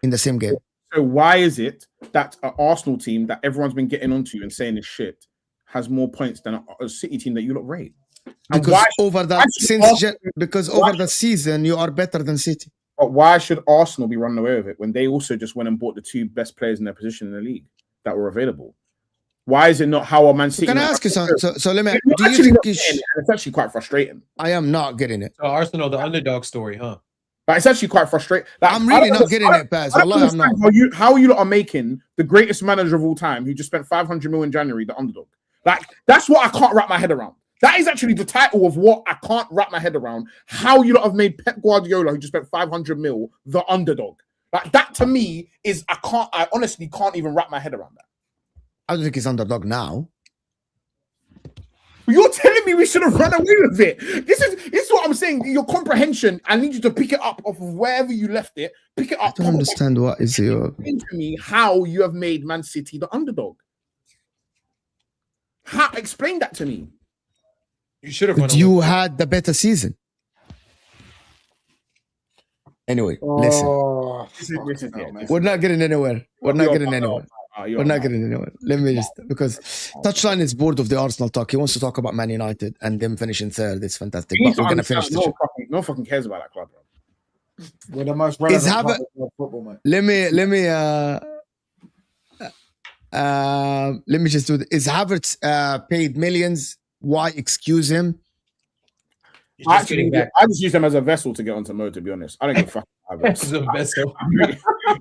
in the same game. So why is it that an Arsenal team that everyone's been getting onto and saying is shit has more points than a City team that you lot rate? Because over the season you are better than City. But why should Arsenal be running away with it when they also just went and bought the 2 best players in their position in the league that were available? Why is it not how a Man City? Can I ask you something? So let me. You're Do you actually think not getting it, and it's actually quite frustrating. I am not getting it. So Arsenal, the underdog story, huh? Like, it's actually quite frustrating. Like, I'm really not getting it, Paz. Wallahi, I'm not. How you lot are making the greatest manager of all time, who just spent 500 million in January, the underdog. Like, that's what I can't wrap my head around. That is actually the title of what I can't wrap my head around. How you lot have made Pep Guardiola, who just spent 500 mil, the underdog. Like, that to me is, I honestly can't even wrap my head around that. I don't think he's underdog now. You're telling me we should have run away with it. This is what I'm saying. Your comprehension, I need you to pick it up off of wherever you left it. Pick it up. I don't understand what is your... Explain to me how you have made Man City the underdog. Explain that to me. You should have run But you had the better season. Anyway, listen. We're not getting anywhere. We're not getting anywhere. We're not getting anywhere. Let me just, because Touchline is bored of the Arsenal talk. He wants to talk about Man United and them finishing third. It's fantastic. But we're going to finish the show. No fucking cares about that club, bro. We're the most relevant club in football, mate. Let me just do this. Is Havertz paid millions? Why excuse him? I just use them as a vessel to get onto Mo, to be honest. I don't give a fuck about Havertz. As a vessel.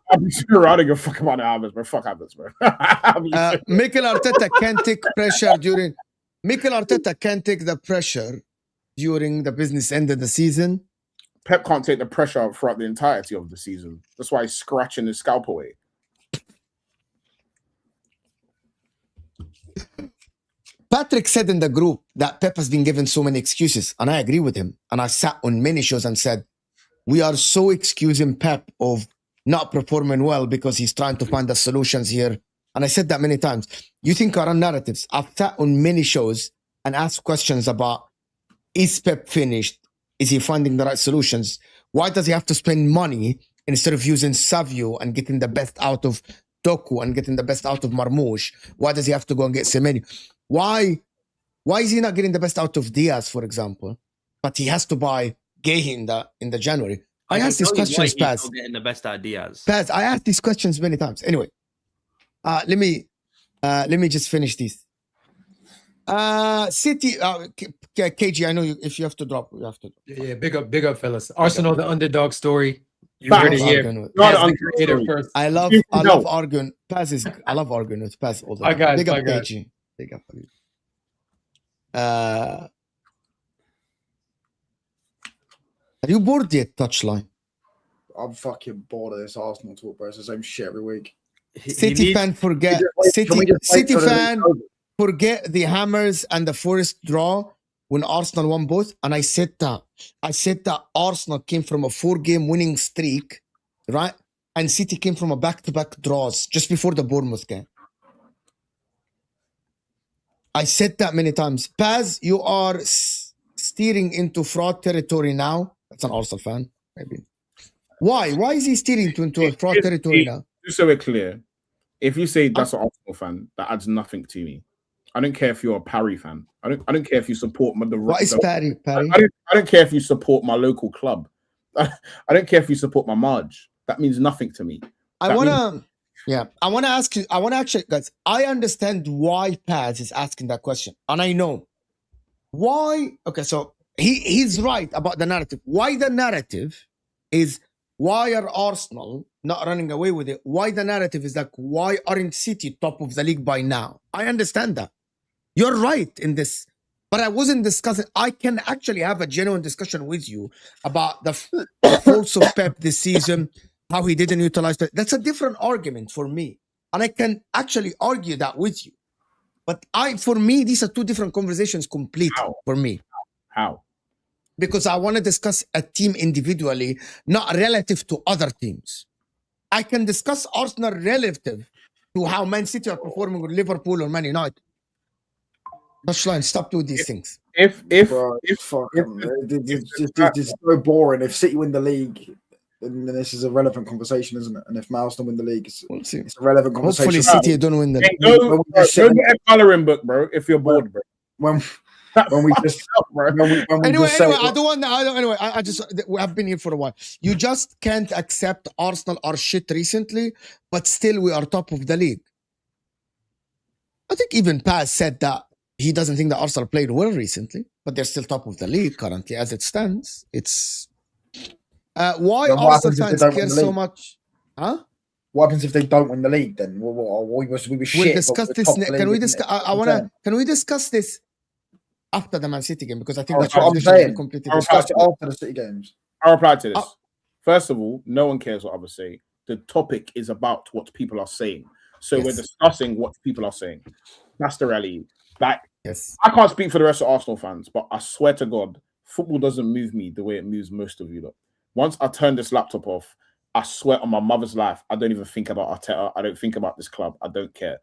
I'm sure I don't give a fuck about the Havertz, bro. Fuck Havertz, bro. Mikel Arteta can't take pressure during... Mikel Arteta can't take the pressure during the business end of the season. Pep can't take the pressure throughout the entirety of the season. That's why he's scratching his scalp away. Patrick said in the group that Pep has been given so many excuses, and I agree with him. And I sat on many shows and said, we are so excusing Pep of not performing well because he's trying to find the solutions here. And I said that many times. You think I run narratives? I've sat on many shows and asked questions about, is Pep finished? Is he finding the right solutions? Why does he have to spend money instead of using Savio and getting the best out of Doku and getting the best out of Marmoush? Why does he have to go and get Semenyo? Why is he not getting the best out of Diaz, for example? But he has to buy Gay in the January. I asked these questions, Paz. Getting the best out of Diaz. Paz, I asked these questions many times. Anyway, let me just finish this. City, KG, I know if you have to drop, you have to. Yeah, big up, fellas. Arsenal, the underdog story. You Facts. heard it here. I love arguing. I love arguing with Paz all the time. Big up, KG. Big up. Are you bored yet, Touchline? I'm fucking bored of this Arsenal talk, bro. It's the same shit every week. City fan forget. City fan forget the Hammers and the Forest draw when Arsenal won both. And I said that. Arsenal came from a 4-game winning streak, right? And City came from a back-to-back draws just before the Bournemouth game. I said that many times. Paz, you are steering into fraud territory now. That's an Arsenal fan, maybe. Why? Why is he steering into a fraud territory now? Just so we're clear, if you say that's an Arsenal fan, that adds nothing to me. I don't care if you're a Parry fan. I don't care if you support What is Parry? I don't care if you support my local club. I don't care if you support my Marge. That means nothing to me. I want to ask you. I want to actually, guys. I understand why Paz is asking that question, and I know why. Okay, so he's right about the narrative. Why the narrative is why are Arsenal not running away with it? Why the narrative is like why aren't City top of the league by now? I understand that. You're right in this, but I wasn't discussing. I can actually have a genuine discussion with you about the faults of Pep this season, how he didn't utilize that. That's a different argument for me. And I can actually argue that with you. But for me, these are two different conversations completely for me. How? Because I want to discuss a team individually, not relative to other teams. I can discuss Arsenal relative to how Man City are performing with Liverpool or Man United. Touchline, stop doing these things. This is so boring. If City win the league, then this is a relevant conversation, isn't it? And if Arsenal win the league, it's a relevant conversation. Hopefully, City don't win the league. Go get a colouring book, bro. If you're bored, bro. When we just I've been here for a while. You just can't accept Arsenal are shit recently, but still we are top of the league. I think even Paz said that he doesn't think that Arsenal played well recently, but they're still top of the league currently as it stands. It's why Then what Arsenal happens if they fans don't win care the so league? much. Huh? What happens if they don't win the league? Then we were shit. We'll but discuss we're this. top of the Can league, we isn't discuss? it? I wanna. Can we discuss this after the Man City game? Because I think That's what I'm saying. completely I'll Discuss discussed. it after the City games. I'll reply to this. Oh. First of all, no one cares what others say. The topic is about what people are saying. So we're Yes. discussing what people are saying. That's the reality. Like, Yes. I can't speak for the rest of Arsenal fans, but I swear to God, football doesn't move me the way it moves most of you lot. Once I turn this laptop off, I swear on my mother's life, I don't even think about Arteta. I don't think about this club. I don't care.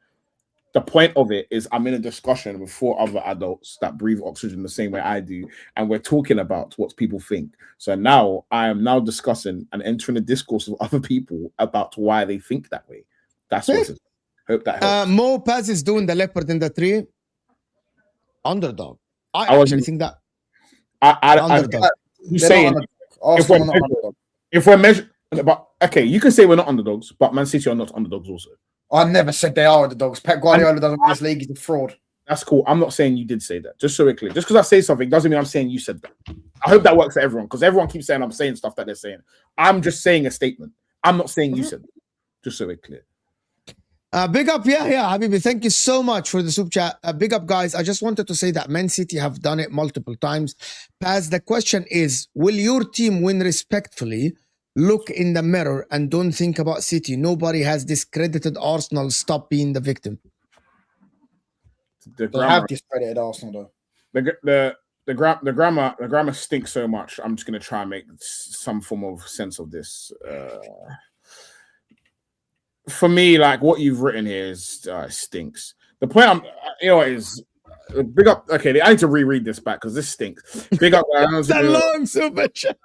The point of it is I'm in a discussion with 4 other adults that breathe oxygen the same way I do, and we're talking about what people think. So now I am now discussing and entering a discourse with other people about why they think that way. That's what it is. Hope that helps. Mo Paz is doing the leopard in the tree. Underdog. I I was- actually think that I underdog. you They're saying not underdogs. Arsenal are not underdogs. if we're measuring, but okay, you can say we're not underdogs, but Man City are not underdogs also. I never said they are underdogs. Pep Guardiola doesn't win this league. He's a fraud. That's cool. I'm not saying you did say that. Just so we're clear. Just because I say something doesn't mean I'm saying you said that. I hope that works for everyone because everyone keeps saying I'm saying stuff that they're saying. I'm just saying a statement. I'm not saying you said that. Just so we're clear. Big up, yeah, Habibi. Thank you so much for the super chat. Big up, guys. I just wanted to say that Man City have done it multiple times. Paz, the question is, will your team win respectfully? Look in the mirror and don't think about City. Nobody has discredited Arsenal. Stop being the victim. The They have discredited Arsenal, though. the grammar stinks so much. I'm just gonna try and make some form of sense of this. For me, like what you've written here is stinks. The point I'm, is big up. Okay, I need to reread this back because this stinks. Big up. It's a long super chat.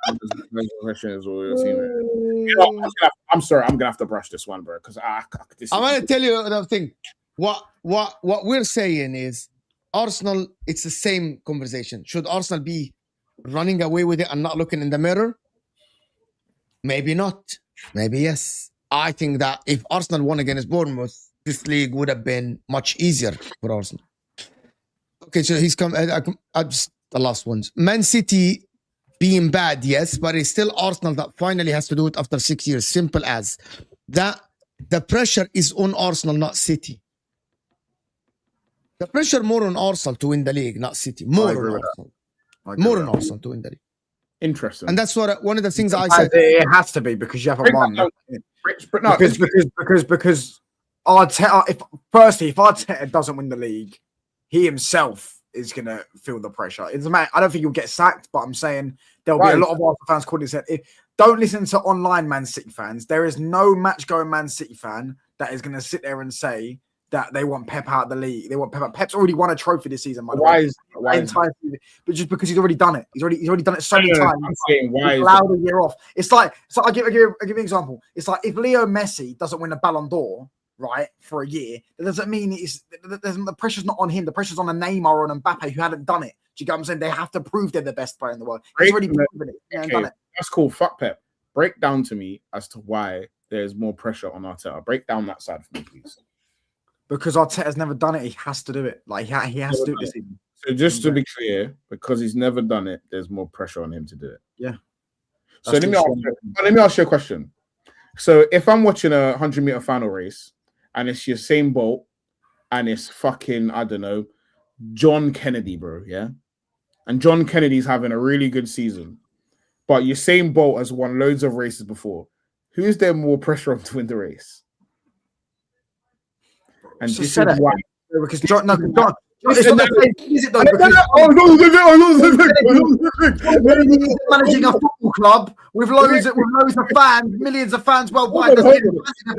I'm sorry. I'm gonna have to brush this one, bro. Because I'm gonna tell you another thing. What we're saying is Arsenal. It's the same conversation. Should Arsenal be running away with it and not looking in the mirror? Maybe not. Maybe yes. I think that if Arsenal won against Bournemouth, this league would have been much easier for Arsenal. Okay, so he's come. Just the last ones. Man City being bad, yes, but it's still Arsenal that finally has to do it after 6 years. Simple as that. The pressure is on Arsenal, not City. The pressure more on Arsenal to win the league, not City. More on Arsenal. More on Arsenal to win the league. Interesting. And that's what one of the things I said. It has to be because you haven't won. Because Arteta, if Arteta doesn't win the league, he himself is going to feel the pressure. It's a matter, I don't think he'll get sacked, but I'm saying there'll be a lot of Arsenal fans calling this. Don't listen to online Man City fans. There is no match-going Man City fan that is going to sit there and say that they want Pep out of the league. They want Pep out. Pep's already won a trophy this season, by the way. But just because he's already done it. He's already done it so many times. I'm saying why he's allowed a year off. It's like I'll give you an example. It's like if Leo Messi doesn't win a Ballon d'Or, right, for a year, that doesn't mean the pressure's not on him. The pressure's on a Neymar or an Mbappe who hadn't done it. Do you get what I'm saying? They have to prove they're the best player in the world. He's already proven it. Okay, done it. That's cool. Fuck Pep. Break down to me as to why there's more pressure on Arteta. Break down that side for me, please. Because Arteta's never done it, he has to do it. Like he has to do it this season. So just to be clear, because he's never done it, there's more pressure on him to do it. Yeah. So let me ask you a question. So if I'm watching a 100-meter final race and it's Usain Bolt and it's fucking, I don't know, John Kennedy, bro, yeah? And John Kennedy's having a really good season, but Usain Bolt has won loads of races before. Who is there more pressure on to win the race? And this is why. Because John, it's not the same, is it though? Managing a football club with loads of fans, millions of fans worldwide. Every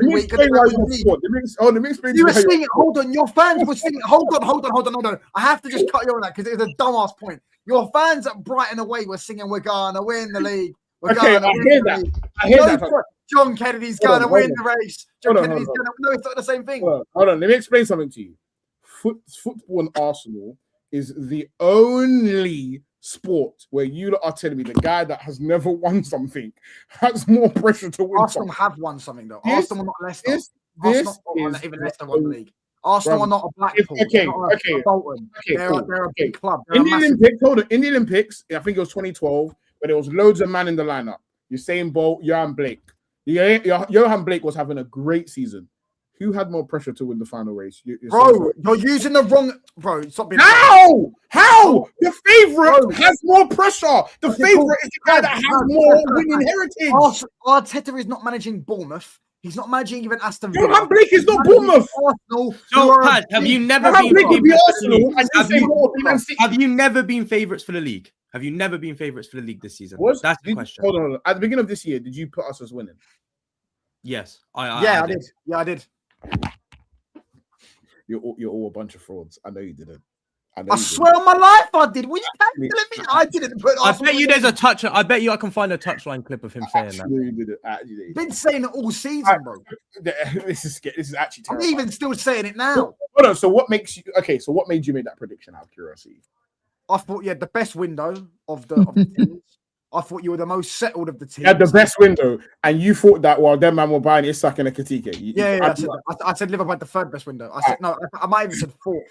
week. You were singing. Hold on, your fans were singing. Hold on. I have to just cut you on that because it was a dumbass point. Your fans at Brighton away were singing, "We're gonna win the league." I hear that. John Kennedy's going to win the race. John Kennedy's going to. No, it's not the same thing. Hold on. Let me explain something to you. Football and Arsenal is the only sport where you are telling me the guy that has never won something has more pressure to win. Arsenal have won something though. Arsenal, not Leicester. Arsenal, not even Leicester won the league. Arsenal are not a Blackpool. Okay, they're not a Bolton. They're a big club. They're In the Olympics, I think it was 2012, where there was loads of man in the lineup. Usain Bolt, Johan Blake. Johan Blake was having a great season. Who had more pressure to win the final race? Bro, you're using the wrong. Bro, stop being. How? The favorite has more pressure. The favorite is the guy that has more winning heritage. Arteta is not managing Bournemouth. He's not managing even Aston Villa. Johan Blake is not Bournemouth. Arsenal. So, Pad, have you never been Have you never been favourites for the league? Have you never been favourites for the league this season? That's the question. Hold on. At the beginning of this year, did you put us as winning? Yes, I did. Yeah, I did. You're all a bunch of frauds. I know you didn't. I swear on my life, I did. What you telling me? I didn't put. I bet you there's a touch. I bet you I can find a touchline clip of him saying that. You didn't. Actually, been saying it all season, bro. This is actually terrible. I'm even still saying it now. Hold on. So what makes you okay? So what made you make that prediction? Out of curiosity, I thought you had the best window of the teams. I thought you were the most settled of the teams. You had the best window, and you thought that while them man were buying Isak and a Katike. I said Liverpool had the third best window. I said no. I might even said fourth,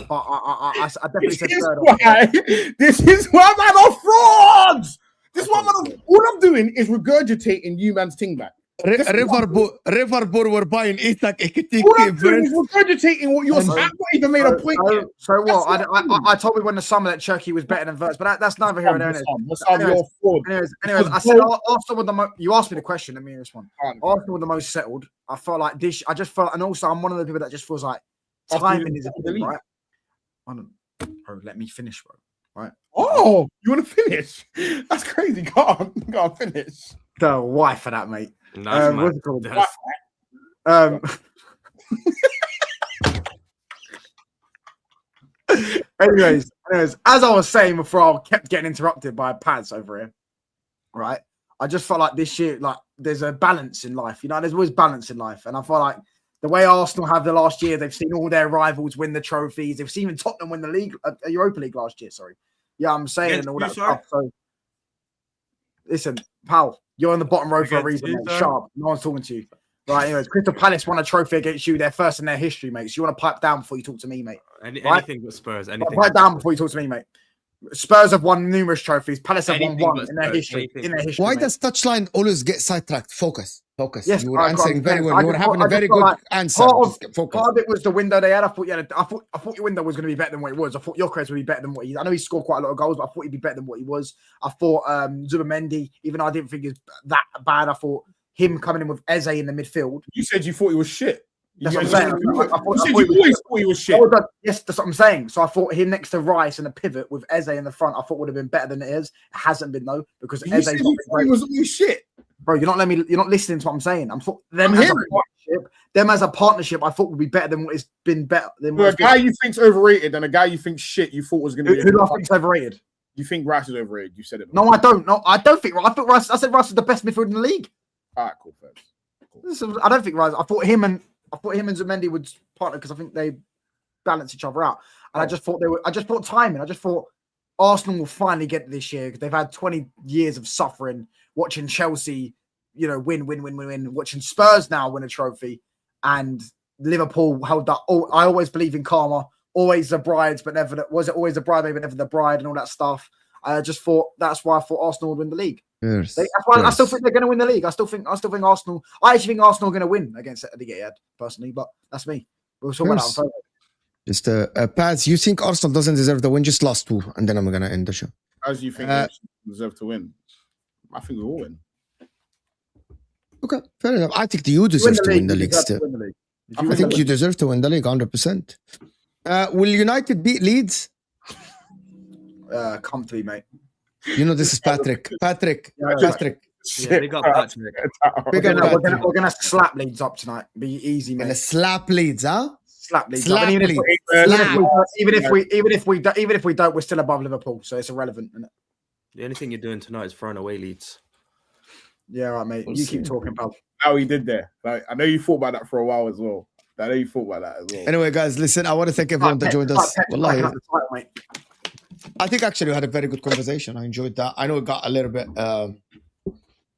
but I definitely said third. This is why man are frauds. This one man. All I'm doing is regurgitating you man's thing back. Liverpool were buying Isak Ekitike. All I'm doing is regurgitating what you're saying. I've not even made a point yet. So what? I told me when the summer that Turkey was better than Verts, but that's neither here nor there. Anyways, I said Arsenal were the most. You asked me the question. Let me respond. Arsenal were the most settled. I felt like this. I just felt, and also I'm one of the people that just feels like timing is everything, right? Bro, let me finish, bro. Right? Oh, you want to finish? That's crazy. Go on, finish. The wife for that, mate. Nice, anyways, as I was saying before, I kept getting interrupted by Pads over here. Right? I just felt like this year, like there's a balance in life. You know, there's always balance in life, and I feel like the way Arsenal have the last year, they've seen all their rivals win the trophies. They've seen even Tottenham win the league, Europa League last year. Sorry, yeah, I'm saying and all that stuff. So, listen, pal. You're on the bottom row for a reason, mate. Sharp. No one's talking to you. Right, anyways, Crystal Palace won a trophy against you. They're first in their history, mate. So you want to pipe down before you talk to me, mate. Anything but Spurs. Anything. Pipe down before you talk to me, mate. Spurs have won numerous trophies. Palace have won one in their history. Why does touchline always get sidetracked? Focus. Yes, you were answering very well. You were having a very good answer. Part of it was the window they had. I thought your window was going to be better than what it was. I thought your Gyökeres would be better than what he. I know he scored quite a lot of goals, but I thought he'd be better than what he was. I thought Zubimendi, even though I didn't think he was that bad, I thought him coming in with Eze in the midfield. You said you thought he was shit. That's what I'm saying. You always thought he was shit. Yes, that's what I'm saying. So I thought him next to Rice and a pivot with Eze in the front, I thought would have been better than it is. It hasn't been though, because Eze's not been great. He was always shit. Bro, you're not listening to what I'm saying. Them as a partnership, I thought would be better than what it's been better than a guy you think's overrated and a guy you think shit you thought was going to be. Who do I think's overrated? You think Rice is overrated? You said it. No, I don't. No, I don't think. I thought Rice. I said Rice is the best midfielder in the league. All right, cool, cool. I don't think Rice. I thought him and Zubimendi would partner because I think they balance each other out. And I just thought timing. I just thought Arsenal will finally get this year because they've had 20 years of suffering watching Chelsea, win. Watching Spurs now win a trophy, and Liverpool held that. Oh, I always believe in karma. Always the brides, but never was it always the bridesmaid, but never the bride, and all that stuff. I just thought that's why I thought Arsenal would win the league. Yes, that's why I still think they're going to win the league. I still think Arsenal. I actually think Arsenal are going to win against the Etihad personally, but that's me. We'll talk about that. Just Paz, you think Arsenal doesn't deserve the win? Just last two, and then I'm going to end the show. As you think they deserve to win? I think we will win. Okay, fair enough. I think you deserve to win the league still. I think you deserve to win the league 100%. Will United beat Leeds? Comfy, mate. You know this is Patrick. Patrick. Yeah, big up Patrick. We're gonna slap Leeds up tonight. Be easy, mate. Slap Leeds, huh? Slap Leeds. Even if we don't, we're still above Liverpool, so it's irrelevant, isn't it? The only thing you're doing tonight is throwing away Leeds. Yeah, right, mate. You keep talking, pal. How he did there. Like, I know you thought about that for a while as well. Anyway, guys, listen, I want to thank everyone that joined us. I think actually we had a very good conversation. I enjoyed that. I know it got a little bit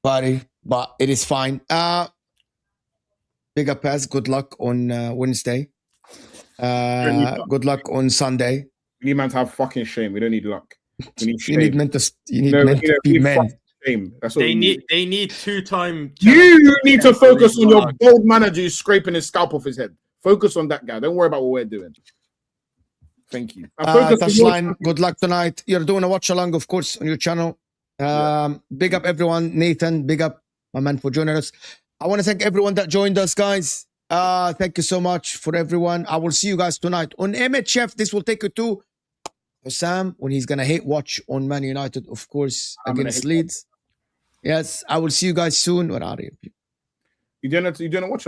party, but it is fine. Big up, Paz. Good luck on Wednesday. Good luck on Sunday. We need man to have fucking shame. We don't need luck. We need shame. You need men to be men. Shame. That's what They need two-time. You need to focus on your bold manager who's scraping his scalp off his head. Focus on that guy. Don't worry about what we're doing. Thank you. Touchline, good luck tonight. You're doing a watch along, of course, on your channel. Big up everyone. Nathan, big up my man for joining us. I want to thank everyone that joined us, guys. Thank you so much for everyone. I will see you guys tonight on MHF. This will take you to Sam when he's gonna hate watch on Man United, of course, against Leeds. Yes, I will see you guys soon. Where are you? You didn't watch